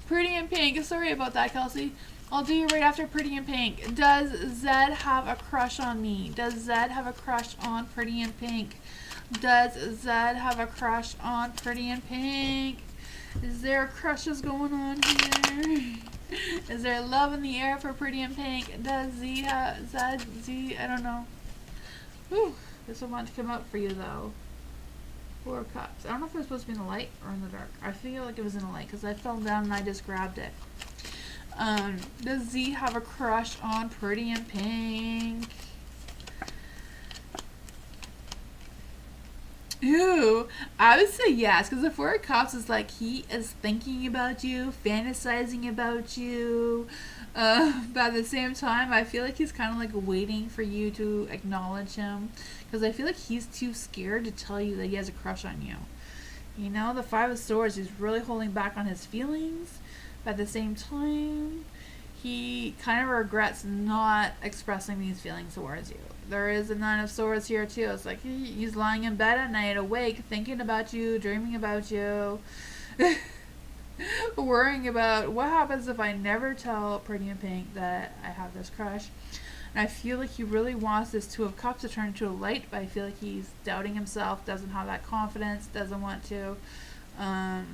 Pretty in Pink. Sorry about that, Kelsey. I'll do you right after Pretty in Pink. Does Zed have a crush on me? Does Zed have a crush on Pretty in Pink? Does Zed have a crush on Pretty in Pink? Is there crushes going on here? Is there love in the air for Pretty in Pink? Does Z have Z? I don't know. Whew, this will want to come up for you though. Four of Cups. I don't know if it was supposed to be in the light or in the dark. I feel like it was in the light because I fell down and I just grabbed it. Does Z have a crush on Pretty in Pink? Ooh, I would say yes, because the Four of Cups is like he is thinking about you, fantasizing about you, but at the same time, I feel like he's kind of like waiting for you to acknowledge him, because I feel like he's too scared to tell you that he has a crush on you. You know, the Five of Swords, he's really holding back on his feelings, but at the same time, he kind of regrets not expressing these feelings towards you. There is a Nine of Swords here too. It's like he's lying in bed at night, awake, thinking about you, dreaming about you, worrying about what happens if I never tell Pretty in Pink that I have this crush. And I feel like he really wants this Two of Cups to turn into a light, but I feel like he's doubting himself, doesn't have that confidence, doesn't want to. That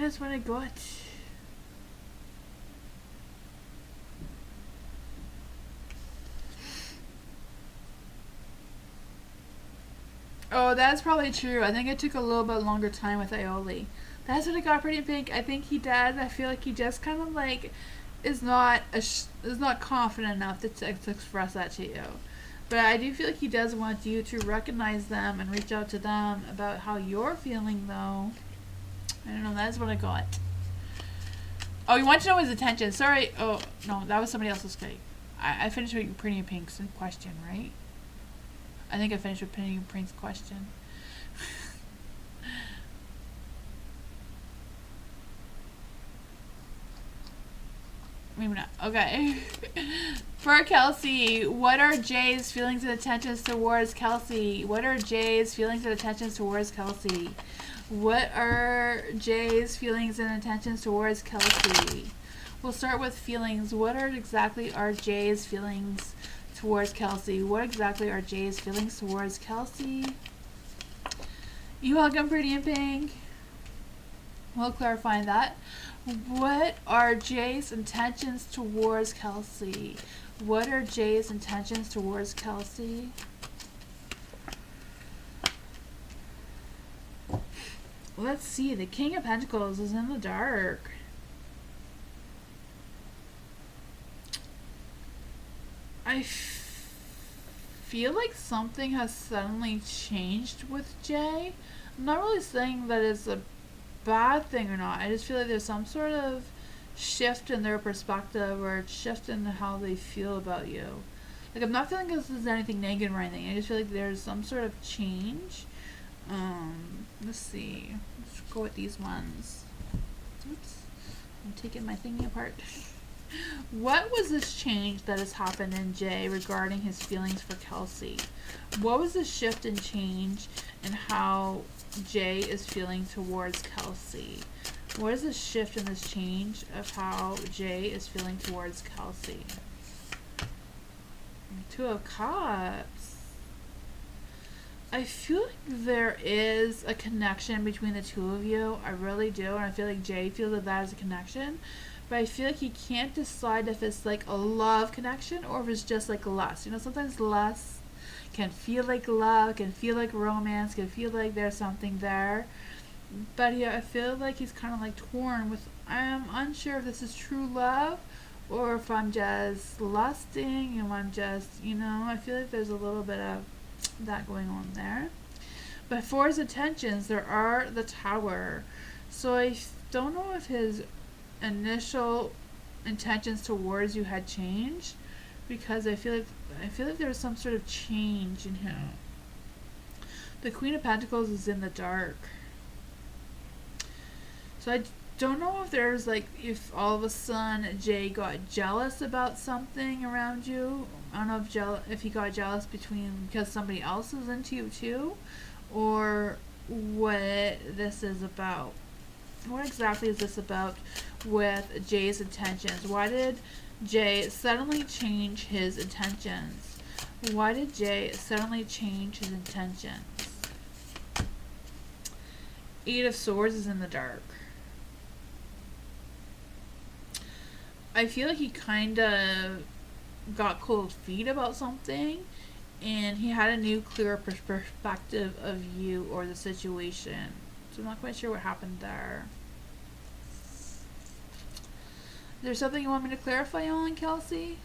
is what I got. Oh, that's probably true. I think it took a little bit longer time with Aioli. That's what I got Pretty in Pink. I think he does. I feel like he just kind of like is not confident enough to express that to you. But I do feel like he does want you to recognize them and reach out to them about how you're feeling, though. I don't know. That's what I got. Oh, you want to know his attention? Sorry. Oh, no. That was somebody else's cake. I finished with Pretty in Pink's question, right? I think I finished with Pretty in Pink's question. Maybe not. Okay. For Kelsey, what are Jay's feelings and attentions towards Kelsey? What are Jay's feelings and attentions towards Kelsey? What are Jay's feelings and intentions towards Kelsey? We'll start with feelings. What are exactly are Jay's feelings towards Kelsey? What exactly are Jay's feelings towards Kelsey? You welcome, Pretty in Pink. We'll clarify that. What are Jay's intentions towards Kelsey? What are Jay's intentions towards Kelsey? Let's see. The King of Pentacles is in the dark. I feel like something has suddenly changed with Jay. I'm not really saying that it's a bad thing or not. I just feel like there's some sort of shift in their perspective or shift in how they feel about you. Like, I'm not feeling this is anything negative or anything. I just feel like there's some sort of change. Let's see. Let's go with these ones. Oops. I'm taking my thingy apart. What was this change that has happened in Jay regarding his feelings for Kelsey? What was the shift and change in how Jay is feeling towards Kelsey? What is the shift in this change of how Jay is feeling towards Kelsey? Two of Cups. I feel like there is a connection between the two of you. I really do. And I feel like Jay feels that that is a connection. But I feel like he can't decide if it's like a love connection or if it's just like lust. You know, sometimes lust can feel like love, can feel like romance, can feel like there's something there. But yeah, I feel like he's kind of like torn with, I'm unsure if this is true love or if I'm just lusting and I'm just, you know, I feel like there's a little bit of that going on there. But for his intentions, there are the Tower. So I don't know if his initial intentions towards you had changed, because I feel like there was some sort of change in him. The Queen of Pentacles is in the dark. So I don't know if there's like, if all of a sudden Jay got jealous about something around you. I don't know if he got jealous because somebody else is into you too, or what this is about. What exactly is this about with Jay's intentions? Why did Jay suddenly change his intentions? Why did Jay suddenly change his intentions? Eight of Swords is in the dark. I feel like he kind of got cold feet about something, and he had a new, clearer perspective of you or the situation. So I'm not quite sure what happened there. Is there something you want me to clarify on, Kelsey?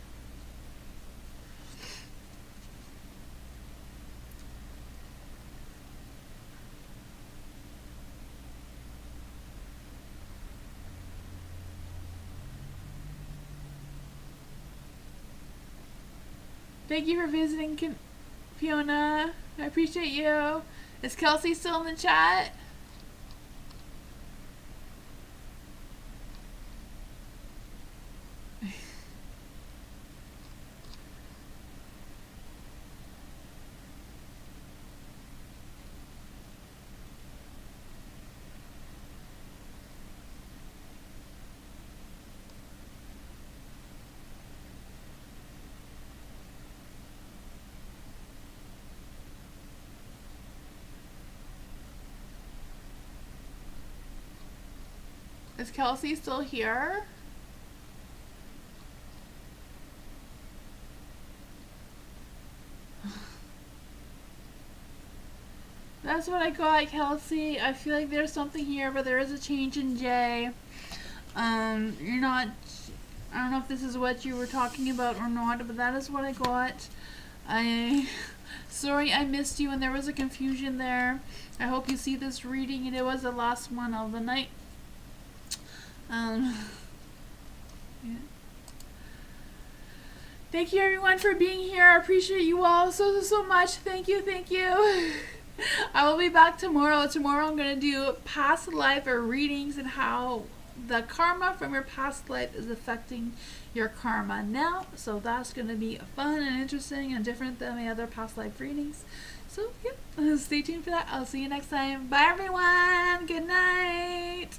Thank you for visiting, Fiona. I appreciate you. Is Kelsey still in the chat? Is Kelsey still here? That's what I got, Kelsey. I feel like there's something here, but there is a change in Jay. You're not, I don't know if this is what you were talking about or not, but that is what I got. Sorry I missed you and there was a confusion there. I hope you see this reading, and it was the last one of the night. Yeah. Thank you everyone for being here. I appreciate you all so much. Thank you. I will be back tomorrow. Tomorrow I'm going to do past life or readings and how the karma from your past life is affecting your karma now. So that's going to be fun and interesting and different than my other past life readings. So, yep, stay tuned for that. I'll see you next time. Bye, everyone. Good night.